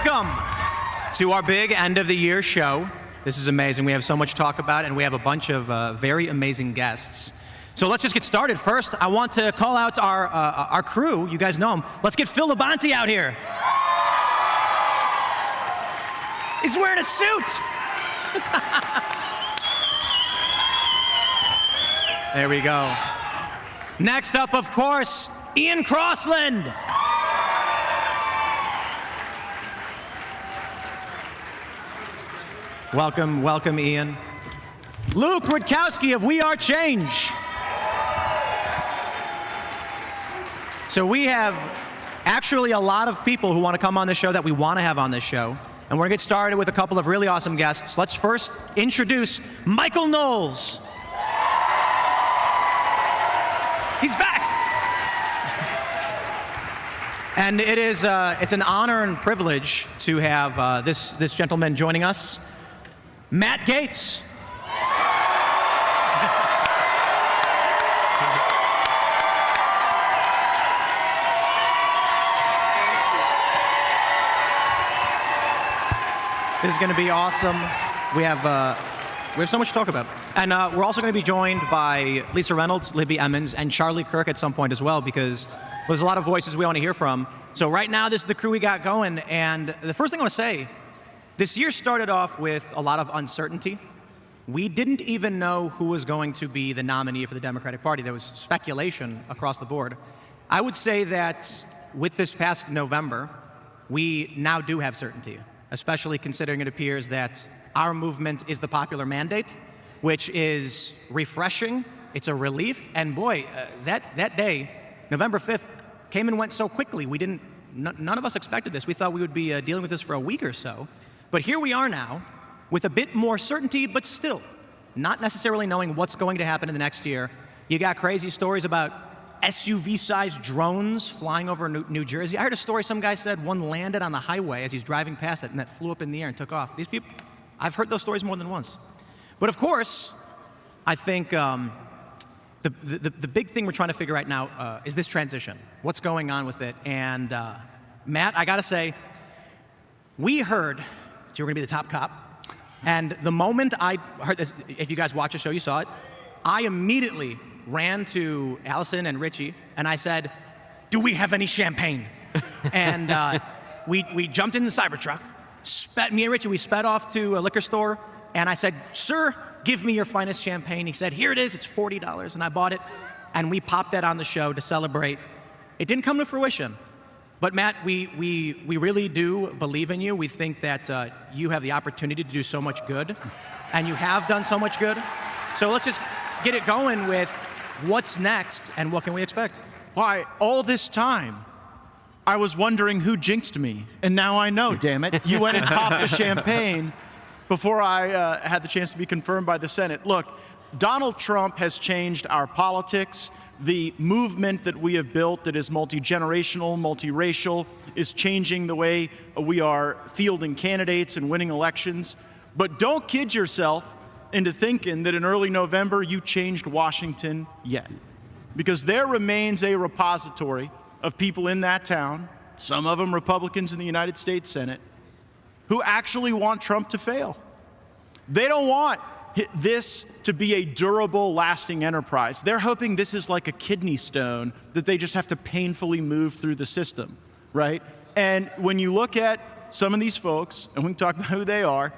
Welcome to our big end of the year show. This is amazing. We have so much to talk about, and we have a bunch of very amazing guests. So let's just get started. First, I want to call out our crew. You guys know him. Let's get Phil Labonte out here. He's wearing a suit. There we go. Next up, of course, Ian Crossland. Welcome, welcome, Ian. Luke Rudkowski of We Are Change. So we have actually a lot of people who want to come on this show that we want to have on this show. And we're going to get started with a couple of really awesome guests. Let's first introduce Michael Knowles. He's back. And it's an honor and privilege to have this gentleman joining us, Matt Gaetz. This is going to be awesome. We have so much to talk about. And we're also going to be joined by Lisa Reynolds, Libby Emmons, and Charlie Kirk at some point as well, because there's a lot of voices we want to hear from. So right now, this is the crew we got going. And the first thing I want to say, this year started off with a lot of uncertainty. We didn't even know who was going to be the nominee for the Democratic Party. There was speculation across the board. I would say that with this past November, we now do have certainty, especially considering it appears that our movement is the popular mandate, which is refreshing. It's a relief. And boy, that day, November 5th, came and went so quickly. None of us expected this. We thought we would be dealing with this for a week or so. But here we are now with a bit more certainty, but still not necessarily knowing what's going to happen in the next year. You got crazy stories about SUV-sized drones flying over New Jersey. I heard a story, some guy said one landed on the highway as he's driving past it, and that flew up in the air and took off. These people, I've heard those stories more than once. But of course, I think the big thing we're trying to figure out now is this transition. What's going on with it? And Matt, I gotta say, we heard that you were gonna be the top cop. And the moment I heard this, if you guys watch the show, you saw it, I immediately ran to Allison and Richie, and I said, do we have any champagne? And we jumped in the Cybertruck, me and Richie, we sped off to a liquor store, and I said, sir, give me your finest champagne. He said, here it is, it's $40, and I bought it, and we popped that on the show to celebrate. It didn't come to fruition, but Matt, we really do believe in you. We think that you have the opportunity to do so much good, and you have done so much good. So let's just get it going with what's next, and what can we expect? Why, all this time, I was wondering who jinxed me, and now I know, damn it. You went and popped the champagne before I had the chance to be confirmed by the Senate. Look, Donald Trump has changed our politics. The movement that we have built that is multi-generational, multiracial, is changing the way we are fielding candidates and winning elections. But don't kid yourself into thinking that in early November you changed Washington yet. Because there remains a repository of people in that town, some of them Republicans in the United States Senate, who actually want Trump to fail. They don't want this to be a durable, lasting enterprise. They're hoping this is like a kidney stone that they just have to painfully move through the system, right? And when you look at some of these folks, and we can talk about who they are,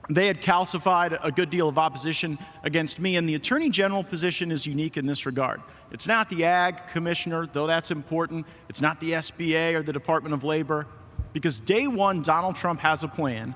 they had calcified a good deal of opposition against me, and the Attorney General position is unique in this regard. It's not the Ag Commissioner, though that's important. It's not the SBA or the Department of Labor, because day one, Donald Trump has a plan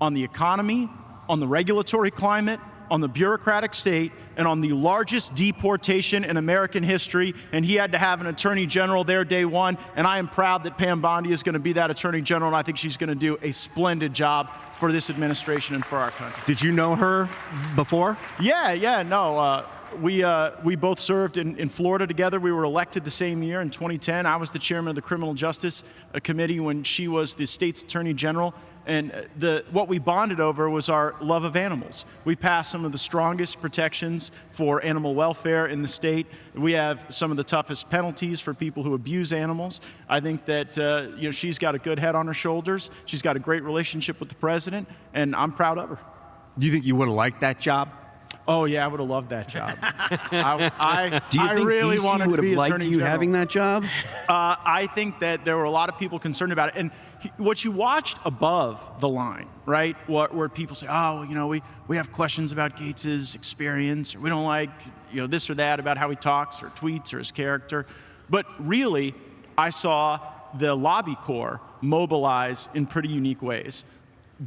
on the economy, on the regulatory climate, on the bureaucratic state, and on the largest deportation in American history, and he had to have an Attorney General there day one, and I am proud that Pam Bondi is going to be that Attorney General, and I think she's going to do a splendid job for this administration and for our country. Did you know her before? Yeah, no. we both served in Florida together. We were elected the same year in 2010. I was the chairman of the Criminal Justice Committee when she was the state's attorney general. And what we bonded over was our love of animals. We passed some of the strongest protections for animal welfare in the state. We have some of the toughest penalties for people who abuse animals. I think that she's got a good head on her shoulders. She's got a great relationship with the president, and I'm proud of her. Do you think you would have liked that job? Oh yeah, I would have loved that job. Do you think really DC would have liked you having that job? I think that there were a lot of people concerned about it, and what you watched above the line, right, where people say, oh, we have questions about Gaetz's experience, or we don't like this or that about how he talks or tweets or his character, but really, I saw the lobby corps mobilize in pretty unique ways.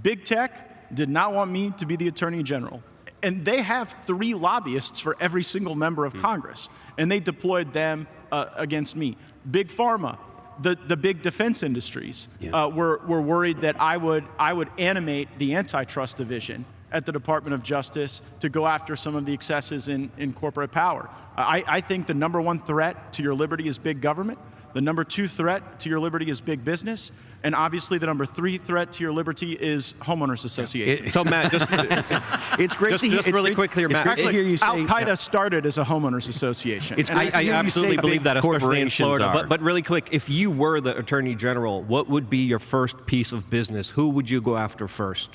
Big tech did not want me to be the attorney general. And they have 3 lobbyists for every single member of Congress, and they deployed them against me. Big Pharma, the big defense industries were worried that I would animate the antitrust division at the Department of Justice to go after some of the excesses in corporate power. I think the number 1 threat to your liberty is big government. The number 2 threat to your liberty is big business. And obviously, the number 3 threat to your liberty is homeowners association. So, Matt, it's great to hear. Just really quick here, Matt. Actually, Al-Qaeda started as a homeowners association. I absolutely believe that, especially in Florida. But really quick, if you were the attorney general, what would be your first piece of business? Who would you go after first?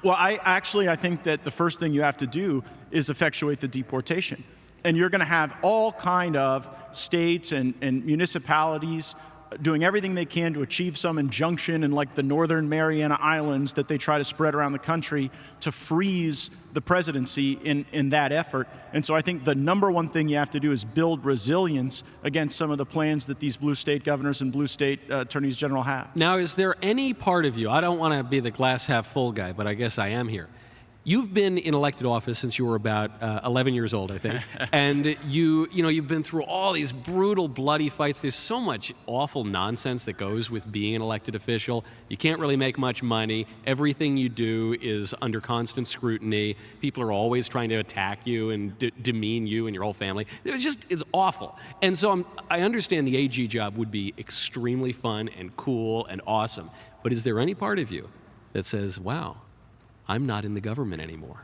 Well, I think that the first thing you have to do is effectuate the deportation. And you're going to have all kind of states and municipalities doing everything they can to achieve some injunction in like the Northern Mariana Islands that they try to spread around the country to freeze the presidency in that effort. And so I think the number 1 thing you have to do is build resilience against some of the plans that these blue state governors and blue state attorneys general have. Now, is there any part of you, I don't want to be the glass half full guy, but I guess I am here. You've been in elected office since you were about 11 years old, I think, and you've been through all these brutal, bloody fights. There's so much awful nonsense that goes with being an elected official. You can't really make much money. Everything you do is under constant scrutiny. People are always trying to attack you and demean you and your whole family. It's awful. And so I understand the AG job would be extremely fun and cool and awesome. But is there any part of you that says, wow, I'm not in the government anymore?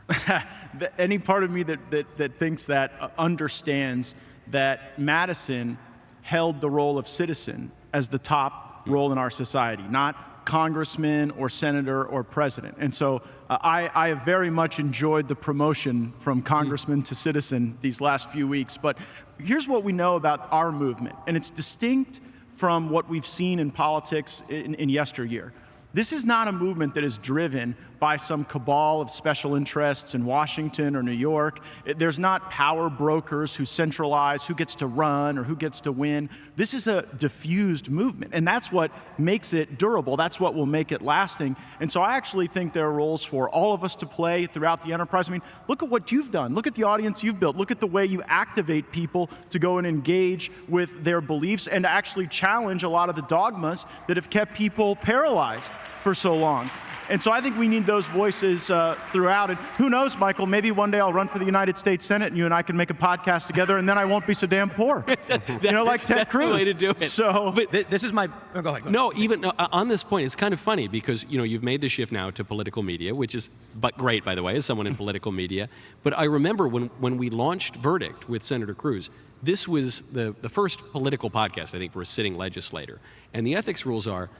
Any part of me that thinks that understands that Madison held the role of citizen as the top role in our society, not congressman or senator or president. And so I have very much enjoyed the promotion from congressman to citizen these last few weeks. But here's what we know about our movement, and it's distinct from what we've seen in politics in yesteryear. This is not a movement that is driven by some cabal of special interests in Washington or New York. There's not power brokers who centralize who gets to run or who gets to win. This is a diffused movement, and that's what makes it durable. That's what will make it lasting. And so I actually think there are roles for all of us to play throughout the enterprise. I mean, look at what you've done. Look at the audience you've built. Look at the way you activate people to go and engage with their beliefs and to actually challenge a lot of the dogmas that have kept people paralyzed for so long. And so I think we need those voices throughout. And who knows, Michael, maybe one day I'll run for the United States Senate and you and I can make a podcast together and then I won't be so damn poor. Like Ted Cruz. That's the way to do it. So, but this is my, go ahead. No, even on this point, it's kind of funny because, you've made the shift now to political media, which is great, by the way, as someone in political media. But I remember when we launched Verdict with Senator Cruz, this was the first political podcast, I think, for a sitting legislator. And the ethics rules are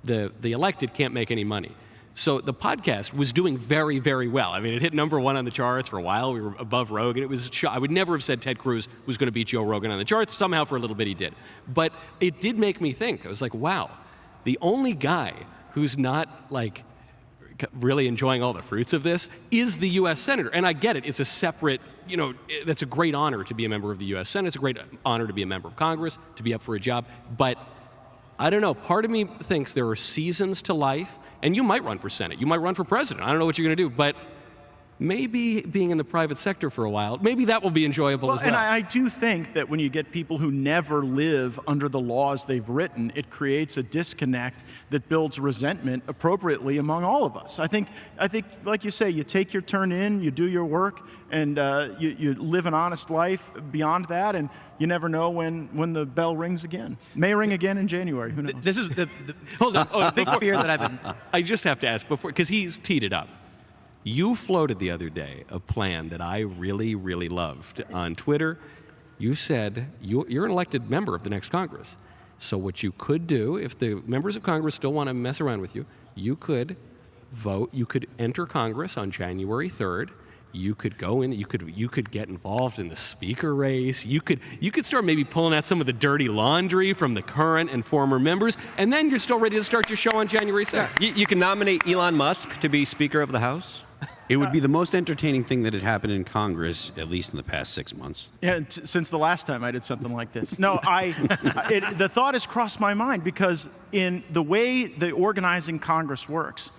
the elected can't make any money. So the podcast was doing very, very well. I mean, it hit number 1 on the charts for a while. We were above Rogan. It was I would never have said Ted Cruz was going to beat Joe Rogan on the charts. Somehow, for a little bit, he did. But it did make me think. I was like, wow, the only guy who's not really enjoying all the fruits of this is the U.S. Senator. And I get it. It's a separate, that's a great honor to be a member of the U.S. Senate. It's a great honor to be a member of Congress, to be up for a job. But I don't know. Part of me thinks there are seasons to life, and you might run for Senate. You might run for president. I don't know what you're going to do, but maybe being in the private sector for a while, maybe that will be enjoyable as well. And I do think that when you get people who never live under the laws they've written, it creates a disconnect that builds resentment appropriately among all of us. I think, like you say, you take your turn in, you do your work, and you live an honest life beyond that, and you never know when the bell rings again. May ring again in January, who knows? This is the Hold on. Oh, big fear that I've been... I just have to ask before, because he's teed it up. You floated the other day a plan that I really, really loved on Twitter. You said you're an elected member of the next Congress. So what you could do, if the members of Congress still want to mess around with you, you could vote. You could enter Congress on January 3rd. You could go in. You could get involved in the speaker race. You could start maybe pulling out some of the dirty laundry from the current and former members, and then you're still ready to start your show on January 6th. You can nominate Elon Musk to be Speaker of the House. It would be the most entertaining thing that had happened in Congress, at least in the past 6 months. Yeah, since the last time I did something like this. No, the thought has crossed my mind because in the way the organizing Congress works,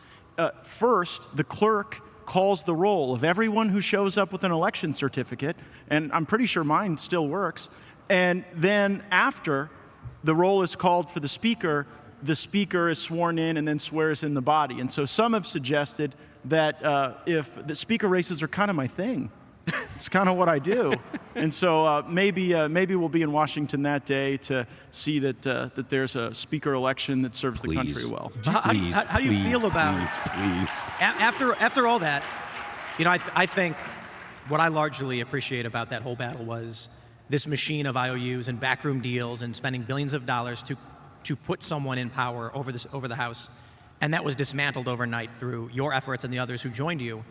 first, the clerk calls the roll of everyone who shows up with an election certificate, and I'm pretty sure mine still works. And then after the roll is called for the speaker is sworn in and then swears in the body. And so some have suggested that if the speaker races are kind of my thing, it's kind of what I do. And so maybe we'll be in Washington that day to see that there's a speaker election that serves the country well. How do you feel about please. After all that? You know, I think what I largely appreciate about that whole battle was this machine of IOUs and backroom deals and spending billions of dollars to put someone in power over the House. And that was dismantled overnight through your efforts and the others who joined you.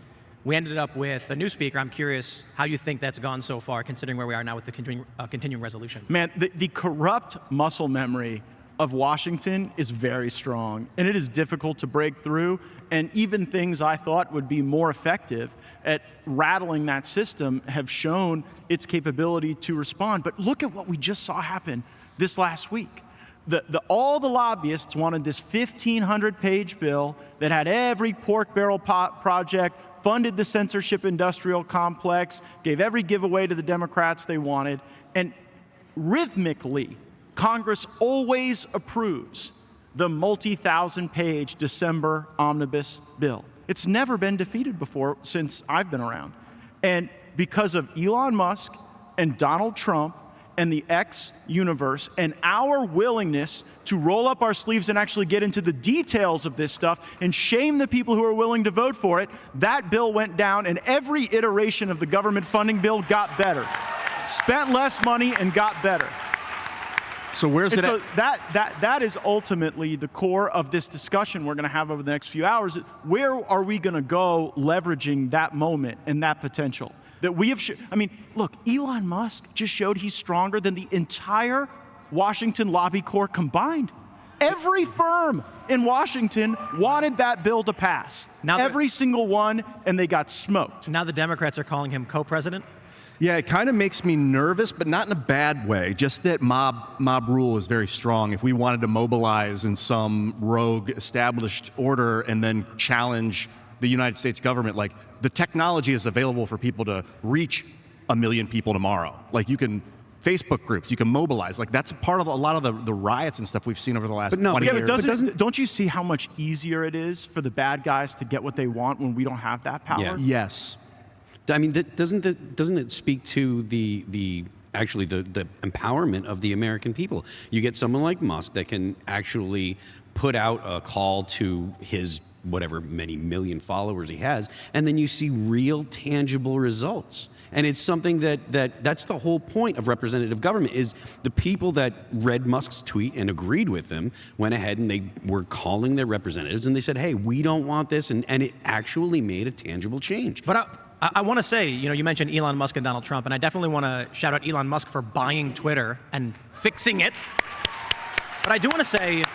We ended up with a new speaker. I'm curious how you think that's gone so far, considering where we are now with the continuing resolution. Man, the corrupt muscle memory of Washington is very strong, and it is difficult to break through. And even things I thought would be more effective at rattling that system have shown its capability to respond. But look at what we just saw happen this last week. All the lobbyists wanted this 1,500-page bill that had every pork barrel project, funded the censorship industrial complex, gave every giveaway to the Democrats they wanted, and rhythmically, Congress always approves the multi-thousand-page December omnibus bill. It's never been defeated before since I've been around. And because of Elon Musk and Donald Trump and the X universe and our willingness to roll up our sleeves and actually get into the details of this stuff and shame the people who are willing to vote for it, that bill went down and every iteration of the government funding bill got better. Spent less money and got better. So where's it so that is ultimately the core of this discussion we're going to have over the next few hours. Where are we going to go leveraging that moment and that potential? That we have, I mean, look, Elon Musk just showed he's stronger than the entire Washington lobby corps combined. Every firm in Washington wanted that bill to pass. Now every single one, and they got smoked. Now the Democrats are calling him co-president? Yeah, it kind of makes me nervous, but not in a bad way. Just that mob rule is very strong. If we wanted to mobilize in some rogue established order and then challenge the United States government, like, the technology is available for people to reach 1 million people tomorrow. Like, you can Facebook groups, you can mobilize. Like, that's part of a lot of the riots and stuff we've seen over the last 20 years. But don't you see how much easier it is for the bad guys to get what they want when we don't have that power? Yeah. Yes. I mean, doesn't it speak to the empowerment of the American people? You get someone like Musk that can actually put out a call to his whatever many million followers he has, and then you see real tangible results. And it's something that's the whole point of representative government, is the people that read Musk's tweet and agreed with him went ahead and they were calling their representatives and they said, hey, we don't want this, and it actually made a tangible change. But I want to say, you mentioned Elon Musk and Donald Trump, and I definitely want to shout out Elon Musk for buying Twitter and fixing it. But I do want to say,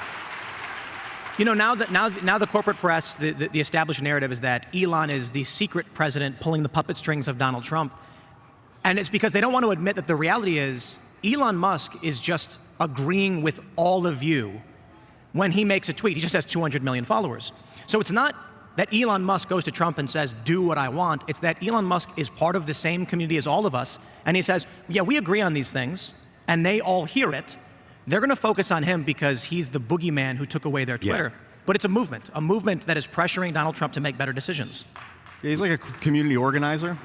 now the corporate press, the established narrative is that Elon is the secret president pulling the puppet strings of Donald Trump. And it's because they don't want to admit that the reality is Elon Musk is just agreeing with all of you when he makes a tweet. He just has 200 million followers. So it's not that Elon Musk goes to Trump and says, do what I want. It's that Elon Musk is part of the same community as all of us. And he says, yeah, we agree on these things. And they all hear it. They're going to focus on him because he's the boogeyman who took away their Twitter. Yeah. But it's a movement that is pressuring Donald Trump to make better decisions. Yeah, he's like a community organizer.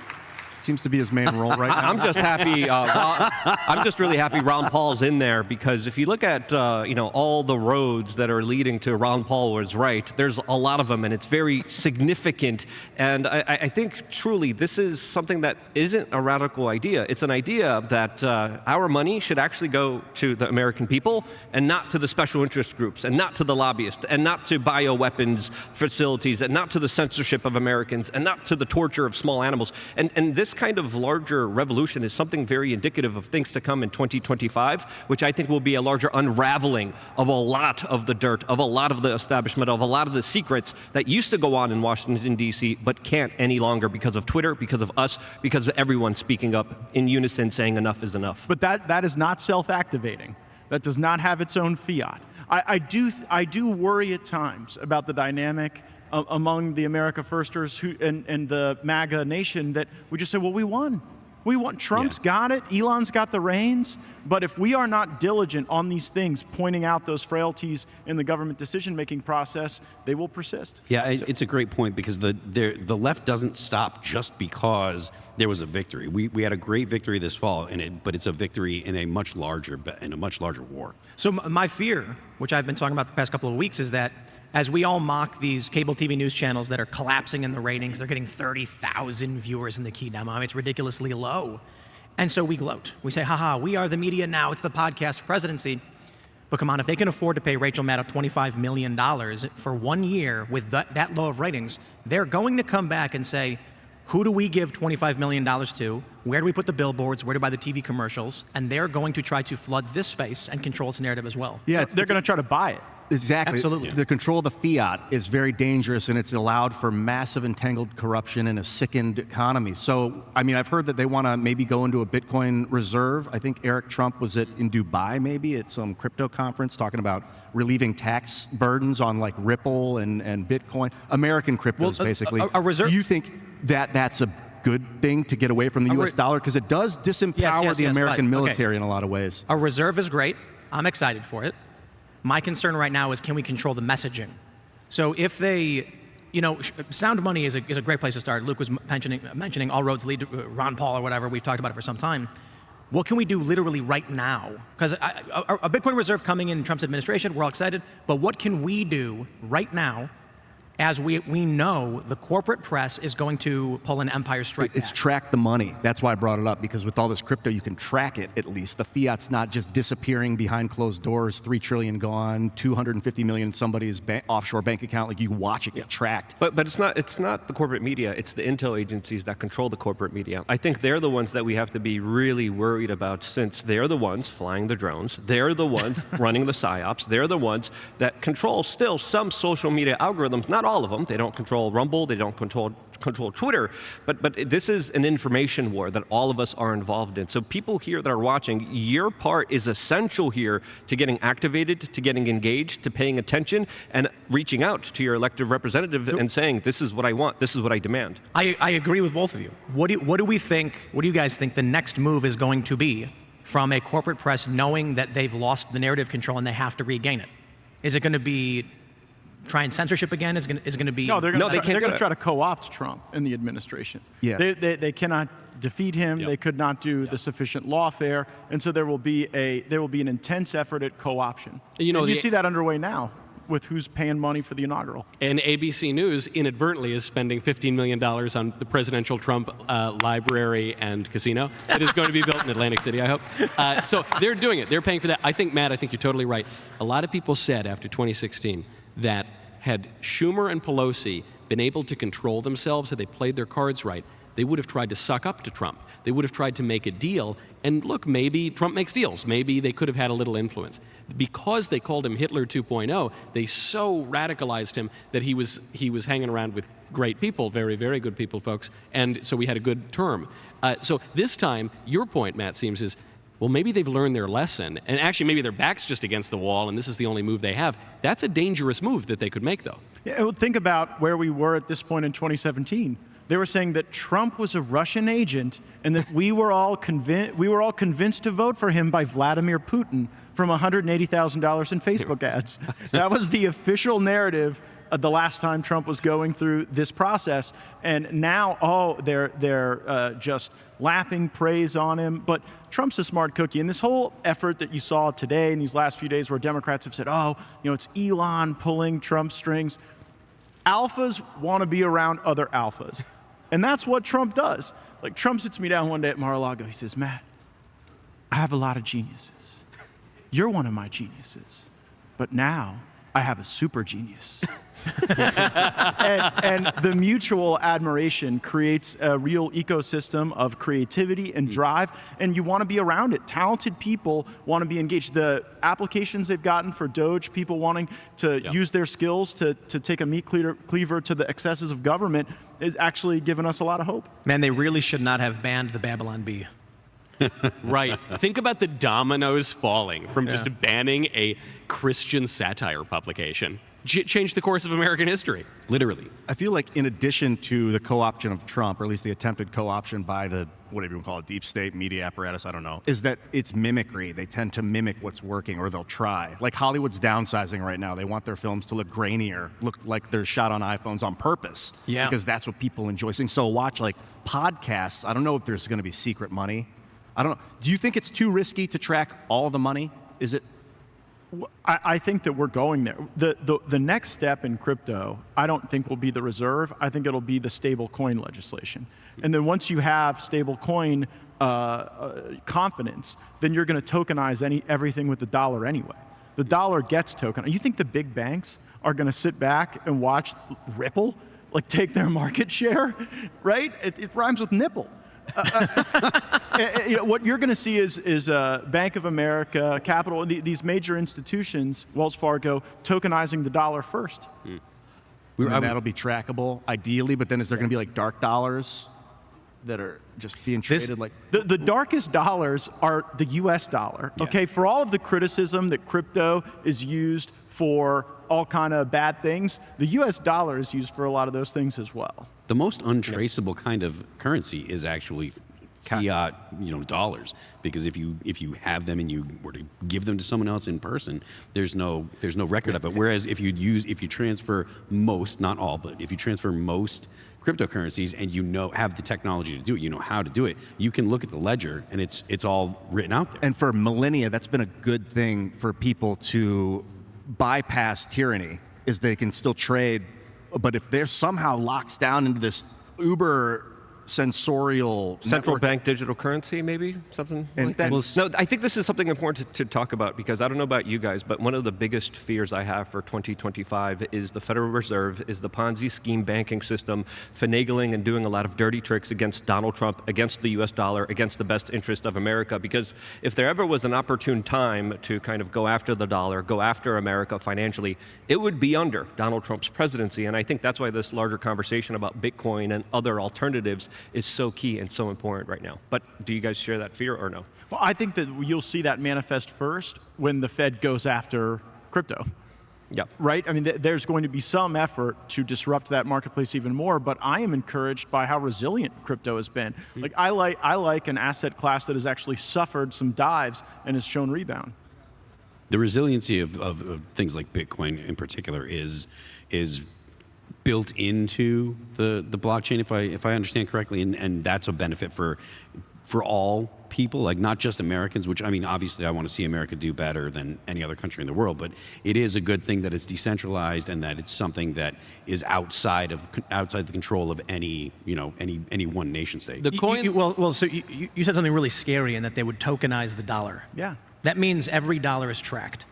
Seems to be his main role right now. I'm just happy. I'm just really happy Ron Paul's in there, because if you look at all the roads that are leading to Ron Paul was right, there's a lot of them, and it's very significant. And I think truly this is something that isn't a radical idea. It's an idea that our money should actually go to the American people and not to the special interest groups and not to the lobbyists and not to bioweapons facilities and not to the censorship of Americans and not to the torture of small animals. And this kind of larger revolution is something very indicative of things to come in 2025, which I think will be a larger unraveling of a lot of the dirt, of a lot of the establishment, of a lot of the secrets that used to go on in Washington, D.C., but can't any longer because of Twitter, because of us, because of everyone speaking up in unison saying enough is enough. But that is not self-activating. That does not have its own fiat. I do worry at times about the dynamic among the America Firsters and the MAGA nation, that we just say, well, we won. We won. Trump's got it. Elon's got the reins. But if we are not diligent on these things, pointing out those frailties in the government decision-making process, they will persist. Yeah, it's a great point, because the left doesn't stop just because there was a victory. We had a great victory this fall, but it's a victory in a much larger war. So my fear, which I've been talking about the past couple of weeks, is that as we all mock these cable TV news channels that are collapsing in the ratings, they're getting 30,000 viewers in the key demo. I mean, it's ridiculously low. And so we gloat. We say, haha, we are the media now. It's the podcast presidency. But come on, if they can afford to pay Rachel Maddow $25 million for 1 year with that low of ratings, they're going to come back and say, who do we give $25 million to? Where do we put the billboards? Where do we buy the TV commercials? And they're going to try to flood this space and control its narrative as well. Yeah, They're going to try to buy it. Exactly. Absolutely. The control of the fiat is very dangerous, and it's allowed for massive entangled corruption and a sickened economy. So, I mean, I've heard that they want to maybe go into a Bitcoin reserve. I think Eric Trump was in Dubai, maybe at some crypto conference, talking about relieving tax burdens on like Ripple and Bitcoin, American cryptos, basically. A reserve. Do you think that that's a good thing to get away from the U.S. dollar? Because it does disempower the American military in a lot of ways. A reserve is great. I'm excited for it. My concern right now is, can we control the messaging? So if they, sound money is a great place to start. Luke was mentioning all roads lead to Ron Paul or whatever. We've talked about it for some time. What can we do literally right now? Because a Bitcoin reserve coming in Trump's administration, we're all excited. But what can we do right now, as we know the corporate press is going to pull an Empire Strike Back? It's track the money. That's why I brought it up, because with all this crypto, you can track it at least. The fiat's not just disappearing behind closed doors, $3 trillion gone, $250 million in somebody's offshore bank account. Like, you watch it get tracked. But it's not the corporate media. It's the intel agencies that control the corporate media. I think they're the ones that we have to be really worried about, since they're the ones flying the drones. They're the ones running the psyops. They're the ones that control still some social media algorithms. Not all of them. They don't control Rumble. They don't control Twitter. But this is an information war that all of us are involved in. So people here that are watching, your part is essential here to getting activated, to getting engaged, to paying attention, and reaching out to your elected representative and saying, this is what I want. This is what I demand. I agree with both of you. What do we think? What do you guys think the next move is going to be from a corporate press, knowing that they've lost the narrative control and they have to regain it? Is it going to be try and censorship again? Is it going to be? No, they're going to try to co-opt Trump in the administration. Yeah. They cannot defeat him. They could not do the sufficient lawfare, and so there will be an intense effort at co-option. You see that underway now with who's paying money for the inaugural. And ABC News inadvertently is spending $15 million on the presidential Trump library and casino that is going to be built in Atlantic City, I hope. So they're doing it. They're paying for that. I think, Matt, you're totally right. A lot of people said after 2016 that had Schumer and Pelosi been able to control themselves, had they played their cards right, they would have tried to suck up to Trump. They would have tried to make a deal. And look, maybe Trump makes deals. Maybe they could have had a little influence. Because they called him Hitler 2.0, they so radicalized him that he was hanging around with great people, very, very good people, folks. And so we had a good term. So this time, your point, Matt, seems is well, maybe they've learned their lesson. And actually, maybe their back's just against the wall, and this is the only move they have. That's a dangerous move that they could make, though. Yeah, well, think about where we were at this point in 2017. They were saying that Trump was a Russian agent and that we were all convinced to vote for him by Vladimir Putin from $180,000 in Facebook ads. That was the official narrative the last time Trump was going through this process. And now, they're just lapping praise on him. But Trump's a smart cookie. And this whole effort that you saw today in these last few days where Democrats have said, it's Elon pulling Trump's strings. Alphas want to be around other alphas. And that's what Trump does. Like, Trump sits me down one day at Mar-a-Lago. He says, Matt, I have a lot of geniuses. You're one of my geniuses. But now I have a super genius. and the mutual admiration creates a real ecosystem of creativity and drive, and you want to be around it. Talented people want to be engaged. The applications they've gotten for Doge, people wanting to use their skills to take a meat cleaver to the excesses of government, is actually giving us a lot of hope. Man, they really should not have banned the Babylon Bee. Right. Think about the dominoes falling from just banning a Christian satire publication. Changed the course of American history. Literally. I feel like in addition to the co-option of Trump, or at least the attempted co-option by the, whatever you call it, deep state media apparatus, I don't know, is that it's mimicry. They tend to mimic what's working, or they'll try. Like Hollywood's downsizing right now. They want their films to look grainier, look like they're shot on iPhones on purpose. Yeah. Because that's what people enjoy seeing. So watch like podcasts. I don't know if there's going to be secret money. I don't know. Do you think it's too risky to track all the money? Is it? I think that we're going there. The next step in crypto, I don't think will be the reserve. I think it'll be the stable coin legislation. And then once you have stable coin confidence, then you're going to tokenize everything with the dollar anyway. The dollar gets tokenized. You think the big banks are going to sit back and watch Ripple like take their market share, right? It rhymes with nipple. What you're going to see is Bank of America, Capital, these major institutions, Wells Fargo, tokenizing the dollar first. And that'll be trackable, ideally, but then is there going to be like dark dollars that are just being traded like... The darkest dollars are the U.S. dollar, okay? For all of the criticism that crypto is used for all kind of bad things, the U.S. dollar is used for a lot of those things as well. The most untraceable kind of currency is actually fiat, dollars. Because if you have them and you were to give them to someone else in person, there's no record of it. Whereas if you transfer most, not all, but if you transfer most cryptocurrencies and have the technology to do it, how to do it, you can look at the ledger and it's all written out there. And for millennia, that's been a good thing for people to bypass tyranny, is they can still trade. But if they're somehow locked down into this uber sensorial central bank digital currency, maybe something like that. No, I think this is something important to talk about, because I don't know about you guys, but one of the biggest fears I have for 2025 is the Federal Reserve, is the Ponzi scheme banking system finagling and doing a lot of dirty tricks against Donald Trump, against the U.S. dollar, against the best interest of America. Because if there ever was an opportune time to kind of go after the dollar, go after America financially, it would be under Donald Trump's presidency. And I think that's why this larger conversation about Bitcoin and other alternatives is so key and so important right now. But do you guys share that fear or no? Well, I think that you'll see that manifest first when the Fed goes after crypto. Yeah. Right? I mean, there's going to be some effort to disrupt that marketplace even more, but I am encouraged by how resilient crypto has been. Like, I like an asset class that has actually suffered some dives and has shown rebound. The resiliency of things like Bitcoin in particular is built into the blockchain, if I understand correctly, and that's a benefit for all people, like not just Americans, which, I mean, obviously I want to see America do better than any other country in the world, but it is a good thing that it's decentralized and that it's something that is outside the control of any one nation state. The coin. So you said something really scary, in that they would tokenize the dollar. Yeah. That means every dollar is tracked.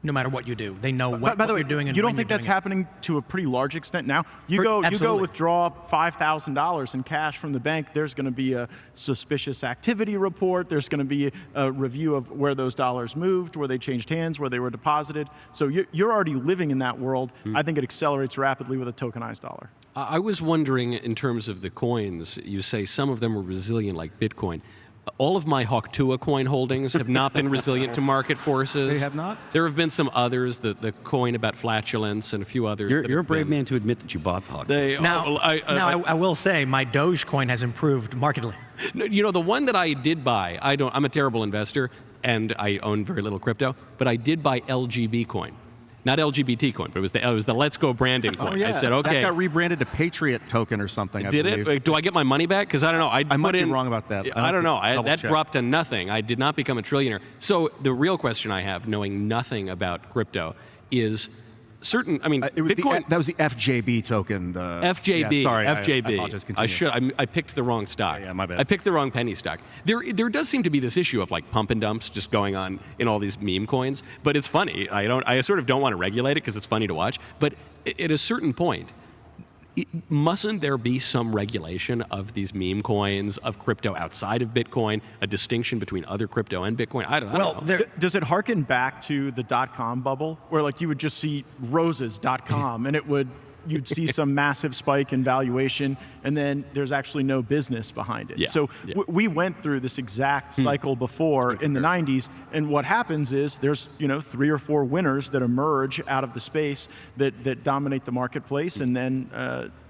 No matter what you do, they know what by the way, you're doing. And you don't when think you're that's doing it. happening to a pretty large extent now? You go withdraw $5,000 in cash from the bank. There's going to be a suspicious activity report. There's going to be a review of where those dollars moved, where they changed hands, where they were deposited. So you're already living in that world. I think it accelerates rapidly with a tokenized dollar. I was wondering, in terms of the coins, you say some of them are resilient, like Bitcoin. all of my Hawktua coin holdings have not been resilient to market forces. They have not? There have been some others, the coin about flatulence and a few others. You're a brave man to admit that you bought the hog. Now, I will say my Dogecoin has improved markedly. You know, the one that I did buy, I'm a terrible investor, and I own very little crypto, but I did buy LGB coin. Not LGBT coin, but it was the Let's Go branding coin. Oh, yeah. I said, okay. That got rebranded to Patriot token or something, I Did believe. it? Do I get my money back? Because I don't know. I might be wrong about that. I don't know. Double That check. dropped to nothing. I did not become a trillionaire. So the real question I have, knowing nothing about crypto, is certain. I mean, It was Bitcoin. that was the FJB token. The FJB. Yeah, sorry, FJB. I apologize. Continue. I picked the wrong stock. Yeah, my bad. I picked the wrong penny stock. There does seem to be this issue of like pump and dumps just going on in all these meme coins. But it's funny. I sort of don't want to regulate it because it's funny to watch. But at a certain point, mustn't there be some regulation of these meme coins, of crypto outside of Bitcoin, a distinction between other crypto and Bitcoin? I don't know. Does it harken back to the .com bubble, where like you would just see roses.com and you'd see some massive spike in valuation, and then there's actually no business behind it. Yeah, So yeah. we went through this exact cycle before in the 90s, and what happens is there's 3 or 4 winners that emerge out of the space that dominate the marketplace, and then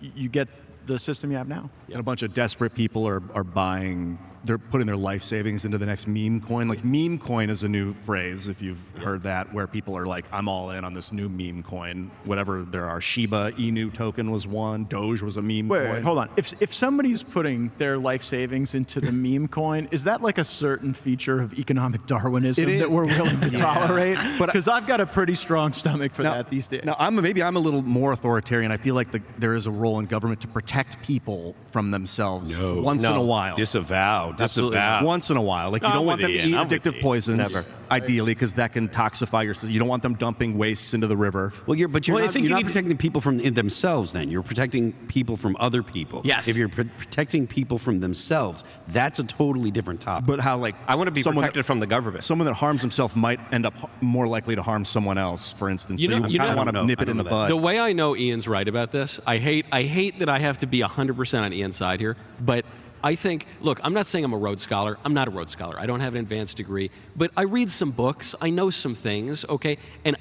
you get the system you have now. And a bunch of desperate people are buying. They're putting their life savings into the next meme coin. Like meme coin is a new phrase, if you've heard that, where people are like, I'm all in on this new meme coin. Whatever there are, Shiba Inu token was one. Doge was a meme coin. Wait, hold on. If somebody's putting their life savings into the meme coin, is that like a certain feature of economic Darwinism It that is. we're willing to tolerate? But- Because I've got a pretty strong stomach for that these days. Now, maybe I'm a little more authoritarian. I feel like there is a role in government to protect people from themselves once in a while. Disavow. Once in a while. Like, you I'm don't want with them to Ian. eat I'm with addictive Ian. poisons, Never. ideally, because that can toxify your system. You don't want them dumping wastes into the river. Well, you're Well, I not, think you're you not need- protecting people from themselves then. You're protecting people from other people. Yes. If you're protecting people from themselves, that's a totally different topic. But how, like, I want to be someone protected from the government. Someone that harms himself might end up more likely to harm someone else, for instance. You So know- you you kind of know- want I to don't nip know. it in the I don't know bud. The way I know Ian's right about this, I hate that I have to be 100% on Ian's side here, but I think, look, I'm not saying I'm a Rhodes Scholar. I'm not a Rhodes Scholar. I don't have an advanced degree, but I read some books. I know some things, okay? And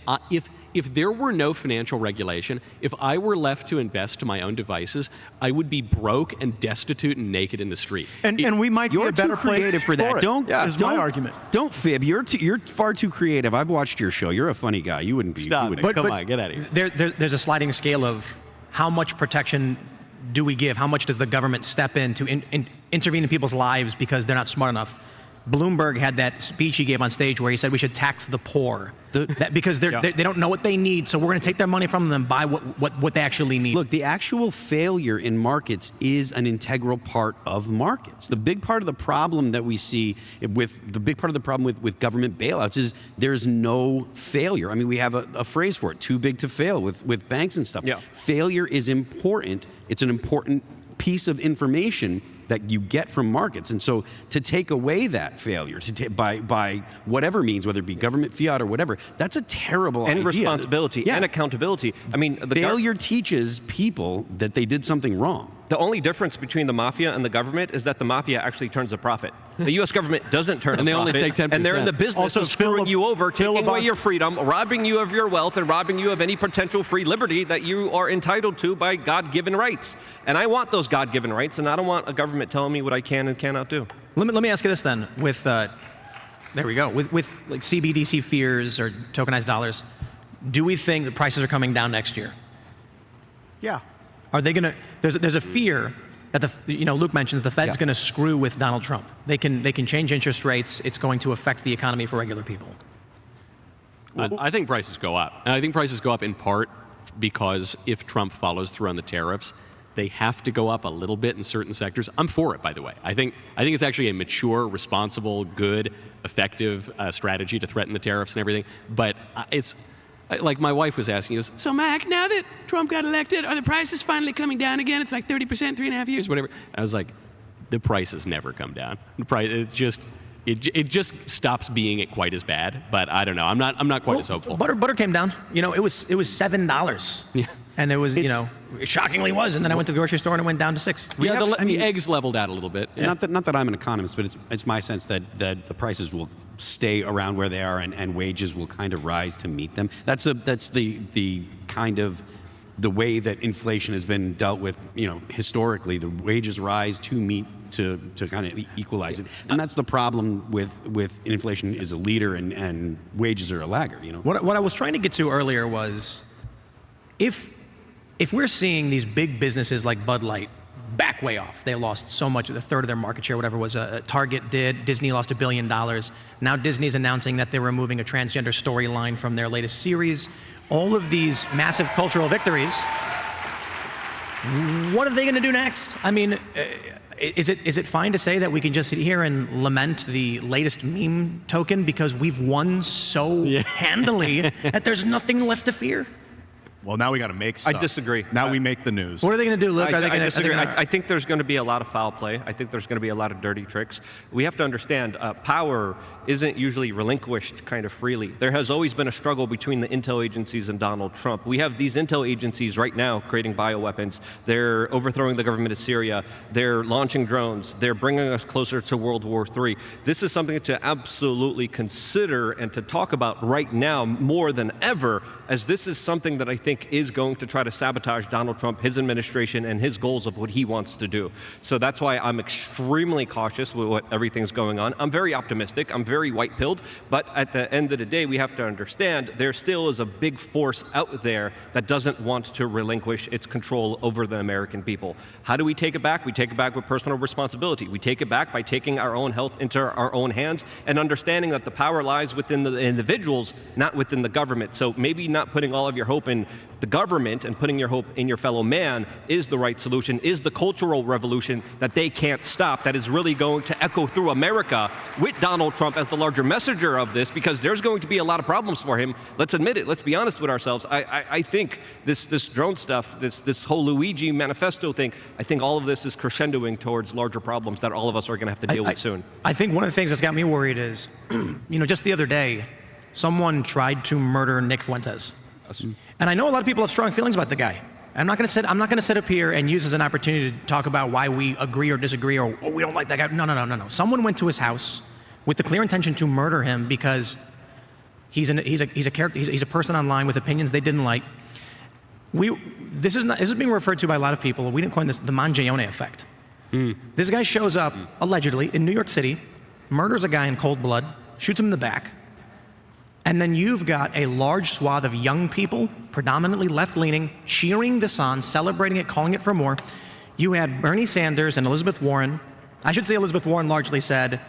if there were no financial regulation, if I were left to invest to my own devices, I would be broke and destitute and naked in the street. And we might be You're a better too creative place for that. it, Don't. is my don't- argument. Don't fib. You're far too creative. I've watched your show. You're a funny guy. You wouldn't be. Stop you it. wouldn't- Come on, get out of here. There's a sliding scale of how much protection do we give? How much does the government step in to intervene in people's lives because they're not smart enough? Bloomberg had that speech he gave on stage where he said we should tax the poor because they don't know what they need, so we're going to take their money from them and buy what they actually need. Look, the actual failure in markets is an integral part of markets. The big part of the problem that we see with government bailouts is there's no failure. I mean, we have a phrase for it, too big to fail with banks and stuff. Yeah. Failure is important. It's an important piece of information that you get from markets. And so to take away that failure by whatever means, whether it be government fiat or whatever, that's a terrible idea. And responsibility Yeah. and accountability. I mean, Failure teaches people that they did something wrong. the only difference between the mafia and the government is that the mafia actually turns a profit. The U.S. government doesn't turn And a they only profit. take 10%. And they're in the business Also, of screwing you over, taking away your freedom, robbing you of your wealth, and robbing you of any potential free liberty that you are entitled to by God-given rights. And I want those God-given rights, and I don't want a government telling me what I can and cannot do. Let me ask you this then. With there we go. With like CBDC fears or tokenized dollars, do we think the prices are coming down next year? Yeah. Are they gonna? There's a fear that Luke mentions the Fed's going to screw with Donald Trump. They can change interest rates. It's going to affect the economy for regular people. I think prices go up. And I think prices go up in part because if Trump follows through on the tariffs, they have to go up a little bit in certain sectors. I'm for it, by the way. I think it's actually a mature, responsible, good, effective strategy to threaten the tariffs and everything. But it's like my wife was asking us, so Mac, now that Trump got elected, are the prices finally coming down again? It's like 30%, 3.5 years, whatever. I was like, the prices never come down. it just stops being it quite as bad. But I don't know. I'm not quite as hopeful. Butter came down. You know, it was $7. Yeah. And it was, you know, it shockingly was. And then I went to the grocery store and it went down to $6. Yeah, the eggs leveled out a little bit. Yeah. Not that I'm an economist, but it's my sense that the prices will stay around where they are and wages will kind of rise to meet them. That's the kind of the way that inflation has been dealt with, you know, historically. The wages rise to meet to kind of equalize it, and that's the problem with inflation is a leader and wages are a laggard. You know. What I was trying to get to earlier was if we're seeing these big businesses like Bud Light back way off, they lost so much, a third of their market share, whatever it was, Target did, Disney lost $1 billion. Now Disney's announcing that they're removing a transgender storyline from their latest series. All of these massive cultural victories, what are they going to do next? I mean, is it fine to say that we can just sit here and lament the latest meme token because we've won so handily that there's nothing left to fear? Well, now we got to make stuff. I disagree. Now we make the news. What are they going to do, Luke? I disagree. I think there's going to be a lot of foul play. I think there's going to be a lot of dirty tricks. We have to understand power isn't usually relinquished kind of freely. There has always been a struggle between the intel agencies and Donald Trump. We have these intel agencies right now creating bioweapons. They're overthrowing the government of Syria. They're launching drones. They're bringing us closer to World War III. This is something to absolutely consider and to talk about right now more than ever, as this is something that I think is going to try to sabotage Donald Trump, his administration, and his goals of what he wants to do. So that's why I'm extremely cautious with what everything's going on. I'm very optimistic. I'm very white-pilled. But at the end of the day, we have to understand there still is a big force out there that doesn't want to relinquish its control over the American people. How do we take it back? We take it back with personal responsibility. We take it back by taking our own health into our own hands and understanding that the power lies within the individuals, not within the government. So maybe not putting all of your hope in the government and putting your hope in your fellow man is the right solution, is the cultural revolution that they can't stop, that is really going to echo through America with Donald Trump as the larger messenger of this, because there's going to be a lot of problems for him. Let's admit it. Let's be honest with ourselves. I think this drone stuff, this whole Luigi manifesto thing, I think all of this is crescendoing towards larger problems that all of us are going to have to deal with soon. I think one of the things that's got me worried is, you know, just the other day, someone tried to murder Nick Fuentes. And I know a lot of people have strong feelings about the guy. I'm not going to sit up here and use as an opportunity to talk about why we agree or disagree or we don't like that guy. No. Someone went to his house with the clear intention to murder him because he's a character. He's a person online with opinions they didn't like. This is being referred to by a lot of people. We didn't coin this the Mangione effect. This guy shows up allegedly in New York City, murders a guy in cold blood, shoots him in the back. And then you've got a large swath of young people, predominantly left-leaning, cheering this on, celebrating it, calling it for more. You had Bernie Sanders and Elizabeth Warren. I should say Elizabeth Warren largely said,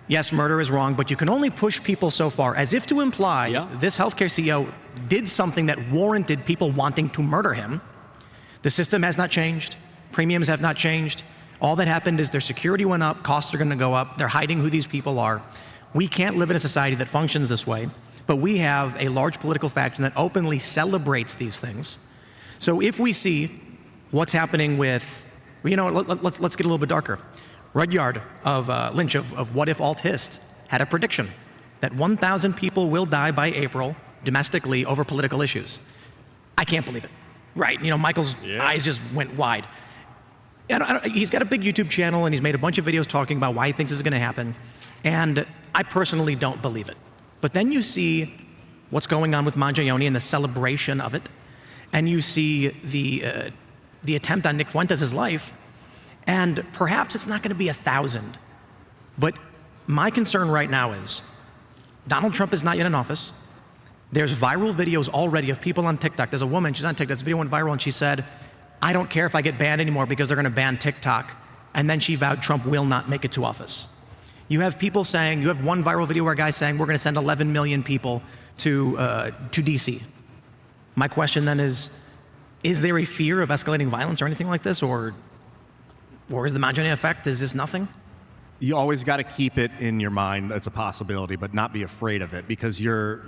yes, murder is wrong, but you can only push people so far, as if to imply this healthcare CEO did something that warranted people wanting to murder him. The system has not changed. Premiums have not changed. All that happened is their security went up, costs are going to go up, they're hiding who these people are. We can't live in a society that functions this way. But we have a large political faction that openly celebrates these things. So if we see what's happening with, you know, let's get a little bit darker. Rudyard of Lynch of What If Alt Hist had a prediction that 1,000 people will die by April domestically over political issues. I can't believe it. Right, you know, Michael's eyes just went wide. And he's got a big YouTube channel and he's made a bunch of videos talking about why he thinks this is going to happen. And I personally don't believe it. But then you see what's going on with Mangione and the celebration of it, and you see the attempt on Nick Fuentes' life, and perhaps it's not going to be 1,000. But my concern right now is Donald Trump is not yet in office. There's viral videos already of people on TikTok. There's a woman, she's on TikTok, this video went viral, and she said, I don't care if I get banned anymore because they're going to ban TikTok. And then she vowed Trump will not make it to office. You have people saying, you have one viral video where a guy's saying, we're going to send 11 million people to DC. My question then is there a fear of escalating violence or anything like this? Or is the Mangione effect, is this nothing? You always got to keep it in your mind that's a possibility, but not be afraid of it, because your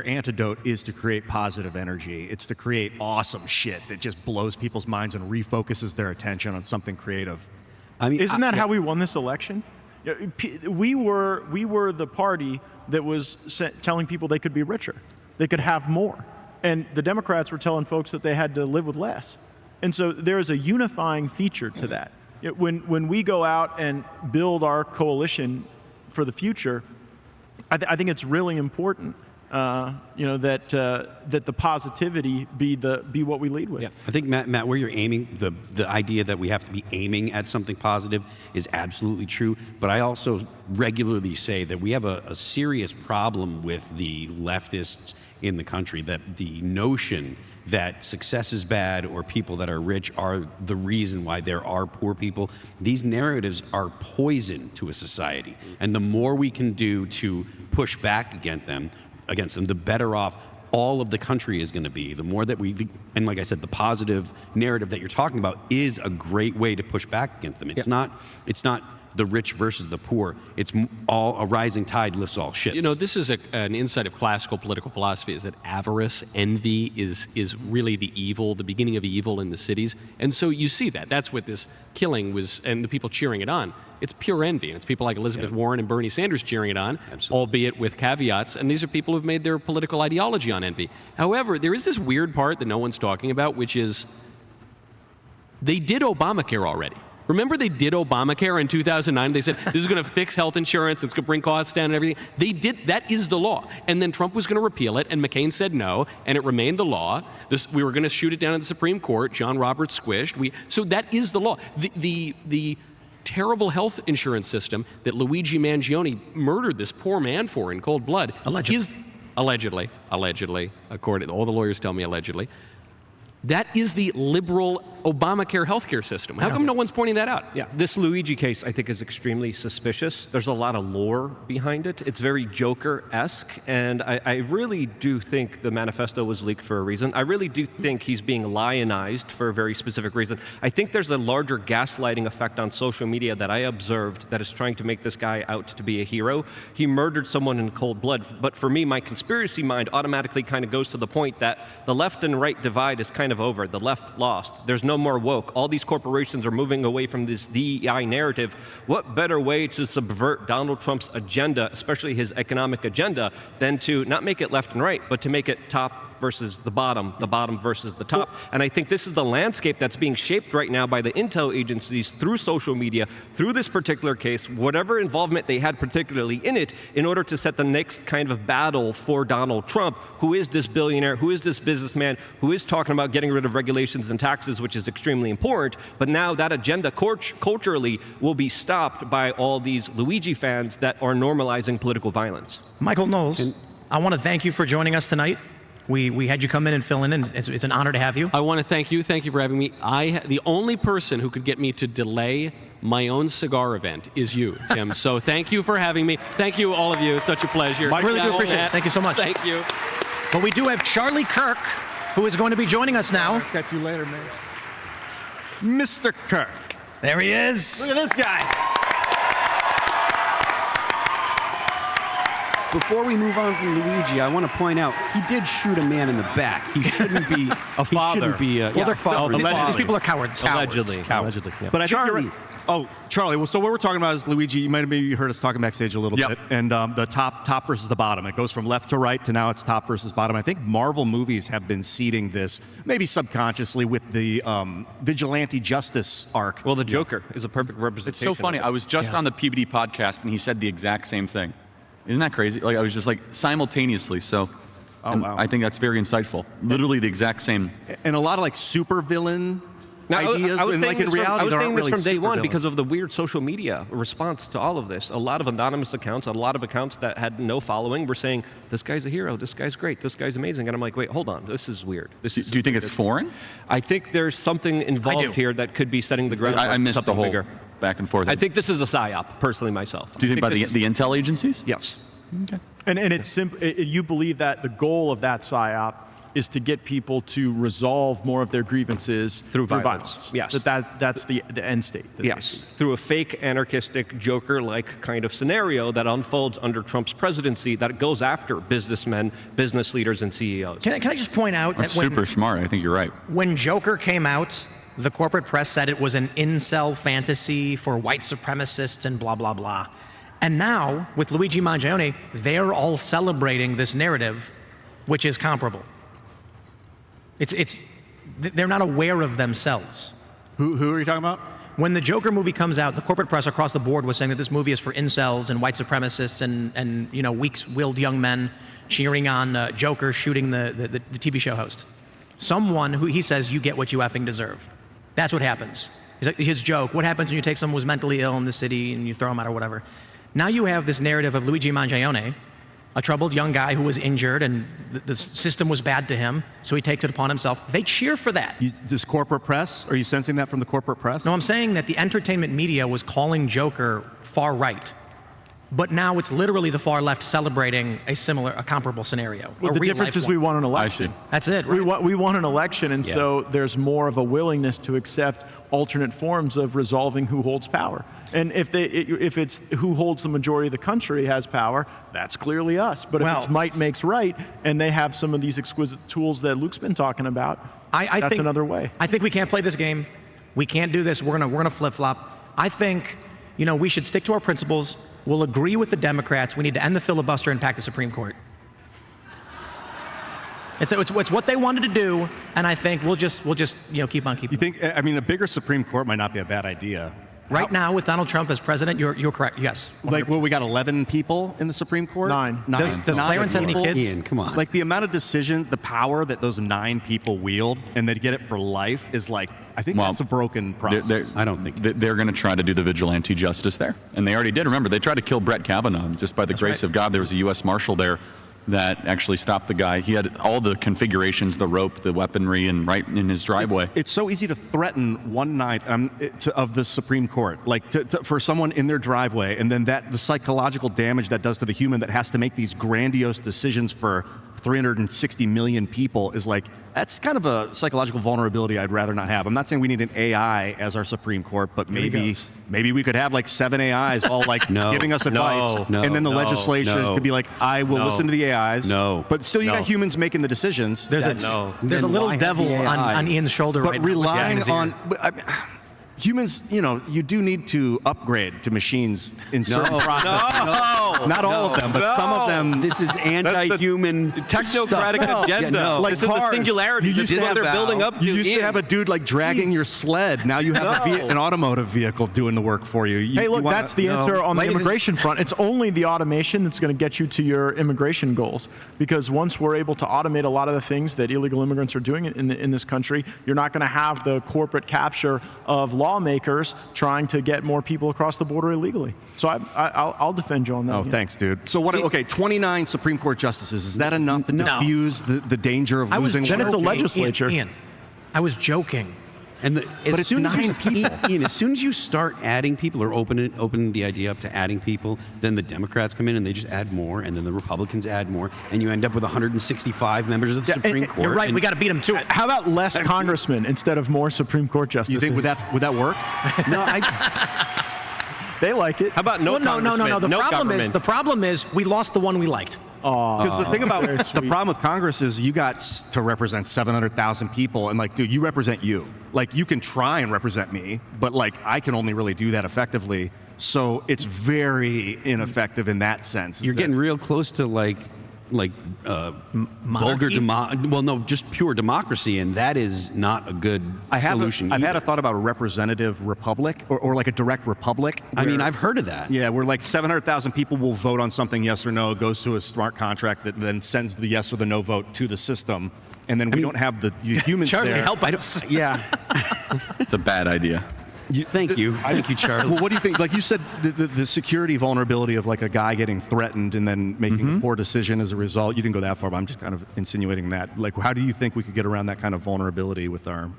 antidote is to create positive energy. It's to create awesome shit that just blows people's minds and refocuses their attention on something creative. I mean, isn't that how we won this election? We were the party that was telling people they could be richer, they could have more, and the Democrats were telling folks that they had to live with less. And so there is a unifying feature to that. When we go out and build our coalition for the future, I think it's really important, that the positivity be what we lead with. Yeah. I think Matt, where you're aiming, the idea that we have to be aiming at something positive is absolutely true. But I also regularly say that we have a serious problem with the leftists in the country, that the notion that success is bad or people that are rich are the reason why there are poor people. These narratives are poison to a society. And the more we can do to push back against them, the better off all of the country is going to be. The more that and like I said, the positive narrative that you're talking about is a great way to push back against them. It's not the rich versus the poor. It's all a rising tide lifts all ships. This is an insight of classical political philosophy, is that avarice, envy is really the evil, the beginning of evil in the cities. And so you see that. That's what this killing was, and the people cheering it on. It's pure envy, and it's people like Elizabeth Warren and Bernie Sanders cheering it on, albeit with caveats, and these are people who've made their political ideology on envy. However, there is this weird part that no one's talking about, which is they did Obamacare already. Remember they did Obamacare in 2009? They said, this is going to fix health insurance, it's going to bring costs down and everything. They did, that is the law. And then Trump was going to repeal it, and McCain said no, and it remained the law. We were going to shoot it down at the Supreme Court. John Roberts squished. So that is the law. The terrible health insurance system that Luigi Mangione murdered this poor man for in cold blood. Allegedly, according all the lawyers tell me allegedly. That is the liberal Obamacare healthcare system. How come no one's pointing that out? Yeah, this Luigi case, I think, is extremely suspicious. There's a lot of lore behind it. It's very Joker-esque, and I really do think the manifesto was leaked for a reason. I really do think he's being lionized for a very specific reason. I think there's a larger gaslighting effect on social media that I observed that is trying to make this guy out to be a hero. He murdered someone in cold blood, but for me, my conspiracy mind automatically kind of goes to the point that the left and right divide is kind of over. The left lost. There's no more woke. All these corporations are moving away from this DEI narrative. What better way to subvert Donald Trump's agenda, especially his economic agenda, than to not make it left and right, but to make it top versus the bottom versus the top. And I think this is the landscape that's being shaped right now by the intel agencies through social media, through this particular case, whatever involvement they had particularly in it, in order to set the next kind of battle for Donald Trump, who is this billionaire, who is this businessman, who is talking about getting rid of regulations and taxes, which is extremely important. But now that agenda culturally will be stopped by all these Luigi fans that are normalizing political violence. Michael Knowles, I want to thank you for joining us tonight. We had you come in and fill in, and it's an honor to have you. I want to thank you. Thank you for having me. The only person who could get me to delay my own cigar event is you, Tim. So thank you for having me. Thank you, all of you. It's such a pleasure. I really do appreciate it. Thank you so much. Thank you. But we do have Charlie Kirk, who is going to be joining us now. Catch you later, man. Mr. Kirk. There he is. Look at this guy. Before we move on from Luigi, I want to point out he did shoot a man in the back. He shouldn't be a father. He shouldn't be These people are cowards. Allegedly. Yeah. But I think Charlie. Charlie. Well, so what we're talking about is Luigi. You might have maybe heard us talking backstage a little bit, and the top versus the bottom. It goes from left to right to now it's top versus bottom. I think Marvel movies have been seeding this, maybe subconsciously, with the vigilante justice arc. Well, the Joker is a perfect representation. It's so funny. I was just on the PBD podcast, and he said the exact same thing. Isn't that crazy? Like I was just like simultaneously. So, wow. I think that's very insightful. Literally the exact same. And a lot of like super villain ideas. I was and saying like in reality, I was there saying aren't this really from day one supervillains. because of the weird social media response to all of this. A lot of anonymous accounts, a lot of accounts that had no following were saying, this guy's a hero, this guy's great, this guy's amazing. And I'm like, wait, hold on, this is weird. Do you think it's foreign? I think there's something involved here that could be setting the ground. I missed the whole bigger. back and forth. I think this is a psyop, personally myself. Do you think by the intel agencies? Yes. Okay. And it's simple. You believe that the goal of that psyop is to get people to resolve more of their grievances through violence. Yes. That's the end state. Yes. Through a fake anarchistic Joker-like kind of scenario that unfolds under Trump's presidency that goes after businessmen, business leaders, and CEOs. Can I just point out That's that super smart. I think you're right. when Joker came out, the corporate press said it was an incel fantasy for white supremacists and blah, blah, blah. And now, with Luigi Mangione, they're all celebrating this narrative, which is comparable. They're not aware of themselves. Who are you talking about? When the Joker movie comes out, the corporate press across the board was saying that this movie is for incels and white supremacists and weak-willed young men cheering on Joker shooting the TV show host. Someone who he says, you get what you effing deserve. That's what happens. His joke, what happens when you take someone who's mentally ill in the city and you throw them out or whatever. Now you have this narrative of Luigi Mangione, a troubled young guy who was injured and the system was bad to him, so he takes it upon himself. They cheer for that. This corporate press? Are you sensing that from the corporate press? No, I'm saying that the entertainment media was calling Joker far right, but now it's literally the far left celebrating a comparable scenario. Well, the difference is we won an election. I see. That's it, right? We won an election, and so there's more of a willingness to accept alternate forms of resolving who holds power. And if it's who holds the majority of the country has power, that's clearly us. But if it's might makes right, and they have some of these exquisite tools that Luke's been talking about, that's another way. I think we can't play this game. We can't do this. We're gonna flip-flop. I think, we should stick to our principles. We'll agree with the Democrats. We need to end the filibuster and pack the Supreme Court. It's what they wanted to do, and I think we'll just keep on keeping. You think? I mean, a bigger Supreme Court might not be a bad idea. Right now, with Donald Trump as president, you're correct. Yes. 100%. Like, we got 11 people in the Supreme Court. Nine. Does Clarence have any kids? Ian, come on. Like, the amount of decisions, the power that those 9 people wield, and they get it for life is like, I think that's a broken process. I don't think they're going to try to do the vigilante justice there, and they already did. Remember, they tried to kill Brett Kavanaugh. Just by the grace of God, there was a U.S. Marshal there that actually stopped the guy. He had all the configurations, the rope, the weaponry, and right in his driveway. It's so easy to threaten 1/9 of the Supreme Court, like for someone in their driveway, and then the psychological damage that does to the human that has to make these grandiose decisions for 360 million people is like, that's kind of a psychological vulnerability I'd rather not have. I'm not saying we need an AI as our Supreme Court, but maybe we could have like 7 AIs all like giving us advice, and then the legislature could be like, I will listen to the AIs. But still, you got humans making the decisions. There's a little devil on Ian's shoulder right now. But relying on humans, you do need to upgrade to machines in certain processes. Not all of them, but some of them. This is anti-human technocratic agenda. Like this is the singularity. This is what they're building up to. You used to have a dude like dragging your sled. Now you have an automotive vehicle doing the work for you. Hey, look, that's the answer on the immigration front. It's only the automation that's going to get you to your immigration goals. Because once we're able to automate a lot of the things that illegal immigrants are doing in this country, you're not going to have the corporate capture of lawmakers trying to get more people across the border illegally. So I'll defend you on that. Oh, thanks, dude. So what? Okay, 29 Supreme Court justices. Is that enough to diffuse the danger of losing? Then it's a legislature. Ian, I was joking. But as soon as you start adding people or open the idea up to adding people, then the Democrats come in and they just add more, and then the Republicans add more, and you end up with 165 members of the Supreme Court. You're right. We got to beat them to it. How about less congressmen instead of more Supreme Court justices? You think would that work? No, They like it. How about no congressmen? No. The problem is we lost the one we liked. Because the thing about the problem with Congress is you got to represent 700,000 people, and like, dude, you represent you. Like, you can try and represent me, but like, I can only really do that effectively. So it's very ineffective in that sense. You're getting real close to vulgar just pure democracy, and that is not a good solution. I've had a thought about a representative republic or like a direct republic. I mean, I've heard of that. Yeah, where like 700,000 people will vote on something, yes or no, it goes to a smart contract that then sends the yes or the no vote to the system, and then we don't have the humans Charlie, there. help us. Yeah. It's a bad idea. Thank you, Charlie. Well, what do you think? Like you said, the security vulnerability of like a guy getting threatened and then making a poor decision as a result. You didn't go that far, but I'm just kind of insinuating that. Like, how do you think we could get around that kind of vulnerability with our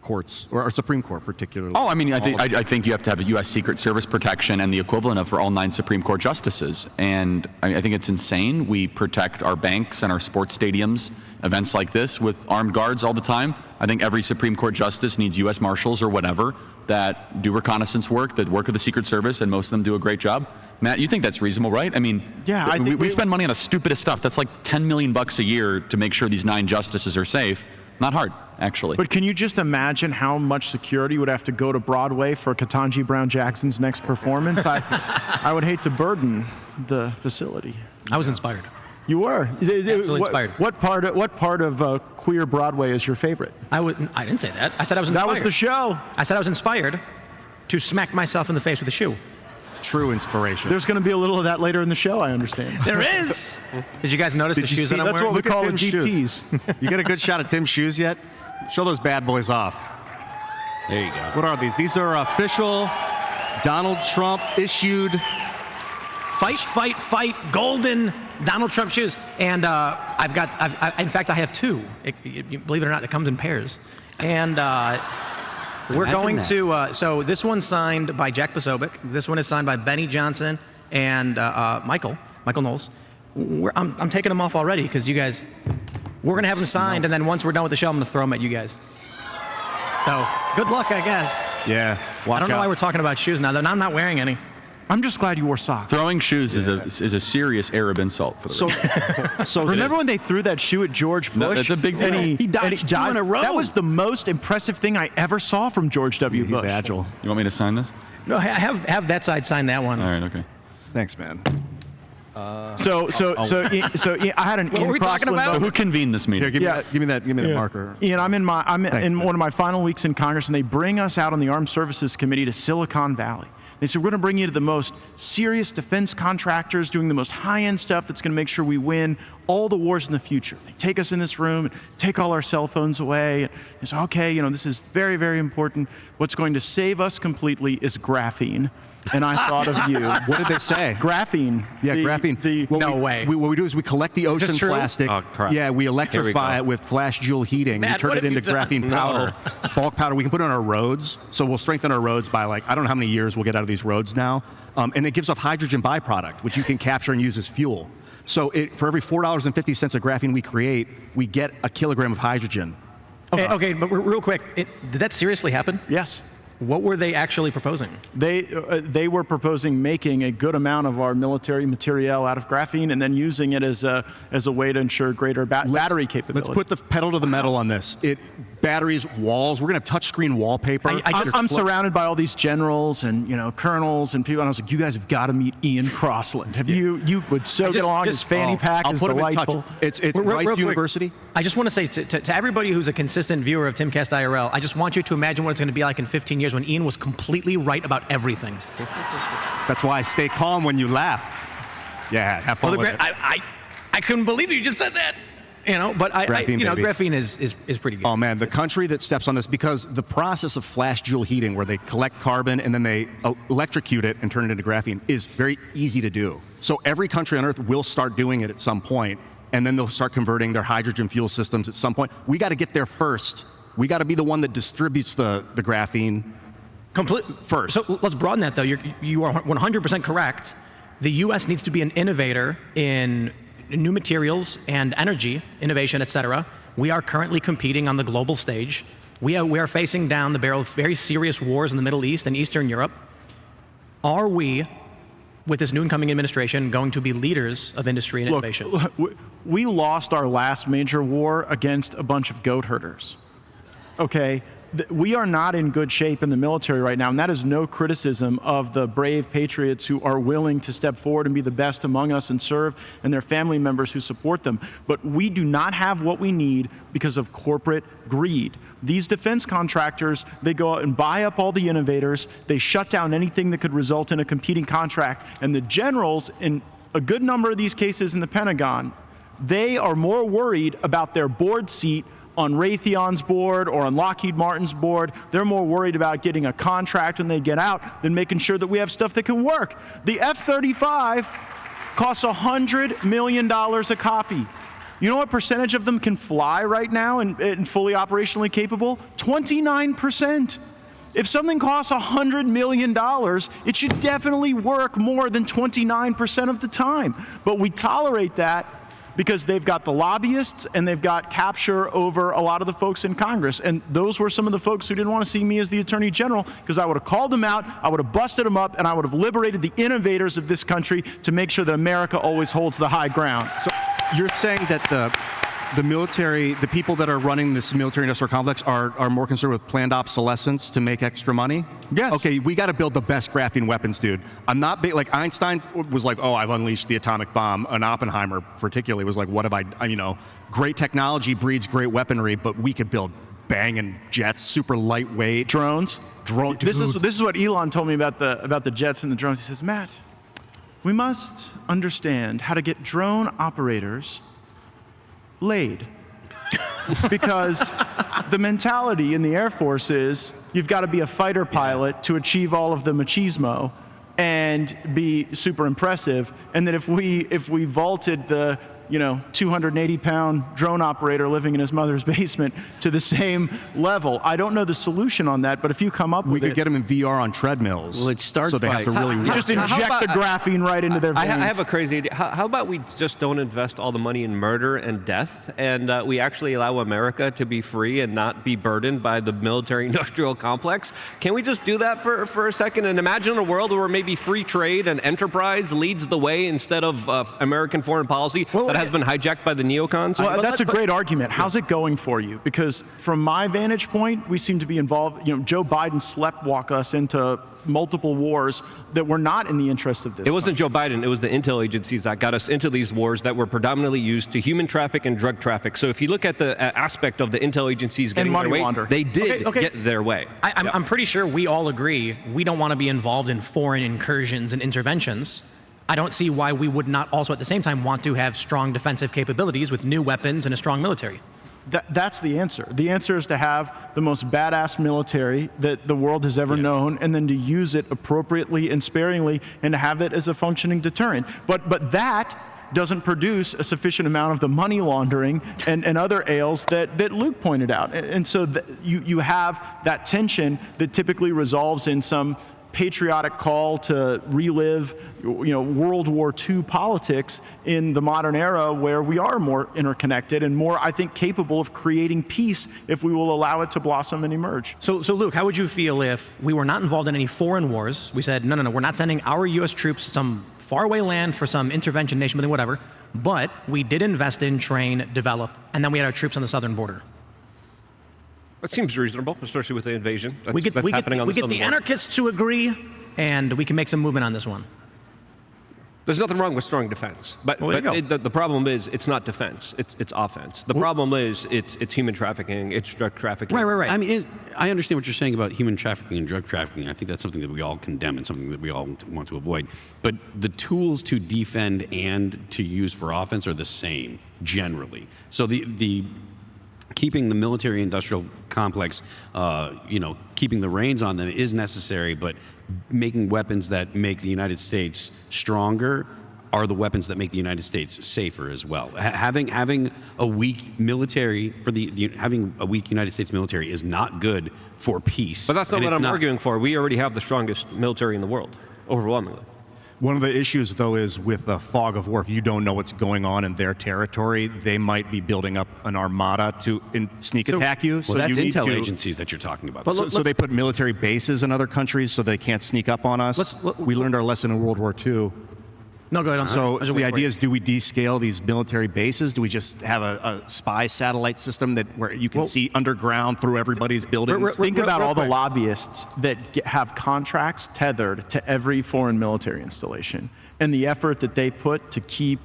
courts, or our Supreme Court particularly? Oh, I mean, I think you have to have a U.S. Secret Service protection and the equivalent of for all 9 Supreme Court justices. And I think it's insane. We protect our banks and our sports stadiums, events like this, with armed guards all the time. I think every Supreme Court justice needs U.S. Marshals or whatever that do reconnaissance work, that work with the Secret Service, and most of them do a great job. Matt, you think that's reasonable, right? I mean, yeah, I think we spend money on the stupidest stuff. That's like $10 million a year to make sure these 9 justices are safe. Not hard, actually. But can you just imagine how much security would have to go to Broadway for Ketanji Brown Jackson's next performance? I would hate to burden the facility. I was inspired. You were Absolutely inspired. What part of queer Broadway is your favorite? I didn't say that. I said I was inspired. That was the show. I said I was inspired to smack myself in the face with a shoe. True inspiration. There's going to be a little of that later in the show, I understand. There is. Did you guys notice the shoes that I'm That's wearing? what we call the Tim's shoes. GTs. You get a good shot at Tim's shoes yet? Show those bad boys off. There you go. What are these? These are official Donald Trump issued. Fight, golden Donald Trump shoes. And in fact, I have two. Believe it or not, it comes in pairs. And we're going to, so this one's signed by Jack Posobiec. This one is signed by Benny Johnson and Michael Knowles. I'm taking them off already because you guys, we're going to have them signed. And then once we're done with the show, I'm going to throw them at you guys. So good luck, I guess. Yeah, I don't know why we're talking about shoes now. I'm not wearing any. I'm just glad you wore socks. Throwing shoes is a serious Arab insult for the So Remember when they threw that shoe at George Bush? No, that's a big deal. And He dodged two in a row. That was the most impressive thing I ever saw from George W. Bush. He's agile. You want me to sign this? No, have that side sign that one. All right, okay. Thanks, man. So I had an What were we talking about? So who convened this meeting? Here, give me the marker. Ian, I'm in man. one of my final weeks in Congress, and they bring us out on the Armed Services Committee to Silicon Valley. They said, we're going to bring you to the most serious defense contractors doing the most high-end stuff that's going to make sure we win all the wars in the future. They take us in this room and take all our cell phones away. And they say, okay, this is very, very important. What's going to save us completely is graphene. And I thought of you. What did they say? Graphene. Yeah, graphene. No way. What we do is we collect the ocean true? plastic. Oh, crap. Yeah, we Here we electrify go. it with flash joule heating. Matt, we turn what it have into you done? graphene powder, bulk powder. We can put it on our roads. So we'll strengthen our roads by I don't know how many years we'll get out of these roads now. And it gives off hydrogen byproduct, which you can capture and use as fuel. So for every $4.50 of graphene we create, we get a kilogram of hydrogen. Okay, but real quick, did that seriously happen? Yes. What were they actually proposing? They were proposing making a good amount of our military materiel out of graphene and then using it as a way to ensure greater battery capability. Let's put the pedal to the metal on this. Batteries, walls. We're going to have touchscreen wallpaper. I'm surrounded by all these generals and colonels and people, and I was like, you guys have got to meet Ian Crossland. You would so get along. His fanny pack is I'll put him in delightful. touch. It's Real Rice quick, University. I just want to say to everybody who's a consistent viewer of Timcast IRL, I just want you to imagine what it's going to be like in 15 years when Ian was completely right about everything. That's why I stay calm when you laugh. Yeah, have fun with it. I couldn't believe you just said that. But Graphene, baby. graphene is pretty good. Oh man, the country that steps on this, because the process of flash joule heating, where they collect carbon and then they electrocute it and turn it into graphene, is very easy to do. So every country on Earth will start doing it at some point, and then they'll start converting their hydrogen fuel systems at some point. We got to get there first. We got to be the one that distributes the graphene first. So let's broaden that, though. You are 100% correct. The U.S. needs to be an innovator in new materials and energy innovation, et cetera. We are currently competing on the global stage. We are facing down the barrel of very serious wars in the Middle East and Eastern Europe. Are we, with this new incoming administration, going to be leaders of industry and innovation? Look, we lost our last major war against a bunch of goat herders. Okay? We are not in good shape in the military right now, and that is no criticism of the brave patriots who are willing to step forward and be the best among us and serve, and their family members who support them. But we do not have what we need because of corporate greed. These defense contractors, they go out and buy up all the innovators, they shut down anything that could result in a competing contract, and the generals, in a good number of these cases in the Pentagon, they are more worried about their board seat on Raytheon's board or on Lockheed Martin's board. They're more worried about getting a contract when they get out than making sure that we have stuff that can work. The F-35 costs $100 million a copy. You know what percentage of them can fly right now and fully operationally capable? 29%. If something costs $100 million, it should definitely work more than 29% of the time. But we tolerate that because they've got the lobbyists and they've got capture over a lot of the folks in Congress. And those were some of the folks who didn't want to see me as the Attorney General, because I would have called them out, I would have busted them up, and I would have liberated the innovators of this country to make sure that America always holds the high ground. So you're saying that the military, the people that are running this military-industrial complex are more concerned with planned obsolescence to make extra money? Yes. Okay, we got to build the best graphene weapons, dude. I'm not like Einstein was like, oh, I've unleashed the atomic bomb. And Oppenheimer particularly was like, what have great technology breeds great weaponry, but we could build banging jets, super lightweight Drones. This is what Elon told me about the jets and the drones. He says, Matt, we must understand how to get drone operators laid. Because the mentality in the Air Force is you've got to be a fighter pilot to achieve all of the machismo and be super impressive. And that if we vaulted the 280-pound drone operator living in his mother's basement to the same level. I don't know the solution on that, but if you come up with we could get them in VR on treadmills. Well, it starts so they by have to really you just inject the graphene right into their veins. I have a crazy idea. How about we just don't invest all the money in murder and death, and we actually allow America to be free and not be burdened by the military-industrial complex? Can we just do that for a second and imagine a world where maybe free trade and enterprise leads the way instead of American foreign policy that has been hijacked by the neocons? Well, that's a great argument. How's it going for you? Because from my vantage point, we seem to be involved. Joe Biden sleptwalk us into multiple wars that were not in the interest of this. It wasn't Joe Biden, it was the intel agencies that got us into these wars that were predominantly used to human traffic and drug traffic. So if you look at the aspect of the intel agencies getting their way, they did get their way. I'm pretty sure we all agree we don't want to be involved in foreign incursions and interventions. I don't see why we would not also at the same time want to have strong defensive capabilities with new weapons and a strong military. That's the answer. The answer is to have the most badass military that the world has ever known, and then to use it appropriately and sparingly, and to have it as a functioning deterrent. But that doesn't produce a sufficient amount of the money laundering and other ails that Luke pointed out. And so you have that tension that typically resolves in some patriotic call to relive, World War II politics in the modern era, where we are more interconnected and more, I think, capable of creating peace if we will allow it to blossom and emerge. So Luke, how would you feel if we were not involved in any foreign wars? We said, no, we're not sending our U.S. troops to some faraway land for some intervention, nation building, whatever, but we did invest in, train, develop, and then we had our troops on the southern border. That seems reasonable, especially with the invasion. We get the anarchists to agree, and we can make some movement on this one. There's nothing wrong with strong defense, but the problem is it's not defense; it's offense. The problem is it's human trafficking, it's drug trafficking. Right. I mean, I understand what you're saying about human trafficking and drug trafficking. I think that's something that we all condemn and something that we all want to avoid. But the tools to defend and to use for offense are the same generally. So the keeping the military-industrial complex, keeping the reins on them is necessary, but making weapons that make the United States stronger are the weapons that make the United States safer as well. Having a weak military having a weak United States military is not good for peace. But that's not what I'm arguing for. We already have the strongest military in the world, overwhelmingly. One of the issues, though, is with the fog of war. If you don't know what's going on in their territory, they might be building up an armada to sneak attack you. Well, that's intel agencies that you're talking about. So they put military bases in other countries so they can't sneak up on us. We learned our lesson in World War II. No, go ahead. So the idea is, do we descale these military bases? Do we just have a spy satellite system where you can see underground through everybody's buildings? Think about all the lobbyists that have contracts tethered to every foreign military installation, and the effort that they put to keep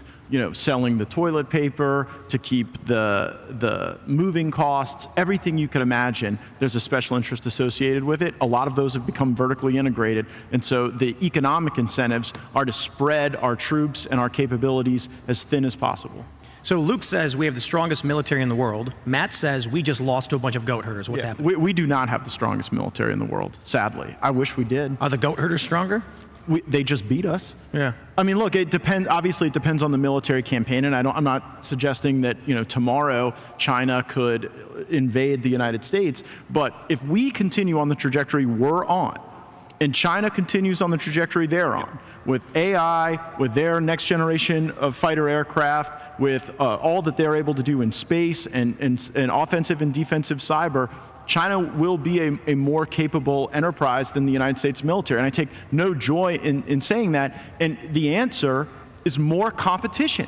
selling the toilet paper, to keep the moving costs, everything you could imagine. There's a special interest associated with it. A lot of those have become vertically integrated. And so the economic incentives are to spread our troops and our capabilities as thin as possible. So Luke says we have the strongest military in the world. Matt says we just lost to a bunch of goat herders. What's happening? We do not have the strongest military in the world, sadly. I wish we did. Are the goat herders stronger? They just beat us. Yeah. I mean, look, it depends. Obviously, it depends on the military campaign, and I'm not suggesting that tomorrow China could invade the United States. But if we continue on the trajectory we're on, and China continues on the trajectory they're on, with AI, with their next generation of fighter aircraft, with all that they're able to do in space and offensive and defensive cyber, China will be a more capable enterprise than the United States military. And I take no joy in saying that. And the answer is more competition.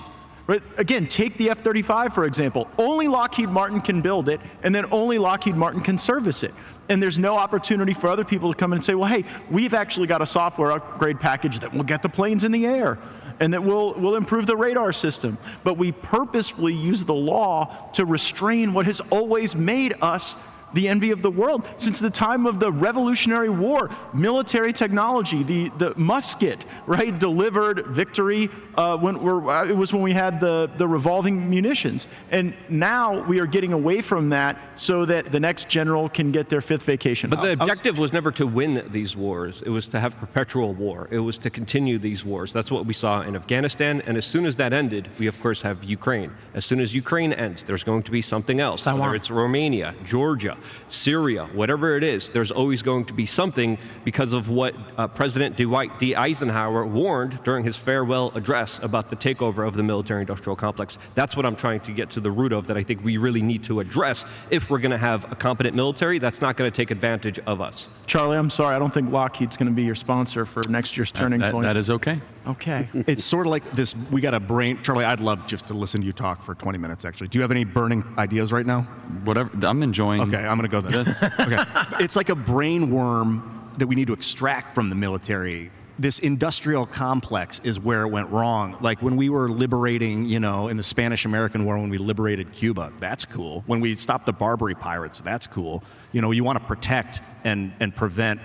But again, take the F-35, for example. Only Lockheed Martin can build it, and then only Lockheed Martin can service it. And there's no opportunity for other people to come in and say, well, hey, we've actually got a software upgrade package that will get the planes in the air and that will improve the radar system. But we purposefully use the law to restrain what has always made us the envy of the world. Since the time of the Revolutionary War, military technology, the musket, right, delivered victory it was when we had the revolving munitions. And now we are getting away from that so that the next general can get their 5th vacation. But the objective was never to win these wars. It was to have perpetual war. It was to continue these wars. That's what we saw in Afghanistan. And as soon as that ended, we of course have Ukraine. As soon as Ukraine ends, there's going to be something else. Taiwan. Whether it's Romania, Georgia, Syria, whatever it is, there's always going to be something because of what President Dwight D. Eisenhower warned during his farewell address about the takeover of the military-industrial complex. That's what I'm trying to get to the root of, that I think we really need to address if we're going to have a competent military that's not going to take advantage of us. Charlie, I'm sorry, I don't think Lockheed's going to be your sponsor for next year's turning point. That is okay. Okay. It's sort of like this, we got a brain, Charlie, I'd love just to listen to you talk for 20 minutes, actually. Do you have any burning ideas right now? Whatever. I'm enjoying. Okay, I'm going to go there. Okay. It's like a brain worm that we need to extract from the military. This industrial complex is where it went wrong. Like when we were liberating, in the Spanish-American War, when we liberated Cuba, that's cool. When we stopped the Barbary pirates, that's cool. You want to protect and prevent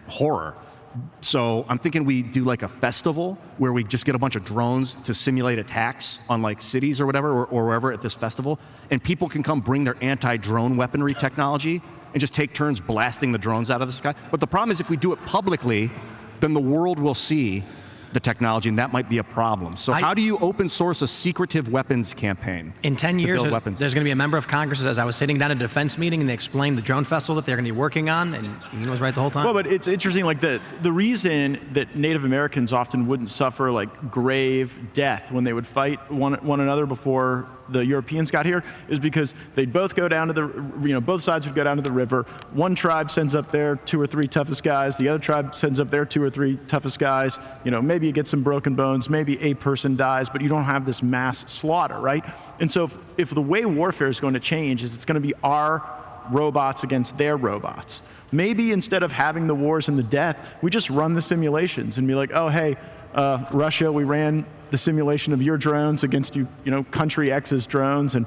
horror. So I'm thinking we do like a festival where we just get a bunch of drones to simulate attacks on like cities or whatever, or wherever at this festival, and people can come bring their anti-drone weaponry technology and just take turns blasting the drones out of the sky. But the problem is if we do it publicly, then the world will see the technology, and that might be a problem. So how do you open source a secretive weapons campaign? In 10 years, there's going to be a member of Congress, as I was sitting down at a defense meeting, and they explained the drone festival that they're going to be working on, and he was right the whole time. Well, but it's interesting, like the reason that Native Americans often wouldn't suffer like grave death when they would fight one another before the Europeans got here is because they'd both go down to both sides would go down to the river. One tribe sends up their 2 or 3 toughest guys. The other tribe sends up their 2 or 3 toughest guys. Maybe you get some broken bones. Maybe a person dies, but you don't have this mass slaughter, right? And so if the way warfare is going to change is it's going to be our robots against their robots. Maybe instead of having the wars and the death, we just run the simulations and be like, oh, hey, Russia, we ran the simulation of your drones against country X's drones, and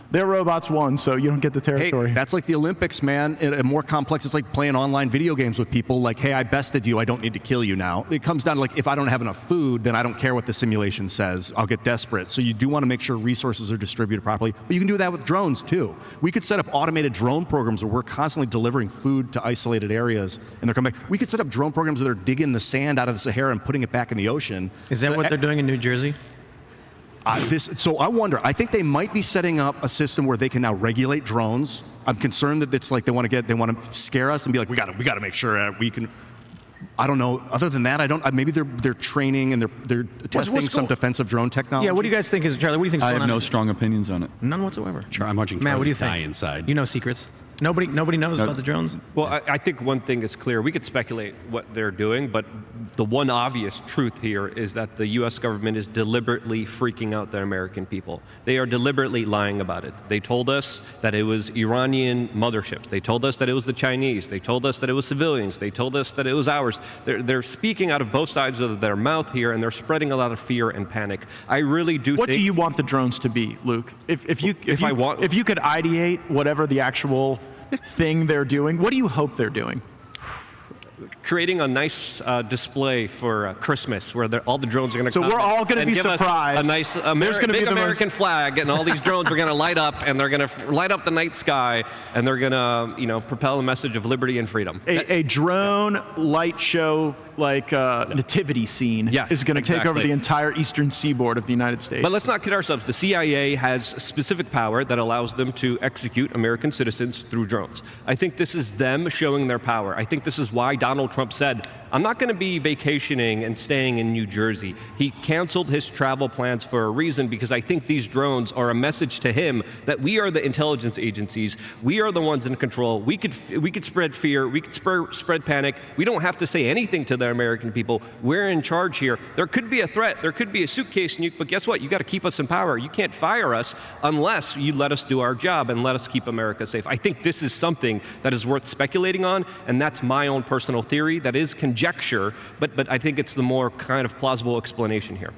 their robots won, so you don't get the territory. Hey, that's like the Olympics, man. More complex. It's like playing online video games with people. Like, hey, I bested you. I don't need to kill you now. It comes down to like, if I don't have enough food, then I don't care what the simulation says. I'll get desperate. So you do want to make sure resources are distributed properly. But you can do that with drones too. We could set up automated drone programs where we're constantly delivering food to isolated areas, and they're coming back. We could set up drone programs that are digging the sand out of the Sahara and putting it back in the ocean. Is that what they're doing in New Jersey? So I wonder, I think they might be setting up a system where they can now regulate drones. I'm concerned that it's like they want to scare us and be like, we got to make sure we can. I don't know. Other than that, maybe they're training and they're testing some defensive drone technology. Yeah, what do you guys think Charlie, what do you think is going on? I have no strong opinions on it. None whatsoever. I'm watching Matt, what do you die think? inside. You know secrets. Nobody knows about the drones? Well, I think one thing is clear. We could speculate what they're doing, but the one obvious truth here is that the U.S. government is deliberately freaking out the American people. They are deliberately lying about it. They told us that it was Iranian motherships. They told us that it was the Chinese. They told us that it was civilians. They told us that it was ours. They're speaking out of both sides of their mouth here, and they're spreading a lot of fear and panic. I really do What do you want the drones to be, Luke? If you could ideate whatever the actual thing they're doing, what do you hope they're doing? Creating a nice display for Christmas where all the drones are going to come. So we're all going to be surprised. A nice big American flag, and all these drones are going to light up, and they're going to light up the night sky, and they're going to, propel a message of liberty and freedom. A drone light show like nativity scene is going to take over the entire eastern seaboard of the United States. But let's not kid ourselves. The CIA has specific power that allows them to execute American citizens through drones. I think this is them showing their power. I think this is why Donald Trump said, I'm not going to be vacationing and staying in New Jersey. He canceled his travel plans for a reason, because I think these drones are a message to him that we are the intelligence agencies. We are the ones in control. We could spread fear. We could spread panic. We don't have to say anything to them. the American people. We're in charge here. There could be a threat. There could be a suitcase nuke, but guess what? You got to keep us in power. You can't fire us unless you let us do our job and let us keep America safe. I think this is something that is worth speculating on, and that's my own personal theory. That is conjecture, but I think it's the more kind of plausible explanation here.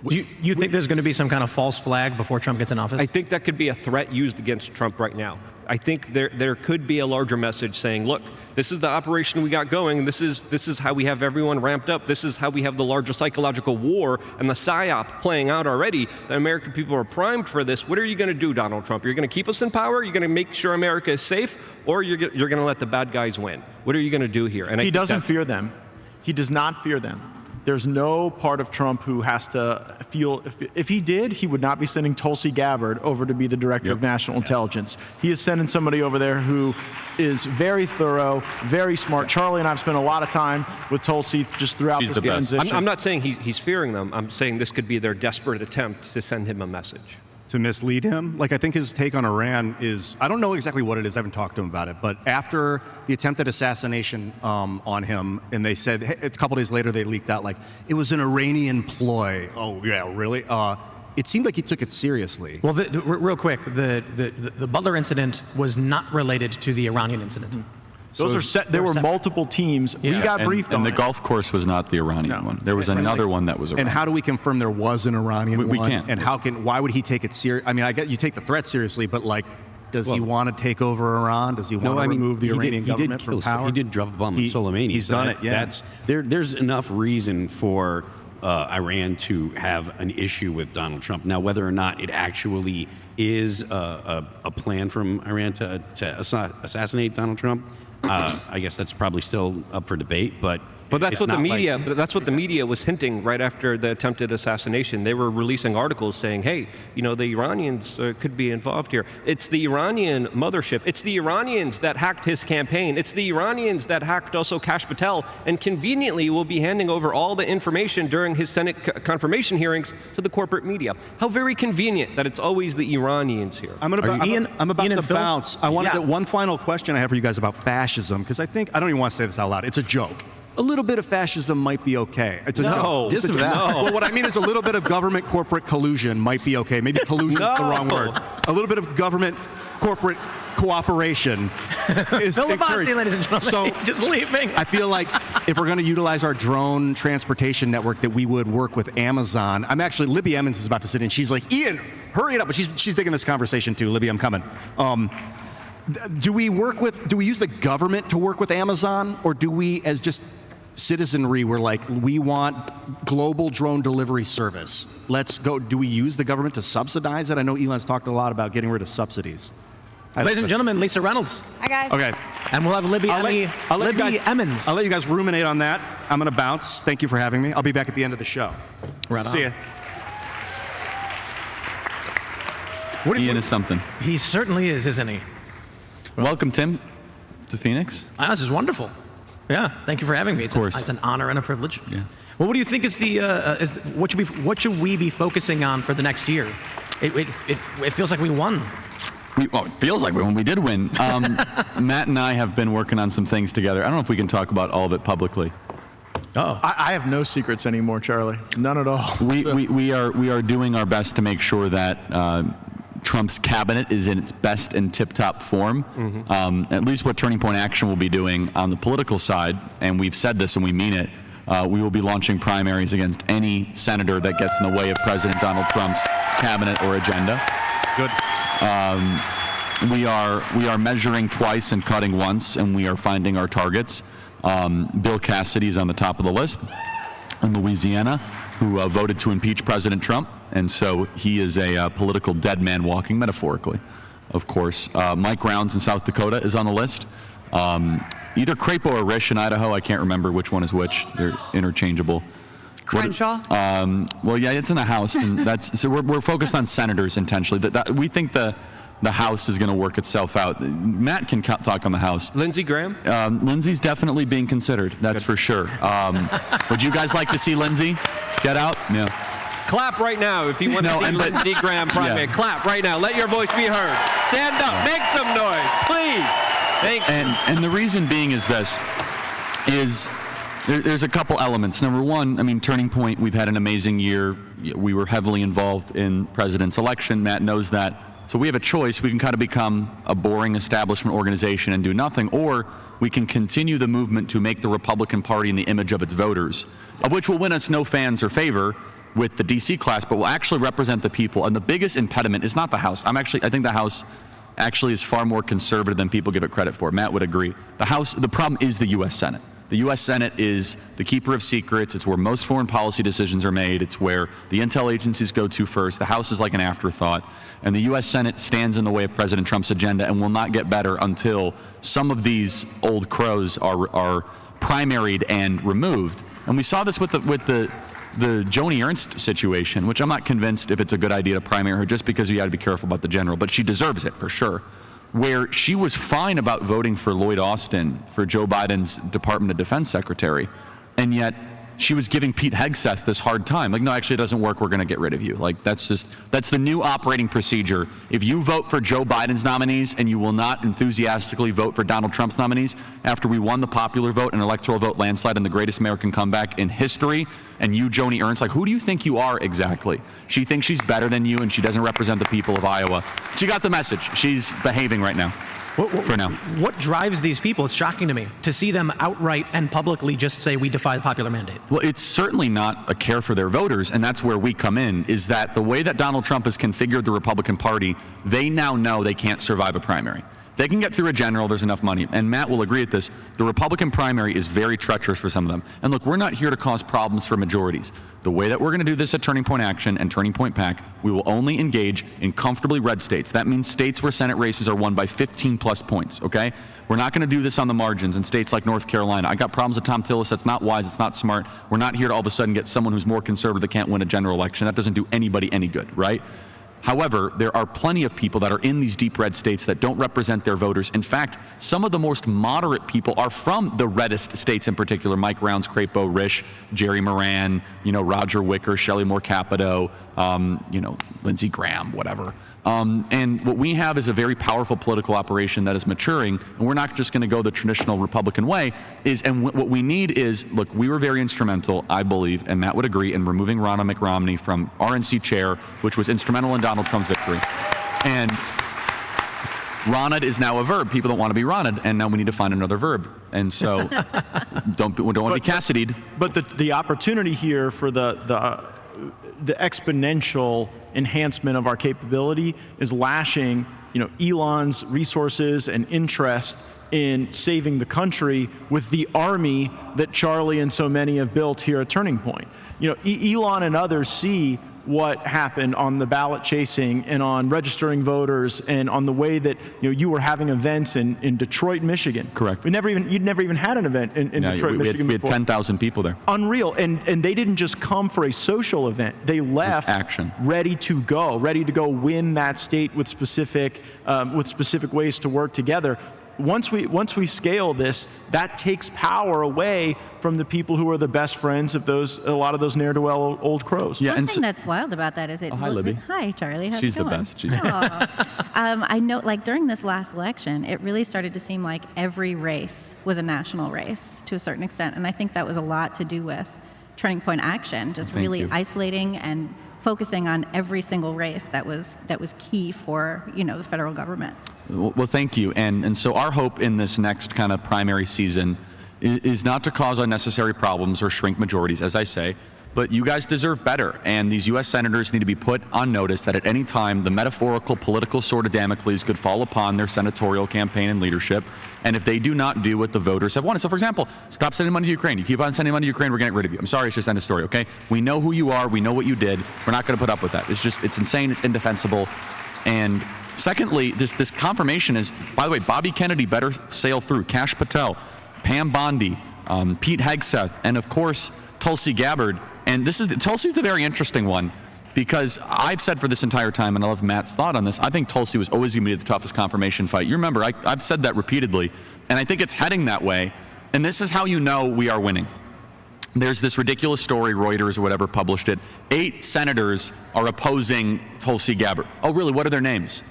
Do you think there's going to be some kind of false flag before Trump gets in office? I think that could be a threat used against Trump right now. I think there could be a larger message saying, look, this is the operation we got going. This is how we have everyone ramped up. This is how we have the larger psychological war and the psyop playing out already. The American people are primed for this. What are you going to do, Donald Trump? You're going to keep us in power? You're going to make sure America is safe? Or you're going to let the bad guys win? What are you going to do here? And he doesn't fear them. He does not fear them. There's no part of Trump who has to feel, if he did, he would not be sending Tulsi Gabbard over to be the director of national intelligence. He is sending somebody over there who is very thorough, very smart. Charlie and I have spent a lot of time with Tulsi just throughout this transition. I'm not saying he's fearing them. I'm saying this could be their desperate attempt to send him a message. To mislead him. Like, I think his take on Iran is, I don't know exactly what it is, I haven't talked to him about it, but after the attempted assassination on him, and they said, hey, a couple days later they leaked out, like, it was an Iranian ploy. Oh, yeah, really? It seemed like he took it seriously. Well, real quick, the Butler incident was not related to the Iranian incident. Those are set. There were multiple teams. We got briefed on and the it. golf course was not the Iranian one. There was another one that was Iranian. And how do we confirm there was an Iranian one? We can't. And why would he take it serious? I mean, I get you take the threat seriously, but like, does he want to take over Iran? Does he want to remove the Iranian government from power? He did drop a bomb on Soleimani. He's done it, yeah. There's enough reason for Iran to have an issue with Donald Trump. Now, whether or not it actually is a plan from Iran to assassinate Donald Trump, I guess that's probably still up for debate, but that's what the media. That's what the media was hinting right after the attempted assassination. They were releasing articles saying, "Hey, the Iranians could be involved here. It's the Iranian mothership. It's the Iranians that hacked his campaign. It's the Iranians that hacked also Kash Patel, and conveniently will be handing over all the information during his Senate confirmation hearings to the corporate media. How very convenient that it's always the Iranians here." I'm about to bounce. I wanted one final question I have for you guys about fascism, because I don't even want to say this out loud. It's a joke. A little bit of fascism might be okay. It's a joke. Well, what I mean is a little bit of government corporate collusion might be okay. Maybe collusion is the wrong word. A little bit of government corporate cooperation is encouraged. Ladies and gentlemen, so he's just leaving. I feel like if we're going to utilize our drone transportation network, that we would work with Amazon. Libby Emmons is about to sit in. She's like, Ian, hurry it up. But she's digging this conversation too. Libby, I'm coming. Do we use the government to work with Amazon, or do we, as just citizenry, we want global drone delivery service? Let's go. Do we use the government to subsidize it? I know Elon's talked a lot about getting rid of subsidies. Ladies and gentlemen, Lisa Reynolds. Hi, guys. Okay. And we'll have Libby Emmons. I'll let you guys ruminate on that. I'm going to bounce. Thank you for having me. I'll be back at the end of the show. Right on. See ya. Ian is something. He certainly is, isn't he? Welcome, Tim, to Phoenix. This is wonderful. Yeah, thank you for having me. It's an honor and a privilege. Yeah. Well, what do you think is what should we be focusing on for the next year? It feels like we won. It feels like we did win. Matt and I have been working on some things together. I don't know if we can talk about all of it publicly. I have no secrets anymore, Charlie. None at all. We are doing our best to make sure that Trump's cabinet is in its best and tip-top form. Mm-hmm. At least what Turning Point Action will be doing on the political side, and we've said this and we mean it, we will be launching primaries against any senator that gets in the way of President Donald Trump's cabinet or agenda. Good. We are measuring twice and cutting once, and we are finding our targets. Bill Cassidy is on the top of the list in Louisiana, who voted to impeach President Trump, and so he is a political dead man walking, metaphorically, of course. Mike Rounds in South Dakota is on the list. Either Crapo or Risch in Idaho, I can't remember which one is which. They're interchangeable. Crenshaw? Well, yeah, it's in the House, and so we're focused on senators intentionally. We think the House is going to work itself out. Matt can talk on the House. Lindsey Graham? Lindsey's definitely being considered, that's for sure. Would you guys like to see Lindsey get out? Yeah. Clap right now if you want to see Lindsey Graham primary. Yeah. Clap right now. Let your voice be heard. Stand up. Make some noise, please. Thank you. And the reason being is this, There's a couple elements. Number one, I mean, Turning Point, we've had an amazing year. We were heavily involved in president's election. Matt knows that. So we have a choice. We can kind of become a boring establishment organization and do nothing, or we can continue the movement to make the Republican Party in the image of its voters, of which will win us no fans or favor with the DC class, but will actually represent the people. And the biggest impediment is not the House. I think the House actually is far more conservative than people give it credit for. Matt would agree. The problem is the U.S. Senate. The U.S. Senate is the keeper of secrets. It's where most foreign policy decisions are made. It's where the intel agencies go to first. The House is like an afterthought. And the U.S. Senate stands in the way of President Trump's agenda and will not get better until some of these old crows are primaried and removed. And we saw this with the Joni Ernst situation, which I'm not convinced if it's a good idea to primary her just because you got to be careful about the general, but she deserves it for sure. Where she was fine about voting for Lloyd Austin for Joe Biden's Department of Defense secretary, and yet she was giving Pete Hegseth this hard time. Like, no, actually it doesn't work, we're gonna get rid of you. Like, that's the new operating procedure. If you vote for Joe Biden's nominees and you will not enthusiastically vote for Donald Trump's nominees, after we won the popular vote and electoral vote landslide in the greatest American comeback in history, and you, Joni Ernst, like, who do you think you are exactly? She thinks she's better than you and she doesn't represent the people of Iowa. She got the message. She's behaving right now. For now. What drives these people? It's shocking to me to see them outright and publicly just say we defy the popular mandate. Well, it's certainly not a care for their voters, and that's where we come in, is that the way that Donald Trump has configured the Republican Party, they now know they can't survive a primary. They can get through a general, there's enough money. And Matt will agree with this. The Republican primary is very treacherous for some of them. And look, we're not here to cause problems for majorities. The way that we're going to do this at Turning Point Action and Turning Point PAC, we will only engage in comfortably red states. That means states where Senate races are won by 15 plus points, okay? We're not going to do this on the margins in states like North Carolina. I got problems with Tom Tillis. That's not wise. It's not smart. We're not here to all of a sudden get someone who's more conservative that can't win a general election. That doesn't do anybody any good, right? However, there are plenty of people that are in these deep red states that don't represent their voters. In fact, some of the most moderate people are from the reddest states in particular. Mike Rounds, Crapo, Risch, Jerry Moran, Roger Wicker, Shelley Moore Capito, Lindsey Graham, whatever. And what we have is a very powerful political operation that is maturing, and we're not just going to go the traditional Republican way. What we need is, look, we were very instrumental, I believe, and Matt would agree, in removing Ronna McRomney from RNC chair, which was instrumental in Donald Trump's victory. And Ronna'd is now a verb. People don't want to be Ronna'd, and now we need to find another verb. And so, don't want to be Cassidy'd. But the opportunity here for the exponential enhancement of our capability is lashing, Elon's resources and interest in saving the country with the army that Charlie and so many have built here at Turning Point. Elon and others see what happened on the ballot chasing and on registering voters and on the way that you were having events in Detroit, Michigan. Correct. You'd never even had an event in Detroit, Michigan we had before. 10,000 people there. Unreal. And they didn't just come for a social event. They left action. ready to go win that state with specific ways to work together. Once we scale this, that takes power away from the people who are the best friends of a lot of those ne'er-do-well old crows. Yeah, One thing that's wild about that is it. Oh, hi, Libby. Hi, Charlie. How's She's it going? the best. She's I know, during this last election, it really started to seem like every race was a national race to a certain extent, and I think that was a lot to do with Turning Point Action, just really isolating and focusing on every single race that was key for the federal government. Well, thank you. And so our hope in this next kind of primary season is not to cause unnecessary problems or shrink majorities, as I say, but you guys deserve better. And these U.S. senators need to be put on notice that at any time the metaphorical political sword of Damocles could fall upon their senatorial campaign and leadership. And if they do not do what the voters have wanted. So, for example, stop sending money to Ukraine. You keep on sending money to Ukraine, we're getting rid of you. I'm sorry, it's just end of story, okay? We know who you are. We know what you did. We're not going to put up with that. It's insane. It's indefensible. And secondly, this confirmation is, by the way, Bobby Kennedy better sail through. Kash Patel, Pam Bondi, Pete Hegseth, and of course, Tulsi Gabbard. And Tulsi's the very interesting one, because I've said for this entire time, and I love Matt's thought on this, I think Tulsi was always going to be the toughest confirmation fight. You remember, I've said that repeatedly, and I think it's heading that way. And this is how you know we are winning. There's this ridiculous story, Reuters or whatever published it. 8 senators are opposing Tulsi Gabbard. Oh, really? What are their names?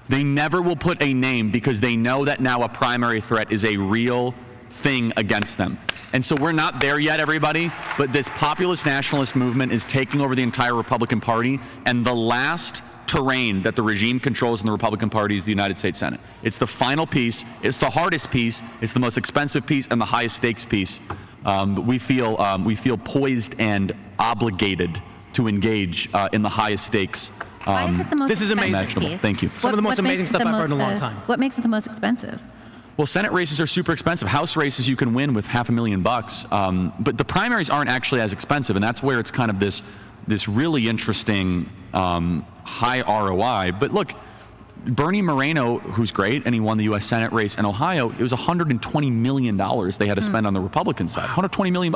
They never will put a name because they know that now a primary threat is a real thing against them. And so we're not there yet, everybody, but this populist nationalist movement is taking over the entire Republican Party, and the last terrain that the regime controls in the Republican Party is the United States Senate. It's the final piece, it's the hardest piece, it's the most expensive piece, and the highest stakes piece. We feel poised and obligated to engage in the highest stakes. Why is it the most This is amazing. expensive piece? Thank you. Some of the most amazing stuff I've heard in a long time. What makes it the most expensive? Well, Senate races are super expensive. House races you can win with $500,000, but the primaries aren't actually as expensive, and that's where it's kind of this really interesting high ROI. But look, Bernie Moreno, who's great, and he won the U.S. Senate race in Ohio, it was $120 million they had to spend on the Republican side. $120 million.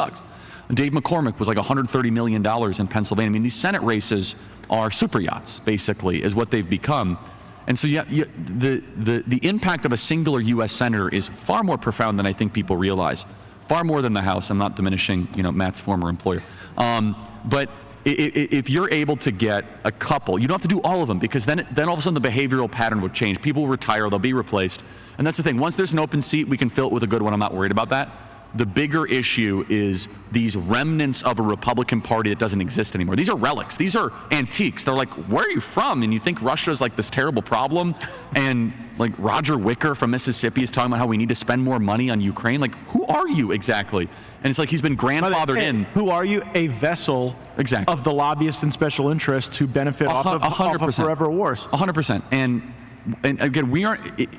Dave McCormick was like $130 million in Pennsylvania. I mean, these Senate races are super yachts, basically, is what they've become. And so, the impact of a singular U.S. senator is far more profound than I think people realize. Far more than the House. I'm not diminishing, Matt's former employer. But if you're able to get a couple, you don't have to do all of them, because then all of a sudden the behavioral pattern would change. People will retire, they'll be replaced. And that's the thing. Once there's an open seat, we can fill it with a good one. I'm not worried about that. The bigger issue is these remnants of a Republican Party that doesn't exist anymore. These are relics. These are antiques. They're like, where are you from? And you think Russia's like this terrible problem. And like Roger Wicker from Mississippi is talking about how we need to spend more money on Ukraine. Like, who are you exactly? And it's like he's been grandfathered in. Who are you? A vessel of the lobbyists and special interests who benefit off of forever wars. 100%. And again,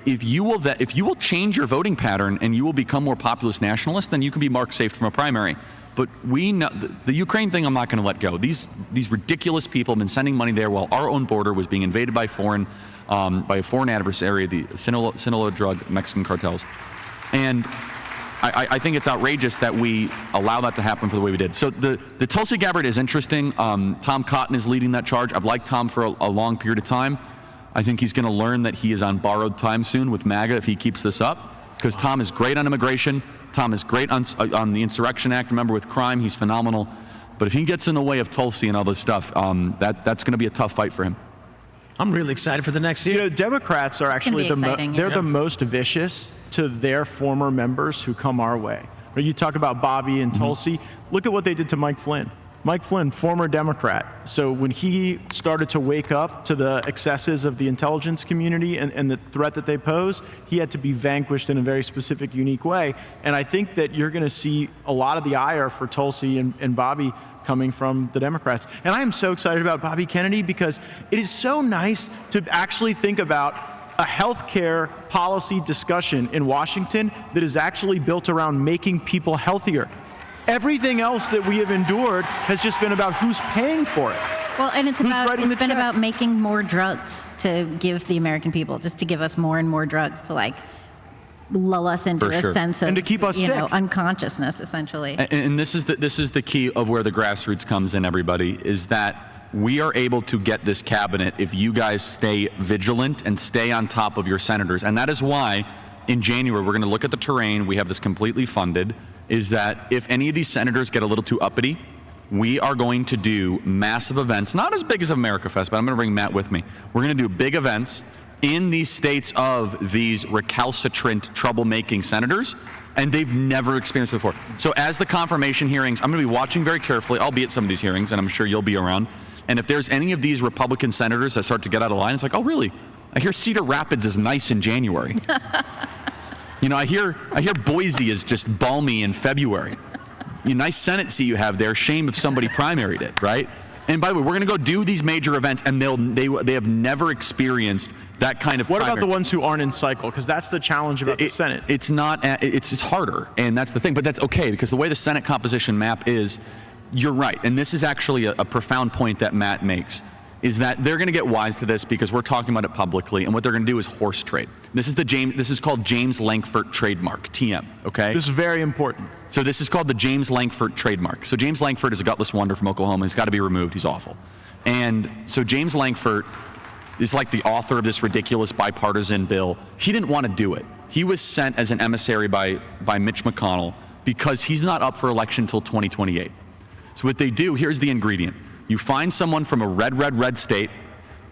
if you will change your voting pattern and you will become more populist nationalist, then you can be marked safe from a primary. But we know the Ukraine thing, I'm not going to let go. These ridiculous people have been sending money there while our own border was being invaded by a foreign adversary, the Sinaloa drug Mexican cartels. And I think it's outrageous that we allow that to happen for the way we did. So the Tulsi Gabbard is interesting. Tom Cotton is leading that charge. I've liked Tom for a long period of time. I think he's going to learn that he is on borrowed time soon with MAGA if he keeps this up, because Tom is great on immigration. Tom is great on the Insurrection Act. Remember, with crime, he's phenomenal. But if he gets in the way of Tulsi and all this stuff, that's going to be a tough fight for him. I'm really excited for the next year. Democrats are actually the most vicious to their former members who come our way. You talk about Bobby and Tulsi. Look at what they did to Mike Flynn. Mike Flynn, former Democrat. So when he started to wake up to the excesses of the intelligence community and the threat that they pose, he had to be vanquished in a very specific, unique way. And I think that you're going to see a lot of the ire for Tulsi and Bobby coming from the Democrats. And I am so excited about Bobby Kennedy, because it is so nice to actually think about a healthcare policy discussion in Washington that is actually built around making people healthier. Everything else that we have endured has just been about who's paying for it. Well, and it's been about making more drugs to give the American people, just to give us more and more drugs to like lull us into a sense of, and to keep us sick. Unconsciousness, essentially. And this is the key of where the grassroots comes in, everybody, is that we are able to get this cabinet if you guys stay vigilant and stay on top of your senators. And that is why in January we're going to look at the terrain. We have this completely funded. Is that if any of these senators get a little too uppity, we are going to do massive events, not as big as America Fest, but I'm going to bring Matt with me. We're going to do big events in these states of these recalcitrant, troublemaking senators, and they've never experienced it before. So as the confirmation hearings, I'm going to be watching very carefully. I'll be at some of these hearings, and I'm sure you'll be around. And if there's any of these Republican senators that start to get out of line, it's like, oh, really? I hear Cedar Rapids is nice in January. I hear Boise is just balmy in February. Nice Senate seat you have there. Shame if somebody primaried it, right? And by the way, we're going to go do these major events, and they have never experienced that kind of. What about the ones who aren't in cycle? Because that's the challenge about the Senate. It's not. It's harder, and that's the thing. But that's okay, because the way the Senate composition map is, you're right, and this is actually a profound point that Matt makes. Is that they're going to get wise to this, because we're talking about it publicly, and what they're going to do is horse trade. This is called James Lankford trademark, TM, okay? This is very important. So this is called the James Lankford trademark. So James Lankford is a gutless wonder from Oklahoma. He's got to be removed. He's awful. And so James Lankford is like the author of this ridiculous bipartisan bill. He didn't want to do it. He was sent as an emissary by Mitch McConnell, because he's not up for election until 2028. So what they do, here's the ingredient. You find someone from a red state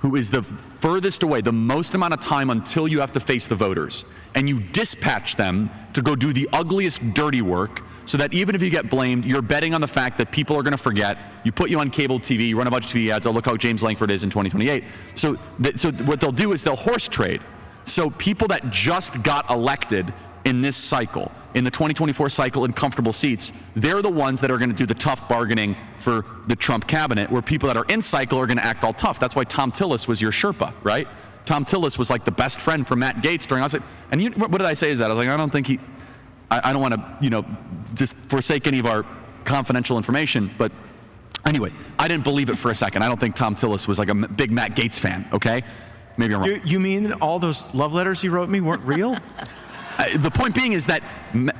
who is the furthest away, the most amount of time until you have to face the voters, and you dispatch them to go do the ugliest dirty work so that even if you get blamed, you're betting on the fact that people are going to forget. You put you on cable TV, you run a bunch of TV ads, oh, look how James Langford is in 2028. So what they'll do is they'll horse trade. So people that just got elected in this cycle, in the 2024 cycle in comfortable seats, they're the ones that are going to do the tough bargaining for the Trump cabinet, where people that are in cycle are going to act all tough. That's why Tom Tillis was your Sherpa, right? Tom Tillis was like the best friend for Matt Gaetz during, I was like, and what did I say is that? I was like, I don't think I don't want to, just forsake any of our confidential information, but anyway, I didn't believe it for a second. I don't think Tom Tillis was like a big Matt Gaetz fan, okay? Maybe I'm wrong. You mean all those love letters he wrote me weren't real? The point being is that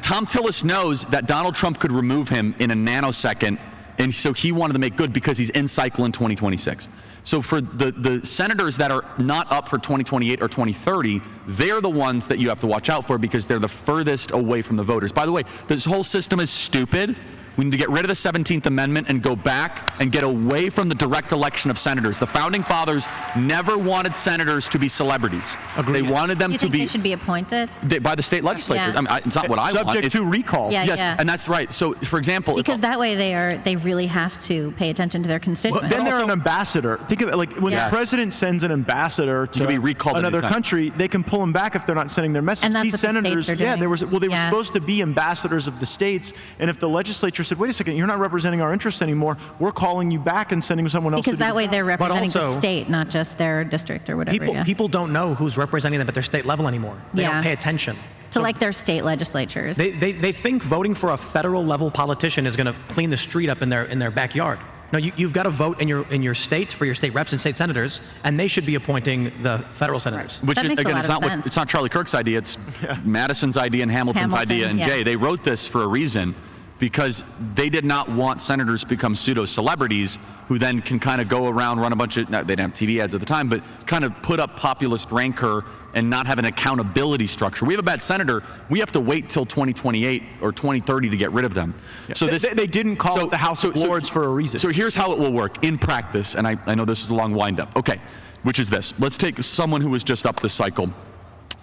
Tom Tillis knows that Donald Trump could remove him in a nanosecond, and so he wanted to make good because he's in cycle in 2026. So for the senators that are not up for 2028 or 2030, they're the ones that you have to watch out for because they're the furthest away from the voters. By the way, this whole system is stupid. We need to get rid of the 17th Amendment and go back and get away from the direct election of senators. The Founding Fathers never wanted senators to be celebrities. Agreed. They wanted them You to think be they should be appointed? by the state legislature. Yeah. I mean, it's not what I want. Subject It's to recall. Yeah, yes, yeah. and that's right. So, for example, Because that way they really have to pay attention to their constituents. Then they're an ambassador. Think of it like when Yes. the president sends an ambassador can be to recalled another anytime. country, they can pull them back if they're not sending their message. And that's These what the senators, states are yeah, doing. they were Yeah. supposed to be ambassadors of the states, and if the legislature said, "Wait a second, you're not representing our interests anymore. We're calling you back and sending someone else." Because to do that way the they're representing the also- state, not just their district or whatever. People, yeah. people don't know who's representing them at their state level anymore. They Yeah. don't pay attention. to like their state legislatures. They think voting for a federal level politician is going to clean the street up in their backyard. No, you've got to vote in your state for your state reps and state senators, and they should be appointing the federal senators. Which That is, makes a again, lot it's of not sense. it's not Charlie Kirk's idea. It's Madison's idea and Hamilton's idea and yeah. Jay. They wrote this for a reason because they did not want senators to become pseudo celebrities who then can kind of go around, run a bunch of, they didn't have TV ads at the time, but kind of put up populist rancor and not have an accountability structure. We have a bad senator. We have to wait till 2028 or 2030 to get rid of them. So they didn't call it the House of Lords for a reason. So here's how it will work in practice, and I know this is a long wind-up. Okay, which is this. Let's take someone who was just up this cycle,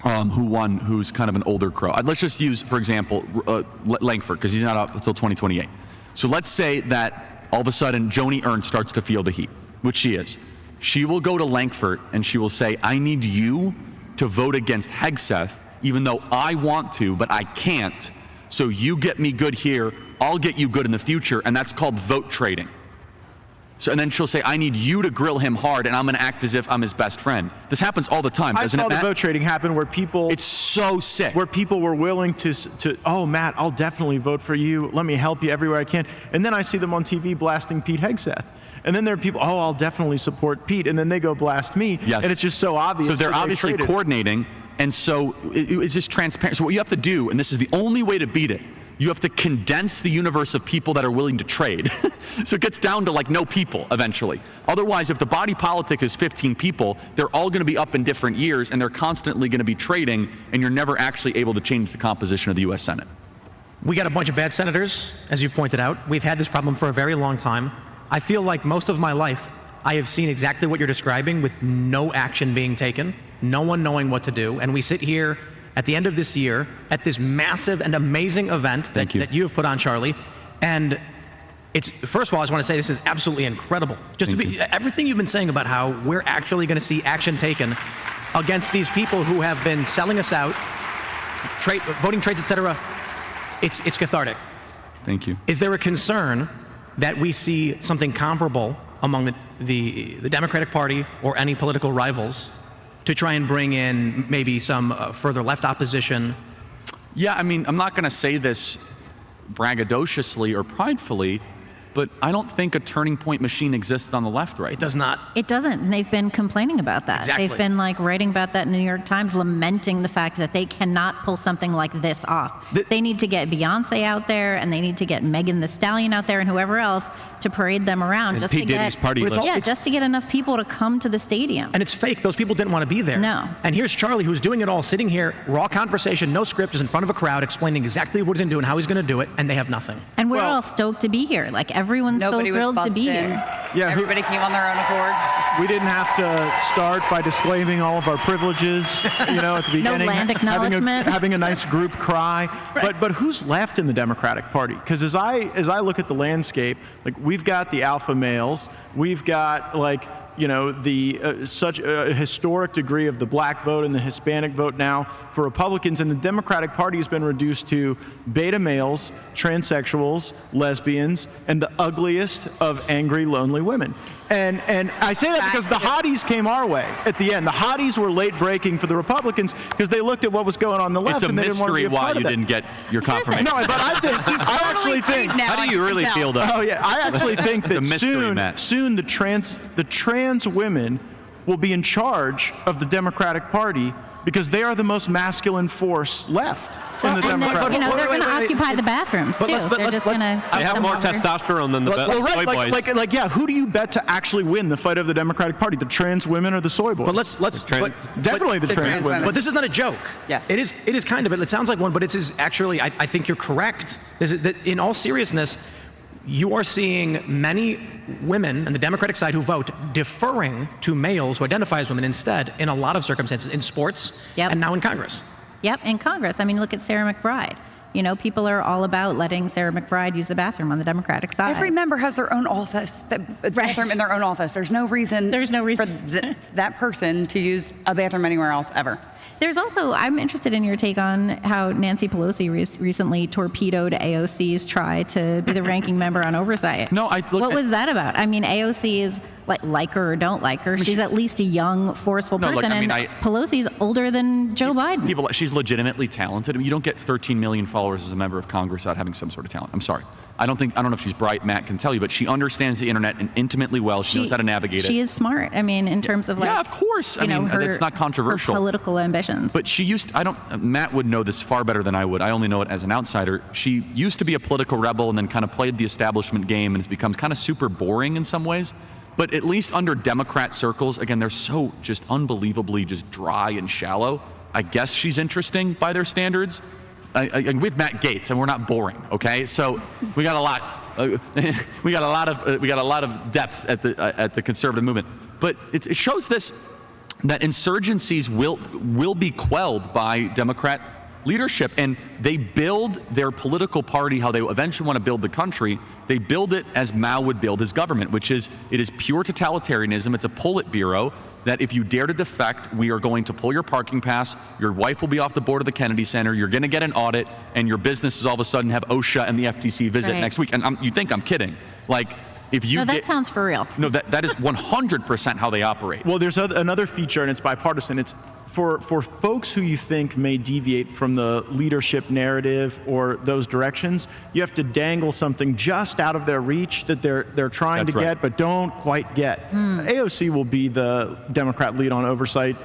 who won, who's kind of an older crow. Let's just use, for example, Langford, because he's not up until 2028. So let's say that all of a sudden Joni Ernst starts to feel the heat, which she is. She will go to Langford and she will say, I need you to vote against Hegseth, even though I want to, but I can't. So you get me good here, I'll get you good in the future, and that's called vote trading. So, and then she'll say, I need you to grill him hard, and I'm going to act as if I'm his best friend. This happens all the time, I doesn't saw it, the Matt? vote trading happen where people... It's so sick. Where people were willing to, oh, Matt, I'll definitely vote for you. Let me help you everywhere I can. And then I see them on TV blasting Pete Hegseth. And then there are people, oh, I'll definitely support Pete. And then they go blast me. Yes. And it's just so obvious. So they're that they obviously traded. coordinating, and so it's just transparent. So what you have to do, and this is the only way to beat it, you have to condense the universe of people that are willing to trade. So it gets down to like no people eventually. Otherwise, if the body politic is 15 people, they're all going to be up in different years, and they're constantly going to be trading, and you're never actually able to change the composition of the U.S. Senate. We got a bunch of bad senators, as you pointed out. We've had this problem for a very long time. I feel like most of my life, I have seen exactly what you're describing with no action being taken, no one knowing what to do, and we sit here at the end of this year at this massive and amazing event that you have put on, Charlie, and it's, first of all, I just want to say this is absolutely incredible. Just to be, everything you've been saying about how we're actually going to see action taken against these people who have been selling us out, voting trades, etc., it's cathartic. Thank you. Is there a concern that we see something comparable among the Democratic Party or any political rivals to try and bring in maybe some further left opposition? Yeah, I mean, I'm not going to say this braggadociously or pridefully, but I don't think a turning point machine exists on the left right It does not. It doesn't, and they've been complaining about that. Exactly. They've been like writing about that in the New York Times, lamenting the fact that they cannot pull something like this off. They need to get Beyonce out there, and they need to get Megan Thee Stallion out there, and whoever else to parade them around, And just P. to Diddy's get party list. just to get enough people to come to the stadium. And it's fake. Those people didn't want to be there. No. And here's Charlie, who's doing it all, sitting here, raw conversation, no script, is in front of a crowd, explaining exactly what he's going to do and how he's going to do it, and they have nothing. And we're all stoked to be here. Like everyone's so Nobody was thrilled to be busted. here. Yeah, Everybody came on their own accord. we didn't have to start by disclaiming all of our privileges, at the beginning. land acknowledgement. having a nice group cry. Right. But who's left in the Democratic Party? Because as I look at the landscape, we've got the alpha males, we've got such a historic degree of the black vote and the Hispanic vote now for Republicans, and the Democratic Party has been reduced to beta males, transsexuals, lesbians, and the ugliest of angry, lonely women. And I say that because the hotties came our way at the end. The hotties were late breaking for the Republicans because they looked at what was going on the left. It's a and they didn't want to be mystery a why part you of that. didn't get your confirmation. No, but I actually think. How do you really feel, though? Oh yeah, I actually think that The mystery, Matt. soon the trans women will be in charge of the Democratic Party because they are the most masculine force left in the and Democratic Party. they're going to occupy the bathrooms too. They're just going to. They have more testosterone than the soy boys. Who do you bet to actually win the fight of the Democratic Party? The trans women or the soy boys? But let's definitely the trans women. But this is not a joke. Yes. It is kind of. It sounds like one, but it is actually. I think you're correct. In all seriousness, you are seeing many women on the Democratic side who vote deferring to males who identify as women instead in a lot of circumstances, in sports and now in Congress. Yep, in Congress. I mean, look at Sarah McBride. People are all about letting Sarah McBride use the bathroom on the Democratic side. Every member has their own office, bathroom in their own office. There's no reason for that person to use a bathroom anywhere else ever. There's also, I'm interested in your take on how Nancy Pelosi recently torpedoed AOC's try to be the ranking member on oversight. What was that about? I mean, AOC is like her or don't like her. She's at least a young, forceful person, and Pelosi's older than Joe Biden. She's legitimately talented. I mean, you don't get 13 million followers as a member of Congress without having some sort of talent. I'm sorry. I don't know if she's bright. Matt can tell you, but she understands the internet intimately well. She knows how to navigate it. She is smart. I mean, in terms of of course. It's not controversial. Her political ambitions. But she used. Matt would know this far better than I would. I only know it as an outsider. She used to be a political rebel and then kind of played the establishment game and has become kind of super boring in some ways. But at least under Democrat circles, again, they're so just unbelievably just dry and shallow. I guess she's interesting by their standards. We have Matt Gaetz, and we're not boring. Okay, so we got a lot. We got a lot of depth at the conservative movement. But it shows that insurgencies will be quelled by Democrat leadership, and they build their political party how they eventually want to build the country. They build it as Mao would build his government, which is it is pure totalitarianism. It's a Politburo that if you dare to defect, we are going to pull your parking pass, your wife will be off the board of the Kennedy Center, you're going to get an audit, and your businesses all of a sudden have OSHA and the FTC visit next week. And you think I'm kidding. That sounds for real. No, that is 100% how they operate. Well, there's another feature, and it's bipartisan. It's for folks who you think may deviate from the leadership narrative or those directions, you have to dangle something just out of their reach that they're trying to get but don't quite get. AOC will be the Democrat lead on oversight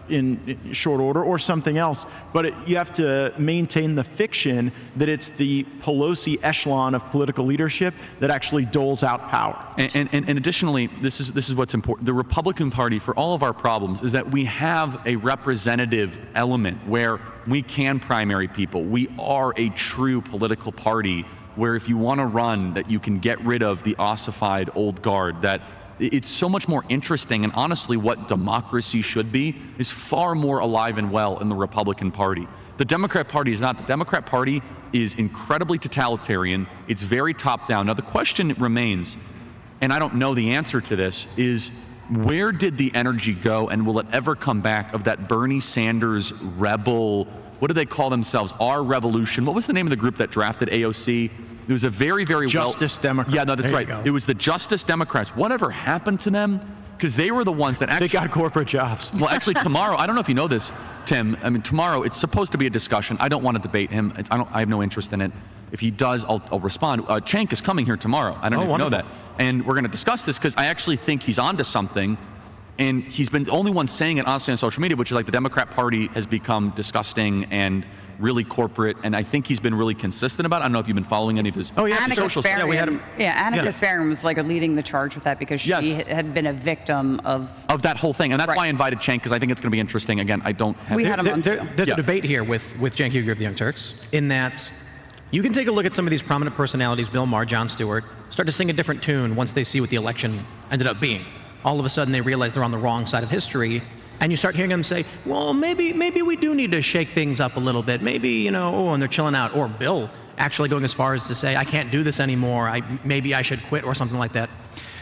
in short order or something else, but you have to maintain the fiction that it's the Pelosi echelon of political leadership that actually doles out power. And additionally, this is what's important. The Republican Party, for all of our problems, is that we have a representative element where we can primary people. We are a true political party where if you want to run, that you can get rid of the ossified old guard, that it's so much more interesting, and honestly what democracy should be is far more alive and well in the Republican Party. The Democrat Party is not. The Democrat Party is incredibly totalitarian. It's very top-down. Now the question remains, and I don't know the answer to this, is where did the energy go, and will it ever come back, of that Bernie Sanders rebel, what do they call themselves, Our Revolution? What was the name of the group that drafted AOC? It was a very, very Justice Democrats. Yeah, no, that's right. It was the Justice Democrats. Whatever happened to them? Because they were the ones that actually... They got corporate jobs. Well, actually, tomorrow, I don't know if you know this, Tim. I mean, tomorrow, it's supposed to be a discussion. I don't want to debate him. I have no interest in it. If he does, I'll respond. Cenk is coming here tomorrow. I don't know if you know that. And we're going to discuss this because I actually think he's onto something. And he's been the only one saying it honestly on social media, which is like the Democrat Party has become disgusting and really corporate, and I think he's been really consistent about it. I don't know if you've been following any of his social stuff. Anna Kasparian was leading the charge with that because she had been a victim of that whole thing, and that's why I invited Cenk, because I think it's going to be interesting. Again, I don't have... We had him on too. There's a debate here with Cenk Uygur of the Young Turks, in that You can take a look at some of these prominent personalities, Bill Maher, Jon Stewart, start to sing a different tune once they see what the election ended up being. All of a sudden, they realize they're on the wrong side of history, and you start hearing them say, well, maybe we do need to shake things up a little bit. Maybe, and they're chilling out. Or Bill actually going as far as to say, I can't do this anymore. Maybe I should quit or something like that.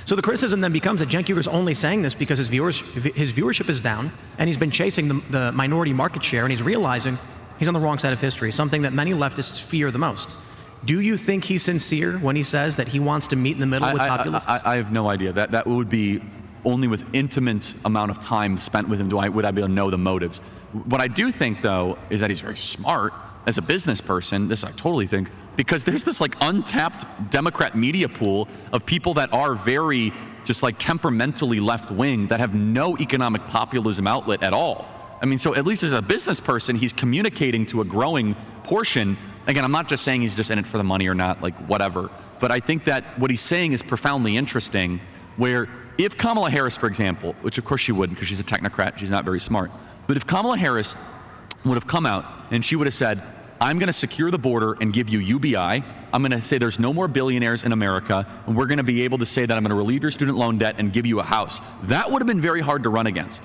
So the criticism then becomes that Cenk Uygur's only saying this because his viewership is down, and he's been chasing the minority market share, and he's realizing he's on the wrong side of history, something that many leftists fear the most. Do you think he's sincere when he says that he wants to meet in the middle with populists? I have no idea. That would be only with intimate amount of time spent with him would I be able to know the motives. What I do think, though, is that he's very smart as a business person. This I totally think, because there's this like untapped Democrat media pool of people that are very just like temperamentally left-wing that have no economic populism outlet at all. I mean, so at least as a business person, he's communicating to a growing portion. Again, I'm not just saying he's just in it for the money or not, like whatever. But I think that what he's saying is profoundly interesting, where if Kamala Harris, for example, which of course she wouldn't because she's a technocrat, she's not very smart. But if Kamala Harris would have come out and she would have said, I'm going to secure the border and give you UBI. I'm going to say there's no more billionaires in America, and we're going to be able to say that I'm going to relieve your student loan debt and give you a house. That would have been very hard to run against.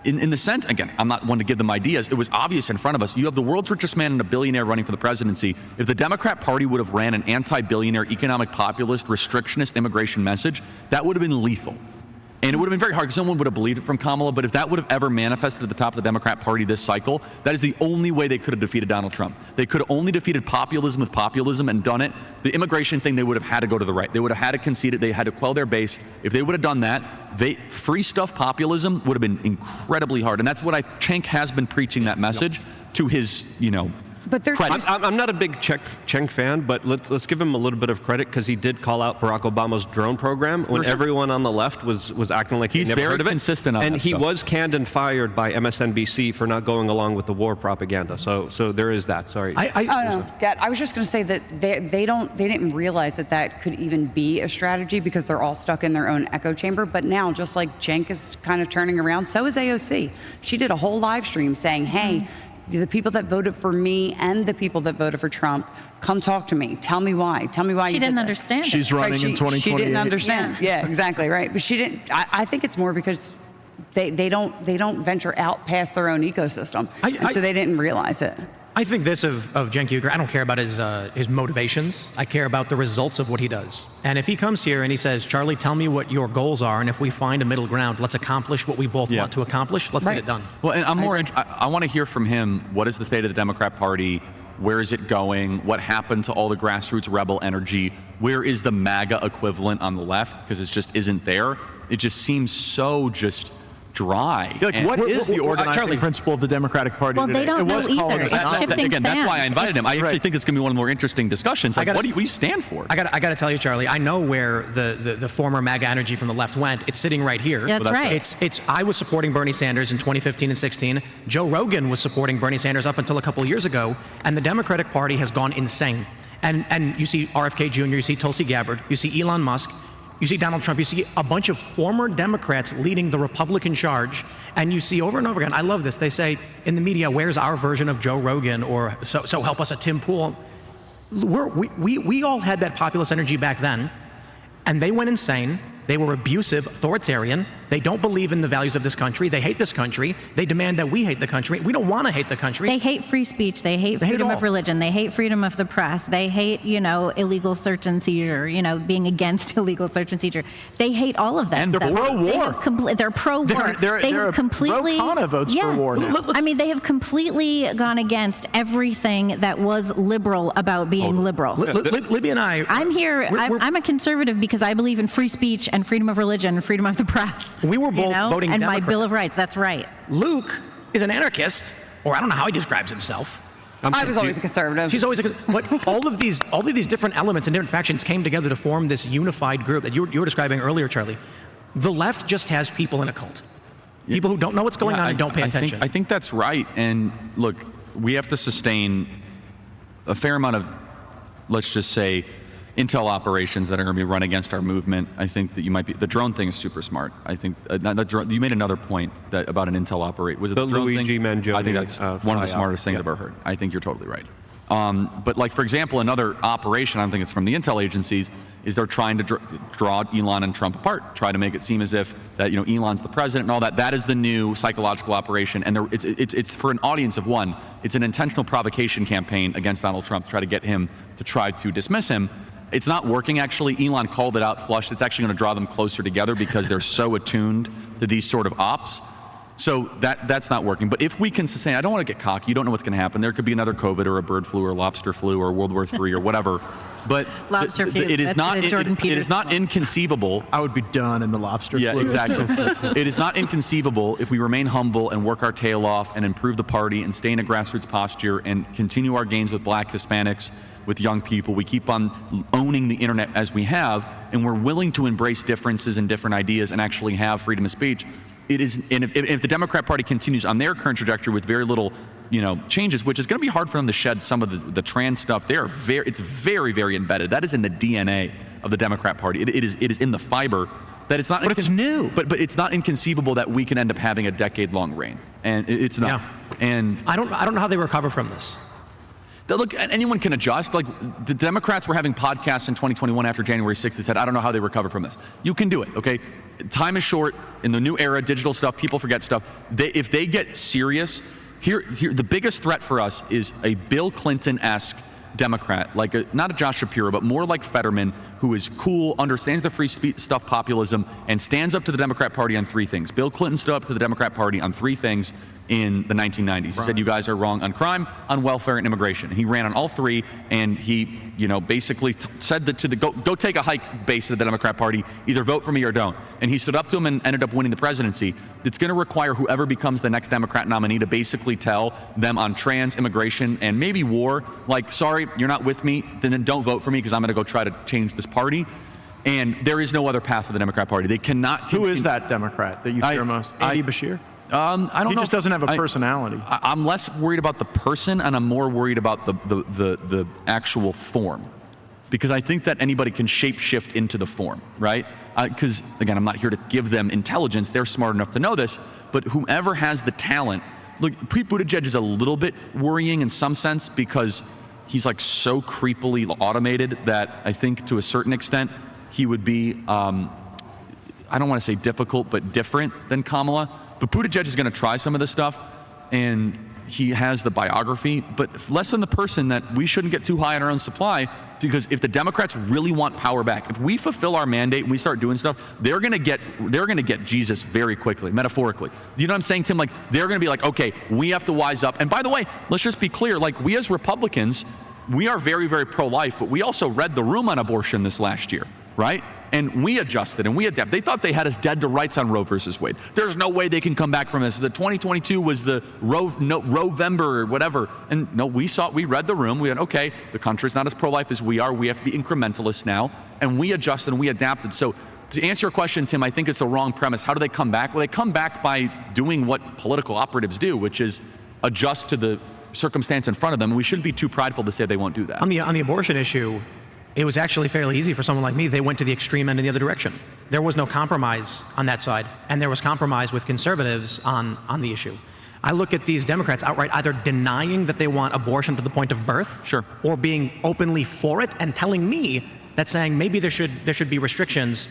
In the sense, again, I'm not one to give them ideas. It was obvious in front of us. You have the world's richest man and a billionaire running for the presidency. If the Democrat Party would have ran an anti-billionaire, economic populist, restrictionist immigration message, that would have been lethal. And it would have been very hard because no one would have believed it from Kamala. But if that would have ever manifested at the top of the Democrat Party this cycle, that is the only way they could have defeated Donald Trump. They could have only defeated populism with populism and done it. The immigration thing, they would have had to go to the right. They would have had to concede it. They had to quell their base. If they would have done that, free stuff populism would have been incredibly hard. And that's what Cenk has been preaching that message to his, But I'm not a big Cenk fan, but let's give him a little bit of credit because he did call out Barack Obama's drone program when everyone on the left was acting like he never heard of it. He's very consistent on that And he stuff. was canned and fired by MSNBC for not going along with the war propaganda. So there is that. Sorry. I was just going to say that they didn't realize that could even be a strategy because they're all stuck in their own echo chamber. But now, just like Cenk is kind of turning around, so is AOC. She did a whole live stream saying, hey, the people that voted for me and the people that voted for Trump, come talk to me. Tell me why. Tell me why you did this. She didn't understand. She's running in 2028. She didn't understand. Yeah, exactly right. But she didn't. I think it's more because they don't venture out past their own ecosystem, so they didn't realize it. I think this of Cenk Uygur, I don't care about his motivations. I care about the results of what he does. And if he comes here and he says, Charlie, tell me what your goals are, and if we find a middle ground, let's accomplish what we both want to accomplish, let's get it done. Well, and I want to hear from him, what is the state of the Democrat Party? Where is it going? What happened to all the grassroots rebel energy? Where is the MAGA equivalent on the left? Because it just isn't there. It just seems so just dry. Like, what is the organizing principle of the Democratic Party well, today? They don't know either. That's why I invited him. I actually think it's going to be one of the more interesting discussions. Like, what do you stand for? I got to tell you, Charlie, I know where the former MAGA energy from the left went. It's sitting right here. That's right. I was supporting Bernie Sanders in 2015 and 16. Joe Rogan was supporting Bernie Sanders up until a couple of years ago, and the Democratic Party has gone insane. And you see RFK Jr., you see Tulsi Gabbard, you see Elon Musk, you see Donald Trump, you see a bunch of former Democrats leading the Republican charge, and you see over and over again, I love this, they say in the media, where's our version of Joe Rogan, or so help us a Tim Pool. We all had that populist energy back then, and they went insane. They were abusive, authoritarian. They don't believe in the values of this country. They hate this country. They demand that we hate the country. We don't want to hate the country. They hate free speech. They hate freedom of religion. They hate freedom of the press. They hate, illegal search and seizure, being against illegal search and seizure. They hate all of that. And they're pro-war. They're pro-war. They're completely pro-Kana votes for war now. I mean, they have completely gone against everything that was liberal about being liberal. Libby and I... I'm here. I'm a conservative because I believe in free speech and freedom of religion and freedom of the press. We were both voting and Democrat. My Bill of Rights. That's right. Luke is an anarchist, or I don't know how he describes himself. I was always a conservative. She's always but all of these different elements and different factions came together to form this unified group that you were describing earlier, Charlie. The left just has people in a cult. People who don't know what's going on and don't pay attention. I think that's right. And look, we have to sustain a fair amount of, let's just say, intel operations that are going to be run against our movement. I think that the drone thing is super smart. I think you made another point about an intel operate. Was it the drone Luigi thing? Mangione, I think that's one of the smartest things I've ever heard. I think you're totally right. But like, for example, another operation, I don't think it's from the intel agencies, is they're trying to draw Elon and Trump apart, try to make it seem as if that, Elon's the president and all that. That is the new psychological operation, and it's for an audience of one. It's an intentional provocation campaign against Donald Trump to try to get him to try to dismiss him. It's not working, actually. Elon called it out flushed. It's actually going to draw them closer together because they're so attuned to these sort of ops. So that's not working. But if we can sustain, I don't want to get cocky. You don't know what's going to happen. There could be another COVID or a bird flu or lobster flu or World War III or whatever. But lobster flu. It is not inconceivable. I would be done in the lobster flu. Yeah, exactly. It is not inconceivable if we remain humble and work our tail off and improve the party and stay in a grassroots posture and continue our gains with Black, Hispanics, with young people. We keep on owning the internet as we have, and we're willing to embrace differences and different ideas and actually have freedom of speech. It is, and if the Democrat Party continues on their current trajectory with very little, changes, which is going to be hard for them to shed some of the trans stuff. It's very, very embedded. That is in the DNA of the Democrat Party. It is in the fiber. That it's not. But it's new. But it's not inconceivable that we can end up having a decade-long reign, and it's not. Yeah. And I don't know how they recover from this. Look, anyone can adjust. Like, the Democrats were having podcasts in 2021 after January 6th. They said, I don't know how they recover from this. You can do it, okay? Time is short. In the new era, digital stuff, people forget stuff. If they get serious, here, the biggest threat for us is a Bill Clinton-esque Democrat, like not a Josh Shapiro, but more like Fetterman, who is cool, understands the free speech stuff, populism, and stands up to the Democrat Party on three things. Bill Clinton stood up to the Democrat Party on three things in the 1990s. He said, you guys are wrong on crime, on welfare, and immigration. And he ran on all three, and he, basically said that to the go take a hike base of the Democrat Party, either vote for me or don't. And he stood up to him and ended up winning the presidency. It's going to require whoever becomes the next Democrat nominee to basically tell them on trans, immigration, and maybe war, like, sorry, you're not with me, then don't vote for me because I'm going to go try to change this party. And there is no other path for the Democrat Party. They cannot continue. Who is that Democrat that you fear most? Andy Bashir? I don't know. He just doesn't have a personality. I'm less worried about the person, and I'm more worried about the actual form, because I think that anybody can shapeshift into the form, right? Because again, I'm not here to give them intelligence. They're smart enough to know this. But whoever has the talent, look, Pete Buttigieg is a little bit worrying in some sense because he's like so creepily automated that I think to a certain extent he would be, I don't want to say difficult, but different than Kamala. But Buttigieg is going to try some of this stuff, and he has the biography, but less than the person that we shouldn't get too high on our own supply, because if the Democrats really want power back, if we fulfill our mandate and we start doing stuff, they're going to get Jesus very quickly, metaphorically. You know what I'm saying, Tim? Like, they're going to be like, okay, we have to wise up. And by the way, let's just be clear, like, we as Republicans, we are very, very pro-life, but we also read the room on abortion this last year, right? And we adjusted and we adapted. They thought they had us dead to rights on Roe versus Wade. There's no way they can come back from this. The 2022 was the Roe-vember or whatever. And no, we read the room. We went, okay, the country's not as pro-life as we are. We have to be incrementalists now. And we adjusted and we adapted. So to answer your question, Tim, I think it's the wrong premise. How do they come back? Well, they come back by doing what political operatives do, which is adjust to the circumstance in front of them. And we shouldn't be too prideful to say they won't do that. On the abortion issue, it was actually fairly easy for someone like me. They went to the extreme end in the other direction. There was no compromise on that side, and there was compromise with conservatives on the issue. I look at these Democrats outright either denying that they want abortion to the point of birth, sure, or being openly for it and telling me that saying maybe there should be restrictions.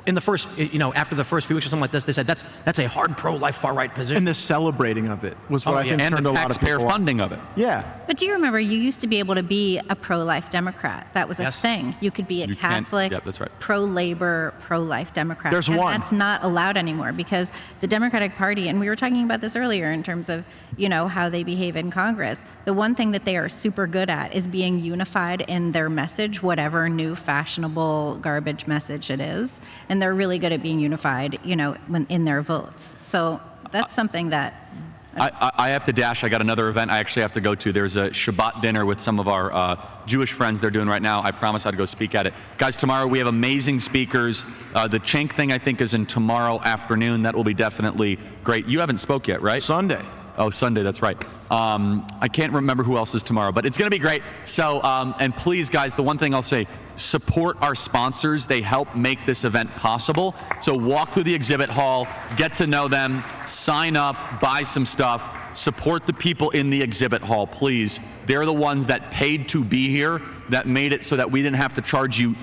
In the first, after the first few weeks or something like this, they said that's a hard pro-life far-right position. And the celebrating of it was what I think turned a lot of people off. And the taxpayer funding of it. Yeah. But do you remember, you used to be able to be a pro-life Democrat. That was a thing. You could be a Catholic, that's right, pro-labor, pro-life Democrat. There's and one. That's not allowed anymore because the Democratic Party, and we were talking about this earlier in terms of, how they behave in Congress. The one thing that they are super good at is being unified in their message, whatever new fashionable garbage message it is. And they're really good at being unified, when in their votes. So that's something that I have to dash. I got another event I actually have to go to. There's a Shabbat dinner with some of our Jewish friends they're doing right now. I promise I'd go speak at it. Guys, tomorrow we have amazing speakers. The Cenk thing, I think, is in tomorrow afternoon. That will be definitely great. You haven't spoke yet, right? Sunday. Oh, Sunday, that's right. I can't remember who else is tomorrow, but it's going to be great. So, and please, guys, the one thing I'll say, support our sponsors. They help make this event possible. So walk through the exhibit hall, get to know them, sign up, buy some stuff. support the people in the exhibit hall, please. They're the ones that paid to be here, that made it so that we didn't have to charge you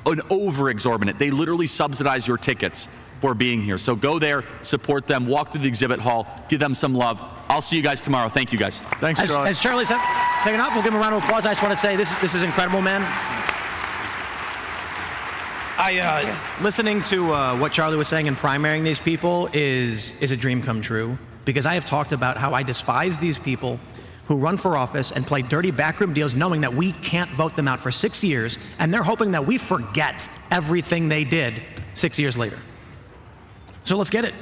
an over-exorbitant. They literally subsidize your tickets for being here. So go there, support them, walk through the exhibit hall, give them some love. I'll see you guys tomorrow. Thank you, guys. Thanks, Charlie. As Charlie's taken off, we'll give him a round of applause. I just want to say this is incredible, man. Listening to what Charlie was saying and primarying these people is a dream come true, because I have talked about how I despise these people who run for office and play dirty backroom deals knowing that we can't vote them out for 6 years, and they're hoping that we forget everything they did 6 years later. So let's get it.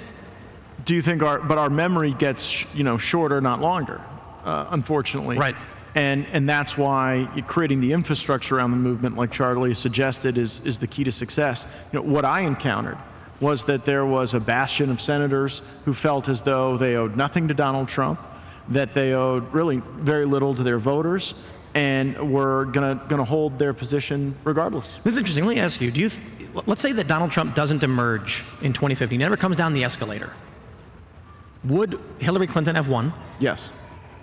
Do you think our memory gets shorter, not longer, unfortunately? Right. And that's why creating the infrastructure around the movement, like Charlie suggested, is the key to success. What I encountered was that there was a bastion of senators who felt as though they owed nothing to Donald Trump, that they owed really very little to their voters, and were gonna hold their position regardless. This is interesting. Let me ask you, let's say that Donald Trump doesn't emerge in 2050, never comes down the escalator. Would Hillary Clinton have won? Yes.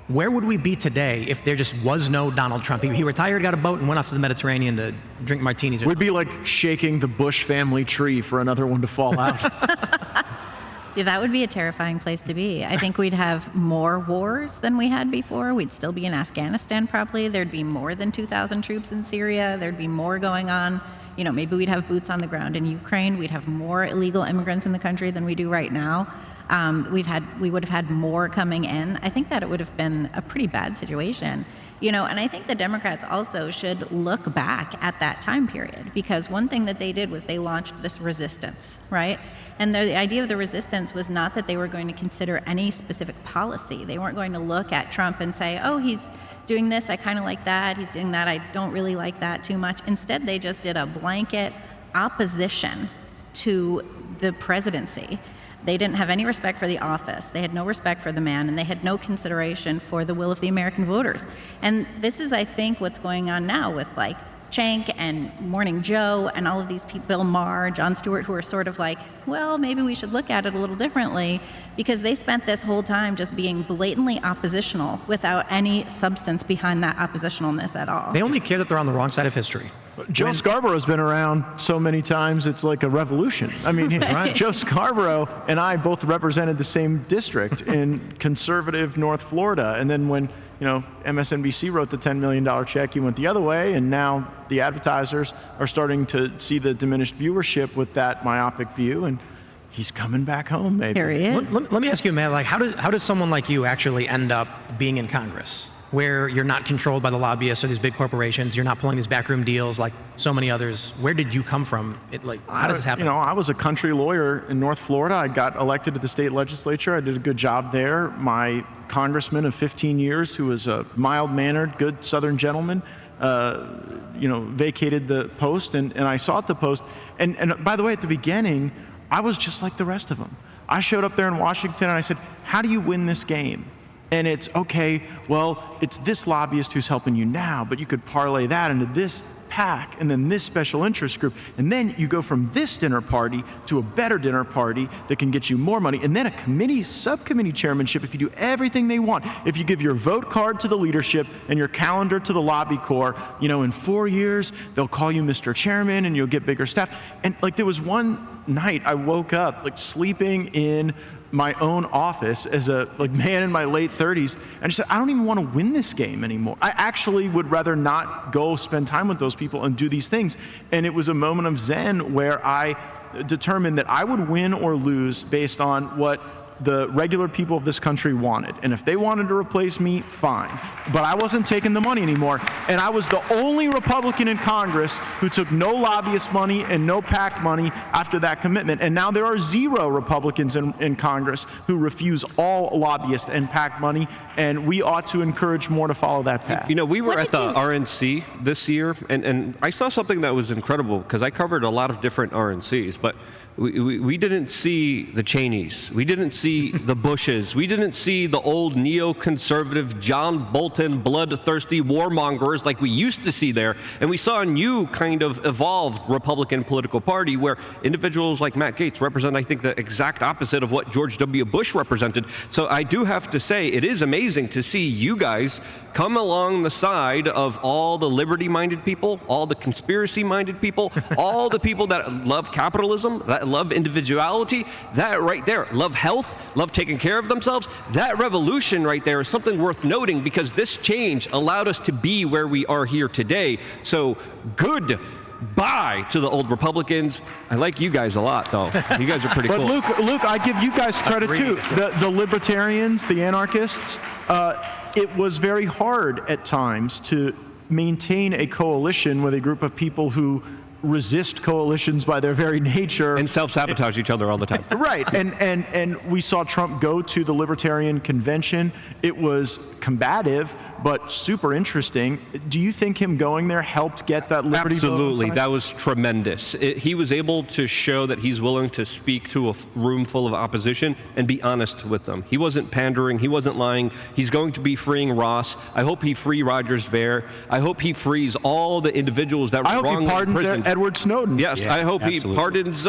Where would we be today if there just was no Donald Trump? He retired, got a boat, and went off to the Mediterranean to drink martinis. We'd be like shaking the Bush family tree for another one to fall out. Yeah, that would be a terrifying place to be. I think we'd have more wars than we had before. We'd still be in Afghanistan probably. There'd be more than 2,000 troops in Syria. There'd be more going on. Maybe we'd have boots on the ground in Ukraine. We'd have more illegal immigrants in the country than we do right now. We would have had more coming in. I think that it would have been a pretty bad situation. And I think the Democrats also should look back at that time period, because one thing that they did was they launched this resistance, right? And the idea of the resistance was not that they were going to consider any specific policy. They weren't going to look at Trump and say, oh, he's doing this, I kind of like that. He's doing that, I don't really like that too much. Instead, they just did a blanket opposition to the presidency. They didn't have any respect for the office. They had no respect for the man, and they had no consideration for the will of the American voters. And this is, I think, what's going on now with like Cenk and Morning Joe and all of these people, Bill Maher, Jon Stewart, who are sort of like, well, maybe we should look at it a little differently, because they spent this whole time just being blatantly oppositional without any substance behind that oppositionalness at all. They only care that they're on the wrong side of history. Joe Scarborough's been around so many times, it's like a revolution. I mean, right. Joe Scarborough and I both represented the same district in conservative North Florida. And then when, MSNBC wrote the $10 million check, he went the other way. And now the advertisers are starting to see the diminished viewership with that myopic view. And he's coming back home, maybe. Here he is. Let me ask you, man, like, how does someone like you actually end up being in Congress, where you're not controlled by the lobbyists or these big corporations, you're not pulling these backroom deals like so many others? Where did you come from? How does this happen? I was a country lawyer in North Florida. I got elected to the state legislature. I did a good job there. My congressman of 15 years, who was a mild-mannered, good Southern gentleman, vacated the post, and I sought the post. And by the way, at the beginning, I was just like the rest of them. I showed up there in Washington, and I said, how do you win this game? And it's, okay, well, it's this lobbyist who's helping you now, but you could parlay that into this PAC and then this special interest group. And then you go from this dinner party to a better dinner party that can get you more money. And then a subcommittee chairmanship if you do everything they want. If you give your vote card to the leadership and your calendar to the lobby corps, in 4 years, they'll call you Mr. Chairman and you'll get bigger staff. And there was one night I woke up sleeping in my own office as a man in my late 30s, and I said, I don't even want to win this game anymore. I actually would rather not go spend time with those people and do these things. And it was a moment of zen where I determined that I would win or lose based on what the regular people of this country wanted. And if they wanted to replace me, fine. But I wasn't taking the money anymore. And I was the only Republican in Congress who took no lobbyist money and no PAC money after that commitment. And now there are 0 Republicans in Congress who refuse all lobbyist and PAC money. And we ought to encourage more to follow that path. We were at the RNC this year, and I saw something that was incredible, because I covered a lot of different RNCs. But We didn't see the Cheneys. We didn't see the Bushes. We didn't see the old neoconservative John Bolton bloodthirsty warmongers like we used to see there. And we saw a new kind of evolved Republican political party where individuals like Matt Gaetz represent, I think, the exact opposite of what George W. Bush represented. So I do have to say, it is amazing to see you guys come along the side of all the liberty-minded people, all the conspiracy-minded people, all the people that love capitalism, that love individuality, that right there, love health, love taking care of themselves. That revolution right there is something worth noting because this change allowed us to be where we are here today. So goodbye to the old Republicans. I like you guys a lot, though. You guys are pretty cool. But Luke, I give you guys credit too. The libertarians, the anarchists, it was very hard at times to maintain a coalition with a group of people who resist coalitions by their very nature. And self-sabotage each other all the time. Right, and we saw Trump go to the Libertarian Convention. It was combative, but super interesting. Do you think him going there helped get that liberty vote? Absolutely, that was tremendous. He was able to show that he's willing to speak to a room full of opposition and be honest with them. He wasn't pandering, he wasn't lying. He's going to be freeing Ross. I hope he free Rogers Ver. I hope he frees all the individuals that were wrongly imprisoned. Edward Snowden. Yes, yeah, I hope absolutely. He pardons,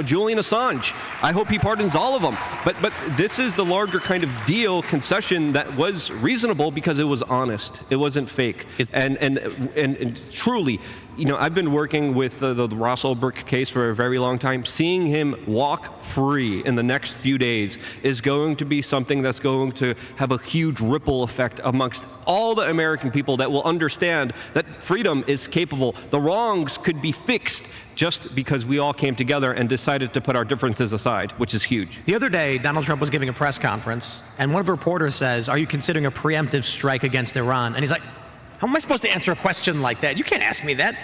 Julian Assange. I hope he pardons all of them. But this is the larger kind of deal concession that was reasonable because it was honest. It wasn't fake. And truly, I've been working with the Ross Ulbricht case for a very long time. Seeing him walk free in the next few days is going to be something that's going to have a huge ripple effect amongst all the American people that will understand that freedom is capable. The wrongs could be fixed just because we all came together and decided to put our differences aside, which is huge. The other day, Donald Trump was giving a press conference, and one of the reporters says, "Are you considering a preemptive strike against Iran?" And he's like, "How am I supposed to answer a question like that? You can't ask me that."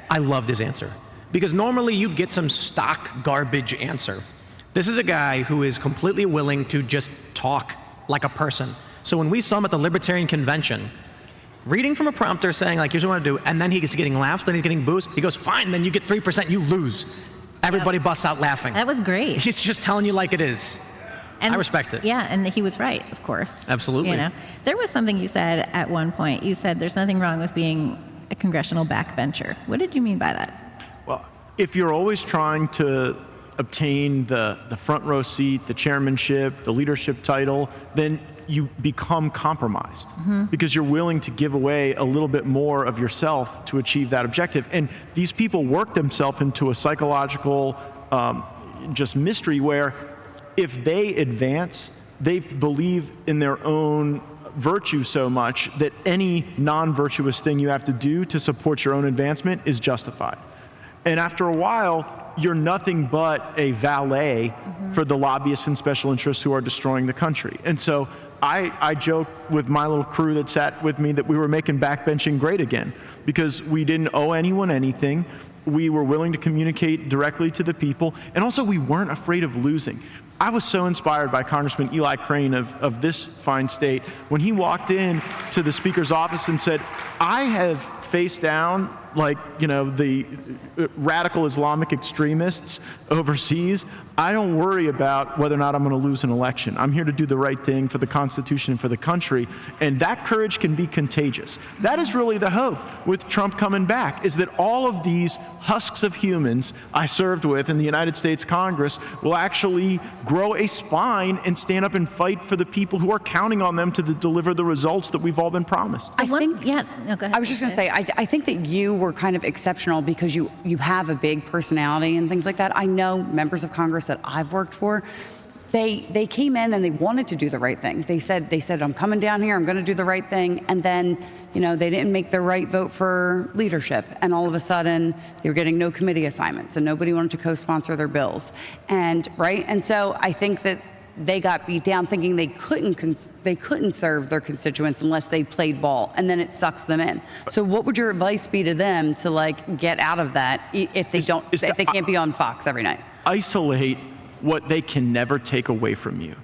I loved his answer, because normally you'd get some stock garbage answer. This is a guy who is completely willing to just talk like a person. So when we saw him at the Libertarian Convention, reading from a prompter saying, like, here's what I want to do, and then he's getting laughs, then he's getting boos, he goes, fine, then you get 3%, you lose. Everybody busts out laughing. That was great. He's just telling you like it is. And I respect it. Yeah, and he was right, of course. Absolutely. There was something you said at one point. You said there's nothing wrong with being a congressional backbencher. What did you mean by that? Well, if you're always trying to obtain the front row seat, the chairmanship, the leadership title, then you become compromised because you're willing to give away a little bit more of yourself to achieve that objective. And these people work themselves into a psychological just mystery where if they advance, they believe in their own virtue so much that any non-virtuous thing you have to do to support your own advancement is justified. And after a while, you're nothing but a valet for the lobbyists and special interests who are destroying the country. And so I joke with my little crew that sat with me that we were making backbenching great again because we didn't owe anyone anything. We were willing to communicate directly to the people, and also we weren't afraid of losing. I was so inspired by Congressman Eli Crane of this fine state when he walked in to the Speaker's office and said, I have faced down the radical Islamic extremists overseas. I don't worry about whether or not I'm going to lose an election. I'm here to do the right thing for the Constitution and for the country. And that courage can be contagious. That is really the hope with Trump coming back, is that all of these husks of humans I served with in the United States Congress will actually grow a spine and stand up and fight for the people who are counting on them to deliver the results that we've all been promised. Go ahead. I was just going to say, I think that you were kind of exceptional because you have a big personality and things like that. I know members of Congress that I've worked for, they came in and they wanted to do the right thing. They said, I'm coming down here, I'm going to do the right thing. And then, they didn't make the right vote for leadership. And all of a sudden, they were getting no committee assignments and nobody wanted to co-sponsor their bills. And so I think that they got beat down thinking they couldn't serve their constituents unless they played ball, and then it sucks them in. So what would your advice be to them to get out of that if they can't be on Fox every night? Isolate what they can never take away from you.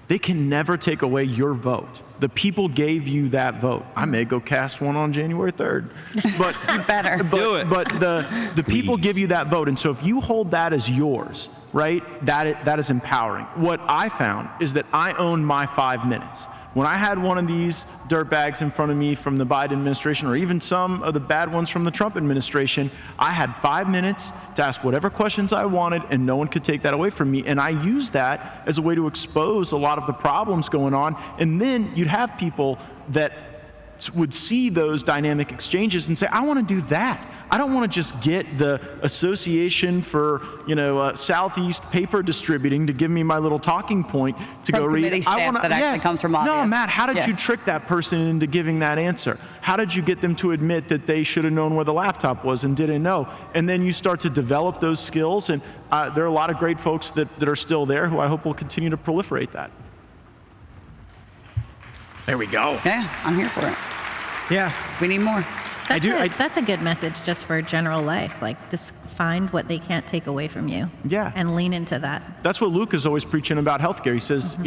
They can never take away your vote. The people gave you that vote. I may go cast one on January 3rd. But Better. Do it. But the people give you that vote. And so if you hold that as yours, right, that is empowering. What I found is that I own my 5 minutes. When I had one of these dirtbags in front of me from the Biden administration, or even some of the bad ones from the Trump administration, I had 5 minutes to ask whatever questions I wanted, and no one could take that away from me. And I used that as a way to expose a lot of the problems going on. And then you'd have people that would see those dynamic exchanges and say, I want to do that. I don't want to just get the Association for, Southeast Paper Distributing to give me my little talking point to From go read. committee staff that actually comes from No, obvious. Matt, how did you trick that person into giving that answer? How did you get them to admit that they should have known where the laptop was and didn't know? And then you start to develop those skills, and there are a lot of great folks that are still there who I hope will continue to proliferate that. There we go. Yeah, I'm here for it. Yeah. We need more. That's a good message just for general life. Like, just find what they can't take away from you. Yeah. And lean into that. That's what Luke is always preaching about healthcare. He says,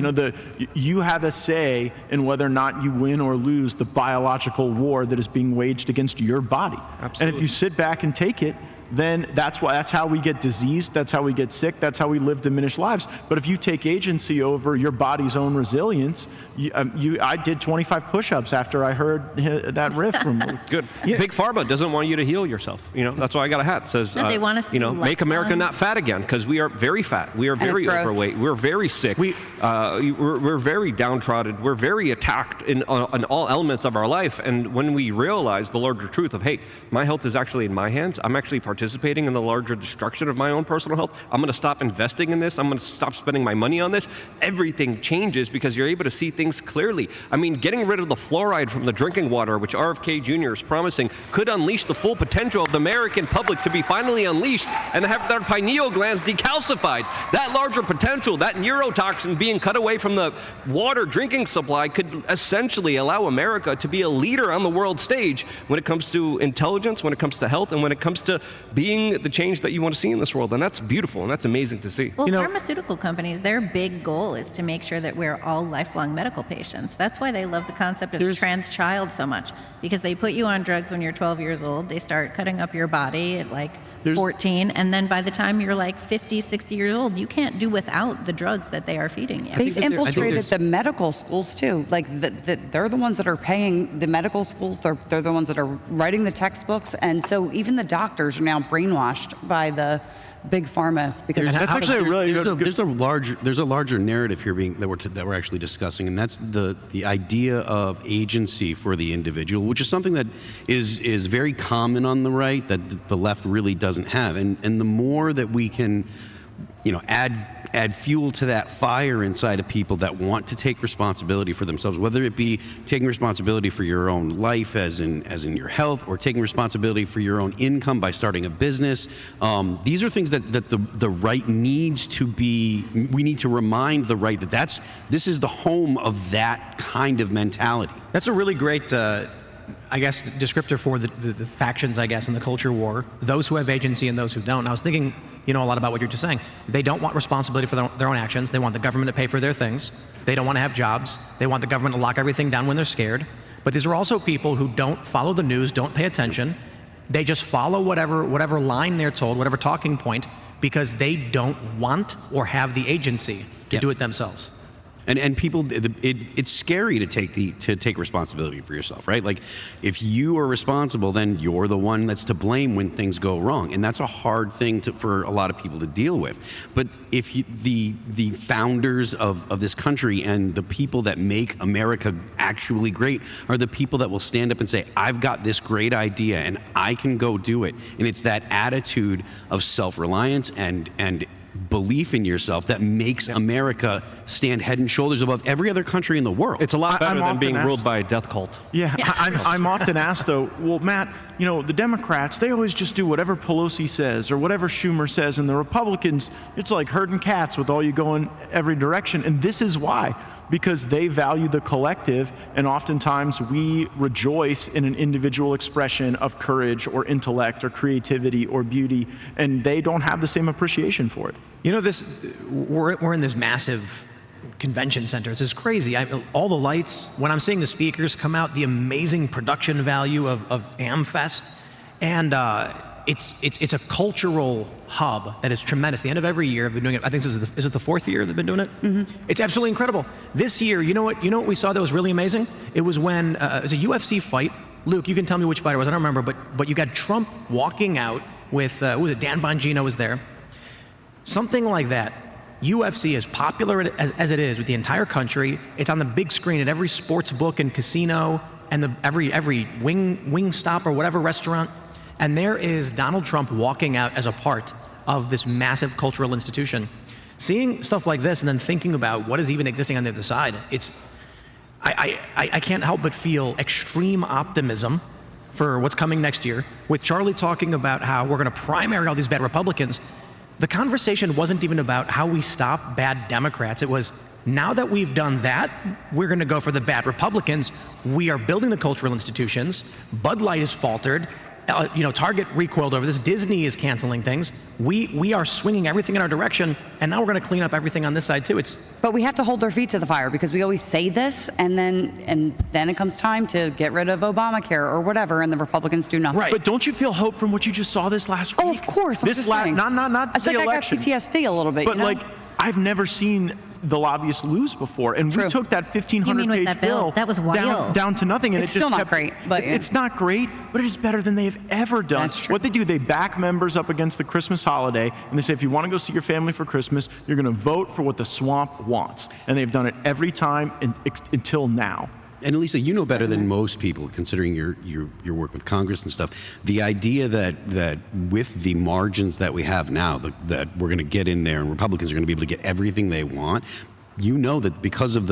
you have a say in whether or not you win or lose the biological war that is being waged against your body. Absolutely. And if you sit back and take it, then that's how we get diseased, that's how we get sick, that's how we live diminished lives. But if you take agency over your body's own resilience, I did 25 push-ups after I heard that riff from Luke. Good. Yeah. Big Pharma doesn't want you to heal yourself. That's why I got a hat. It says, No, they want us to be make America lifelong. not fat again, because we are very fat. We are very it's gross. overweight. We're very sick. We're very downtrodden. We're very attacked in all elements of our life. And when we realize the larger truth of, hey, my health is actually in my hands. I'm actually participating in the larger destruction of my own personal health. I'm going to stop investing in this. I'm going to stop spending my money on this. Everything changes because you're able to see things clearly. I mean, getting rid of the fluoride from the drinking water, which RFK Jr. is promising, could unleash the full potential of the American public to be finally unleashed and have their pineal glands decalcified. That larger potential, that neurotoxin being cut away from the water drinking supply, could essentially allow America to be a leader on the world stage when it comes to intelligence, when it comes to health, and when it comes to being the change that you want to see in this world. And that's beautiful, and that's amazing to see. Well, pharmaceutical companies, their big goal is to make sure that we're all lifelong medical patients. That's why they love the concept of the trans child so much, because they put you on drugs when you're 12 years old. They start cutting up your body at 14, and then by the time you're 50, 60 years old, you can't do without the drugs that they are feeding you. They've infiltrated the medical schools too. They're the ones that are paying the medical schools. They're the ones that are writing the textbooks, and so even the doctors are now brainwashed by the big pharma. Because that's actually a really there's a larger narrative here that we're actually discussing, and that's the idea of agency for the individual, which is something that is very common on the right that the left really doesn't have, and the more that we can add fuel to that fire inside of people that want to take responsibility for themselves, whether it be taking responsibility for your own life as in your health, or taking responsibility for your own income by starting a business. These are things that the right needs to be. We need to remind the right that this is the home of that kind of mentality. That's a really great descriptor for the factions, in the culture war, those who have agency and those who don't. I was thinking, a lot about what you're just saying. They don't want responsibility for their own actions. They want the government to pay for their things. They don't want to have jobs. They want the government to lock everything down when they're scared. But these are also people who don't follow the news, don't pay attention. They just follow whatever line they're told, whatever talking point, because they don't want or have the agency to do it themselves. And people, it's scary to take responsibility for yourself, right? Like, if you are responsible, then you're the one that's to blame when things go wrong, and that's a hard thing for a lot of people to deal with. But if the founders of this country and the people that make America actually great are the people that will stand up and say, I've got this great idea and I can go do it. And it's that attitude of self-reliance and belief in yourself that makes America stand head and shoulders above every other country in the world. It's a lot better than being ruled by a death cult. Yeah, I'm often asked, though, well, Matt, the Democrats, they always just do whatever Pelosi says or whatever Schumer says, and the Republicans, it's like herding cats with all you going every direction. And this is why. Because they value the collective, and oftentimes we rejoice in an individual expression of courage or intellect or creativity or beauty, and they don't have the same appreciation for it. We're in this massive convention center. It's just crazy. All the lights, when I'm seeing the speakers come out, the amazing production value of AmFest, and it's a cultural hub that is tremendous. The end of every year, I've been doing it. I think is it the 4th year they've been doing it? Mm-hmm. It's absolutely incredible. This year, you know what we saw that was really amazing? It was when it was a UFC fight. Luke, you can tell me which fighter it was. I don't remember, but you got Trump walking out with who was it? Dan Bongino was there. Something like that. UFC, as popular as it is with the entire country, it's on the big screen at every sports book and casino and every wing stop or whatever restaurant. And there is Donald Trump walking out as a part of this massive cultural institution. Seeing stuff like this and then thinking about what is even existing on the other side, I can't help but feel extreme optimism for what's coming next year. With Charlie talking about how we're going to primary all these bad Republicans, the conversation wasn't even about how we stop bad Democrats. It was, now that we've done that, we're going to go for the bad Republicans. We are building the cultural institutions. Bud Light has faltered. Target recoiled over this. Disney is canceling things. We are swinging everything in our direction, and now we're going to clean up everything on this side too. But we have to hold our feet to the fire because we always say this, and then it comes time to get rid of Obamacare or whatever, and the Republicans do nothing. Right. But don't you feel hope from what you just saw this last week? Oh, of course. Not it's the like election. I got PTSD a little bit. But I've never seen the lobbyists lose before, and we took that 1,500-page bill that was wild. down to nothing, and it's it just still not great. But it's not great, but it is better than they have ever done. That's true. What they do, they back members up against the Christmas holiday, and they say, if you want to go see your family for Christmas, you're going to vote for what the swamp wants, and they've done it every time until now. And Lisa, you know better than most people, considering your work with Congress and stuff, the idea that with the margins that we have now, that we're going to get in there and Republicans are going to be able to get everything they want. You know that because of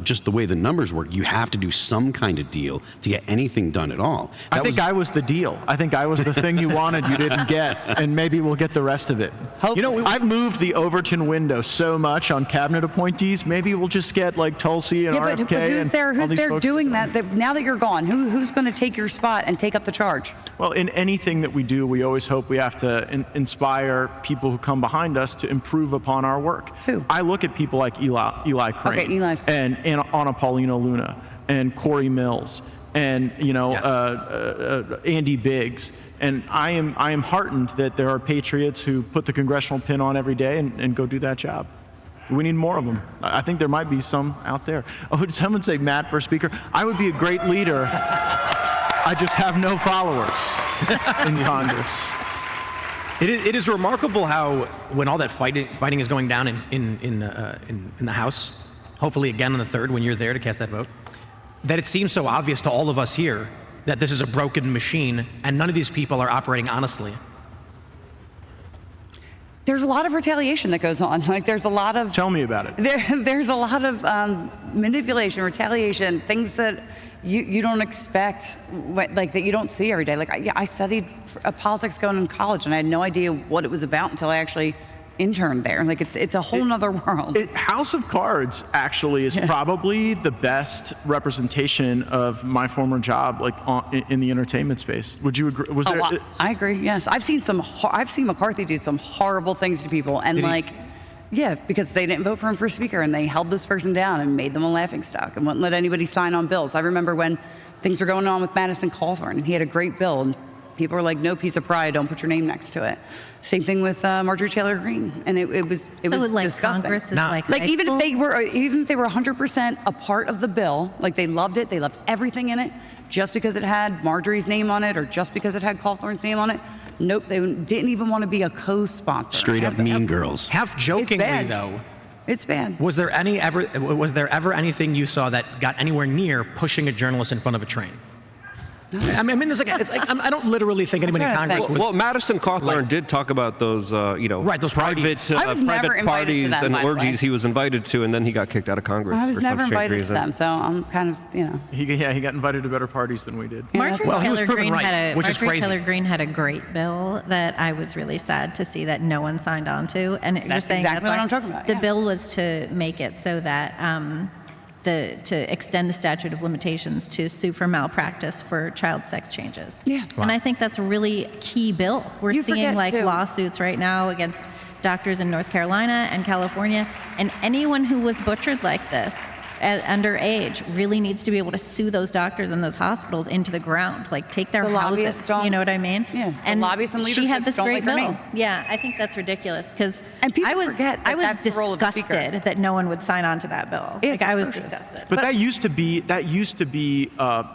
just the way the numbers work, you have to do some kind of deal to get anything done at all. I think I was the deal. I think I was the thing you wanted you didn't get, and maybe we'll get the rest of it. Hopefully. I've moved the Overton window so much on cabinet appointees. Maybe we'll just get like Tulsi and RFK. But who's there folks. doing that? Now that you're gone, who's going to take your spot and take up the charge? Well, in anything that we do, we always hope we have to inspire people who come behind us to improve upon our work. Who? I look at people like Eli Crane, Okay, Eli's and Anna Paulino Luna, and Corey Mills, and Andy Biggs, and I am heartened that there are patriots who put the congressional pin on every day and go do that job. We need more of them. I think there might be some out there. Oh, did someone say Matt for speaker? I would be a great leader. I just have no followers in Congress. It is remarkable how, when all that fighting is going down in the House, hopefully again on the 3rd when you're there to cast that vote, that it seems so obvious to all of us here that this is a broken machine and none of these people are operating honestly. There's a lot of retaliation that goes on. There's a lot of... Tell me about it. There's a lot of manipulation, retaliation, things that you don't expect, that you don't see every day. I studied politics going in college, and I had no idea what it was about until I actually interned there. It's a whole nother world. House of Cards actually is probably the best representation of my former job, in the entertainment space. Would you agree? I agree. Yes, I've seen McCarthy do some horrible things to people, and because they didn't vote for him for speaker, and they held this person down and made them a laughingstock and wouldn't let anybody sign on bills. I remember when things were going on with Madison Cawthorn, and he had a great bill, and people were like, "No piece of pride, don't put your name next to it." Same thing with Marjorie Taylor Greene, and it was disgusting. Congress is even if they were 100% a part of the bill, they loved it, they loved everything in it, just because it had Marjorie's name on it or just because it had Cawthorn's name on it. Nope, they didn't even want to be a co-sponsor. Straight up mean girls. Half jokingly though, it's bad. Was there ever anything you saw that got anywhere near pushing a journalist in front of a train? I mean, I don't literally think anybody in Congress. Well, Madison Cawthorn did talk about those, those private parties and orgies he was invited to, and then he got kicked out of Congress. I was never invited to them, so I'm kind of, He got invited to better parties than we did. Marjorie Taylor Greene had a great bill that I was really sad to see that no one signed on to, and that's exactly what I'm talking about. The bill was to make it so that. To extend the statute of limitations to sue for malpractice for child sex changes. Yeah. And I think that's a really key bill. We're seeing lawsuits right now against doctors in North Carolina and California, and anyone who was butchered like this at underage really needs to be able to sue those doctors and those hospitals into the ground, like take their houses. You know what I mean? Yeah. And lobbyists and she had this don't great like her bill. name. Yeah, I think that's ridiculous because people I was forget that that's the role of the speaker. disgusted that no one would sign on to that bill. It's I was atrocious. disgusted. But that used to be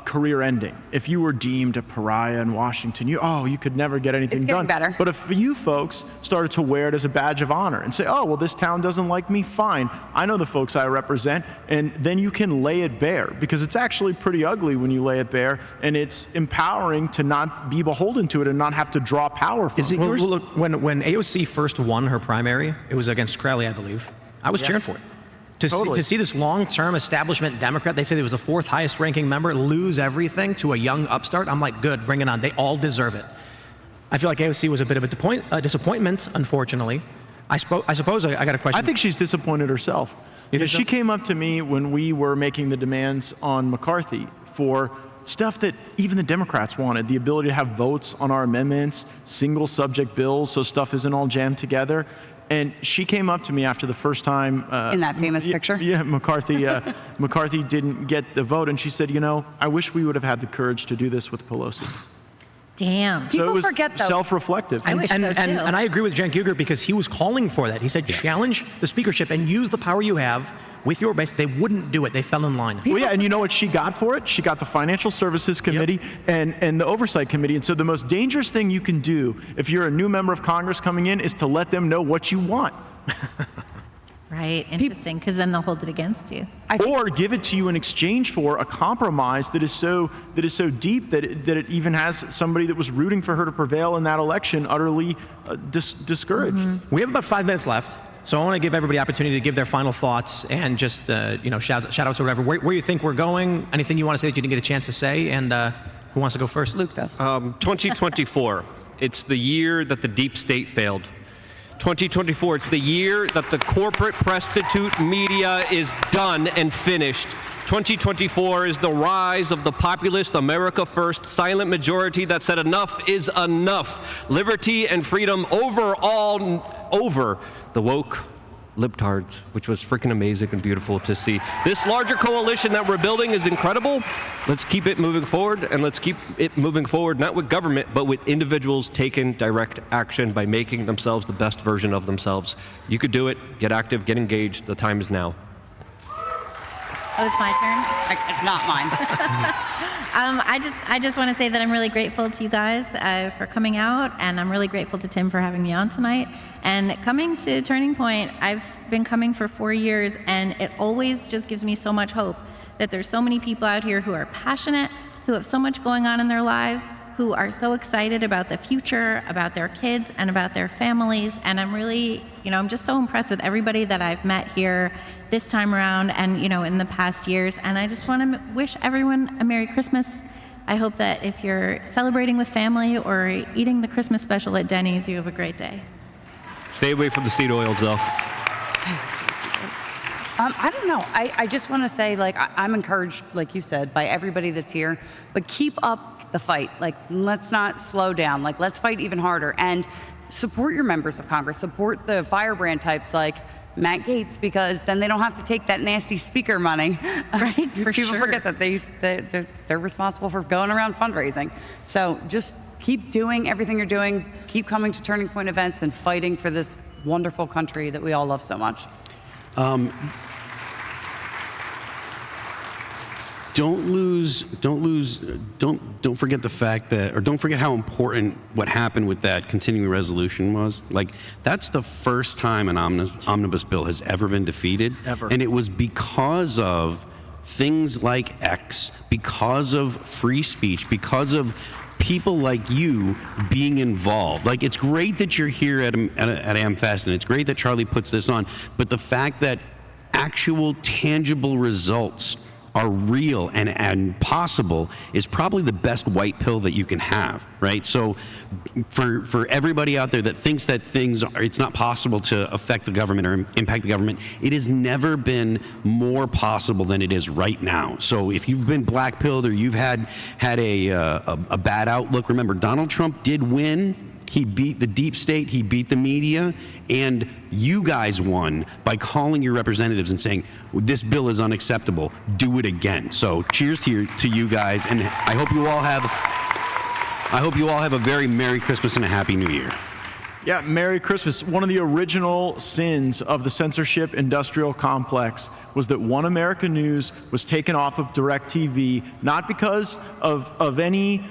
career ending. If you were deemed a pariah in Washington, you could never get anything It's done. getting better. But if you folks started to wear it as a badge of honor and say, oh, well, this town doesn't like me, fine. I know the folks I represent, and then you can lay it bare, because it's actually pretty ugly when you lay it bare, and it's empowering to not be beholden to it and not have to draw power from it. Well, look, when AOC first won her primary, it was against Crowley, I believe. I was cheering for it. To see this long-term establishment Democrat, they say he was the 4th highest ranking member, lose everything to a young upstart. I'm like, good, bring it on. They all deserve it. I feel like AOC was a bit of a disappointment, unfortunately. I suppose I got a question. I think she's disappointed herself. Because she came up to me when we were making the demands on McCarthy for stuff that even the Democrats wanted, the ability to have votes on our amendments, single subject bills, so stuff isn't all jammed together. And she came up to me after the first time. In that famous picture? Yeah, McCarthy didn't get the vote, and she said, I wish we would have had the courage to do this with Pelosi. Damn. So it was forget, though. self-reflective. I wish so, too. And I agree with Cenk Uygur because he was calling for that. He said, challenge the speakership and use the power you have with your base. They wouldn't do it. They fell in line. Well, yeah, and you know what she got for it? She got the Financial Services Committee and the Oversight Committee. And so the most dangerous thing you can do if you're a new member of Congress coming in is to let them know what you want. Right, interesting, because then they'll hold it against you. Or give it to you in exchange for a compromise that is so deep that it even has somebody that was rooting for her to prevail in that election utterly discouraged. Mm-hmm. We have about 5 minutes left, so I want to give everybody opportunity to give their final thoughts and just shout outs or whatever. Where you think we're going? Anything you want to say that you didn't get a chance to say? And who wants to go first? Luke does. 2024. It's the year that the deep state failed. 2024, it's the year that the corporate prostitute media is done and finished. 2024 is the rise of the populist America First silent majority that said enough is enough. Liberty and freedom over the woke libtards, which was freaking amazing and beautiful to see. This larger coalition that we're building is incredible. Let's keep it moving forward, and let's keep it moving forward not with government, but with individuals taking direct action by making themselves the best version of themselves. You could do it. Get active. Get engaged. The time is now. Oh, it's my turn? It's not mine. I just want to say that I'm really grateful to you guys for coming out, and I'm really grateful to Tim for having me on tonight. And coming to Turning Point, I've been coming for 4 years, and it always just gives me so much hope that there's so many people out here who are passionate, who have so much going on in their lives, who are so excited about the future, about their kids, and about their families. And I'm really, I'm just so impressed with everybody that I've met here this time around and, in the past years. And I just want to wish everyone a Merry Christmas. I hope that if you're celebrating with family or eating the Christmas special at Denny's, you have a great day. Stay away from the seed oils, though. I don't know. I just want to say, I'm encouraged, like you said, by everybody that's here, but keep up the fight. Let's not slow down. Let's fight even harder and support your members of Congress. Support the firebrand types like Matt Gaetz, because then they don't have to take that nasty speaker money. Right, for People sure. forget that they're responsible for going around fundraising. So just keep doing everything you're doing. Keep coming to Turning Point events and fighting for this wonderful country that we all love so much. Don't forget the fact that, or don't forget how important what happened with that continuing resolution was. That's the first time an omnibus bill has ever been defeated. Ever. And it was because of things like X, because of free speech, because of people like you being involved. It's great that you're here at AmFest, and it's great that Charlie puts this on, but the fact that actual tangible results are real and possible is probably the best white pill that you can have, right? So for everybody out there that thinks that it's not possible to affect the government or impact the government, it has never been more possible than it is right now. So if you've been black-pilled or you've had a bad outlook, remember, Donald Trump did win He beat the deep state, he beat the media, and you guys won by calling your representatives and saying, this bill is unacceptable, do it again. So cheers to you guys, and I hope you all have a very Merry Christmas and a Happy New Year. Yeah, Merry Christmas. One of the original sins of the censorship industrial complex was that One America News was taken off of DirecTV, not because of any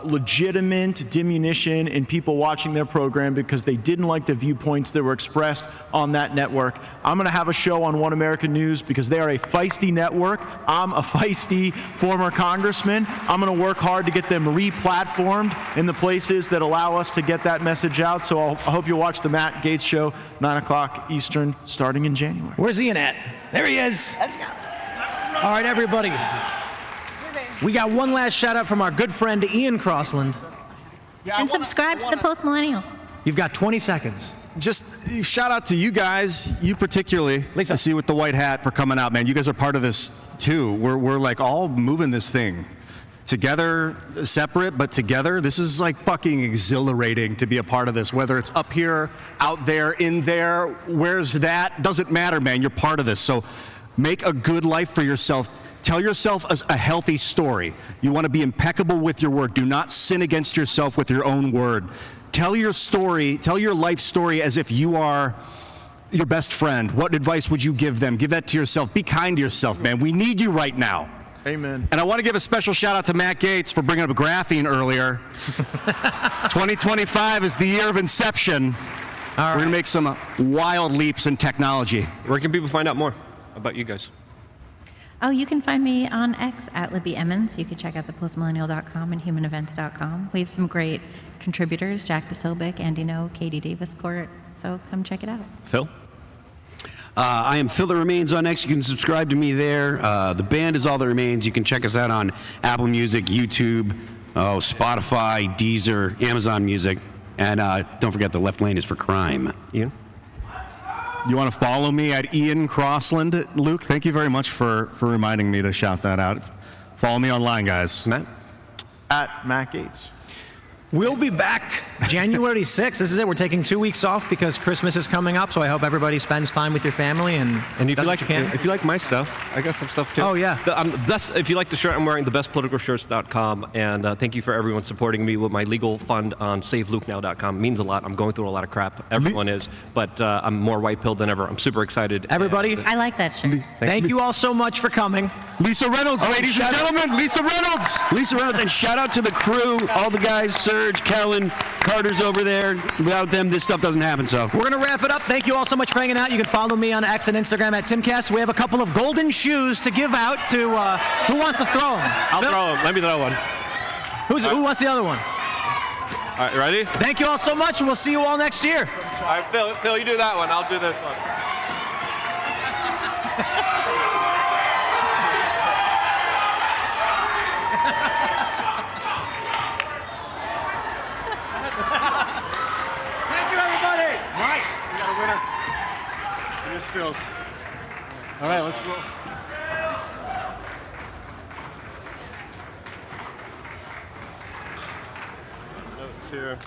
legitimate diminution in people watching their program, because they didn't like the viewpoints that were expressed on that network. I'm going to have a show on One America News because they are a feisty network. I'm a feisty former congressman. I'm going to work hard to get them re-platformed in the places that allow us to get that message out. So I hope you'll watch the Matt Gaetz Show, 9 o'clock Eastern, starting in January. Where's Ian at? There he is. Let's go. All right, everybody. We got one last shout out from our good friend Ian Crossland. And subscribe to the Post Millennial. You've got 20 seconds. Just shout out to you guys, you particularly. Lisa. I see you with the white hat for coming out, man. You guys are part of this too. We're like all moving this thing together, separate, but together. This is like fucking exhilarating to be a part of this, whether it's up here, out there, in there, where's that? Doesn't matter, man. You're part of this. So make a good life for yourself. Tell yourself a healthy story. You want to be impeccable with your word. Do not sin against yourself with your own word. Tell your story, tell your life story as if you are your best friend. What advice would you give them? Give that to yourself. Be kind to yourself, man. We need you right now. Amen. And I want to give a special shout out to Matt Gaetz for bringing up graphene earlier. 2025 is the year of inception. All right. We're going to make some wild leaps in technology. Where can people find out more about you guys? Oh, you can find me on X at Libby Emmons. You can check out thepostmillennial.com and humanevents.com. We have some great contributors, Jack Posobiec, Andy No, Katie Davis Court. So come check it out. Phil? I am Phil That Remains on X. You can subscribe to me there. The band is All That Remains. You can check us out on Apple Music, YouTube, Spotify, Deezer, Amazon Music. And don't forget, the left lane is for crime. Ian? You want to follow me at Ian Crossland, Luke? Thank you very much for reminding me to shout that out. Follow me online, guys. Matt? At Matt Gaetz. We'll be back January 6th. This is it. We're taking 2 weeks off because Christmas is coming up, so I hope everybody spends time with your family and And if does you what like, you can. if you like my stuff, I got some stuff too. Oh, yeah. If you like the shirt I'm wearing, thebestpoliticalshirts.com, and thank you for everyone supporting me with my legal fund on SaveLukeNow.com. It means a lot. I'm going through a lot of crap. Everyone is, but I'm more white-pilled than ever. I'm super excited. Everybody, I like that shirt. thank you all so much for coming. Lisa Reynolds, ladies and gentlemen, Lisa Reynolds! Lisa Reynolds, and shout out to the crew, all the guys, Serge, Kellen, Carter's over there. Without them, this stuff doesn't happen, so. We're going to wrap it up. Thank you all so much for hanging out. You can follow me on X and Instagram at Timcast. We have a couple of golden shoes to give out to who wants to throw them? I'll throw them. Let me throw one. Who wants the other one? All right, ready? Thank you all so much, and we'll see you all next year. All right, Phil, you do that one. I'll do this one. Thank you, everybody. Right, we got a winner. And this feels. All right, let's roll. Notes here.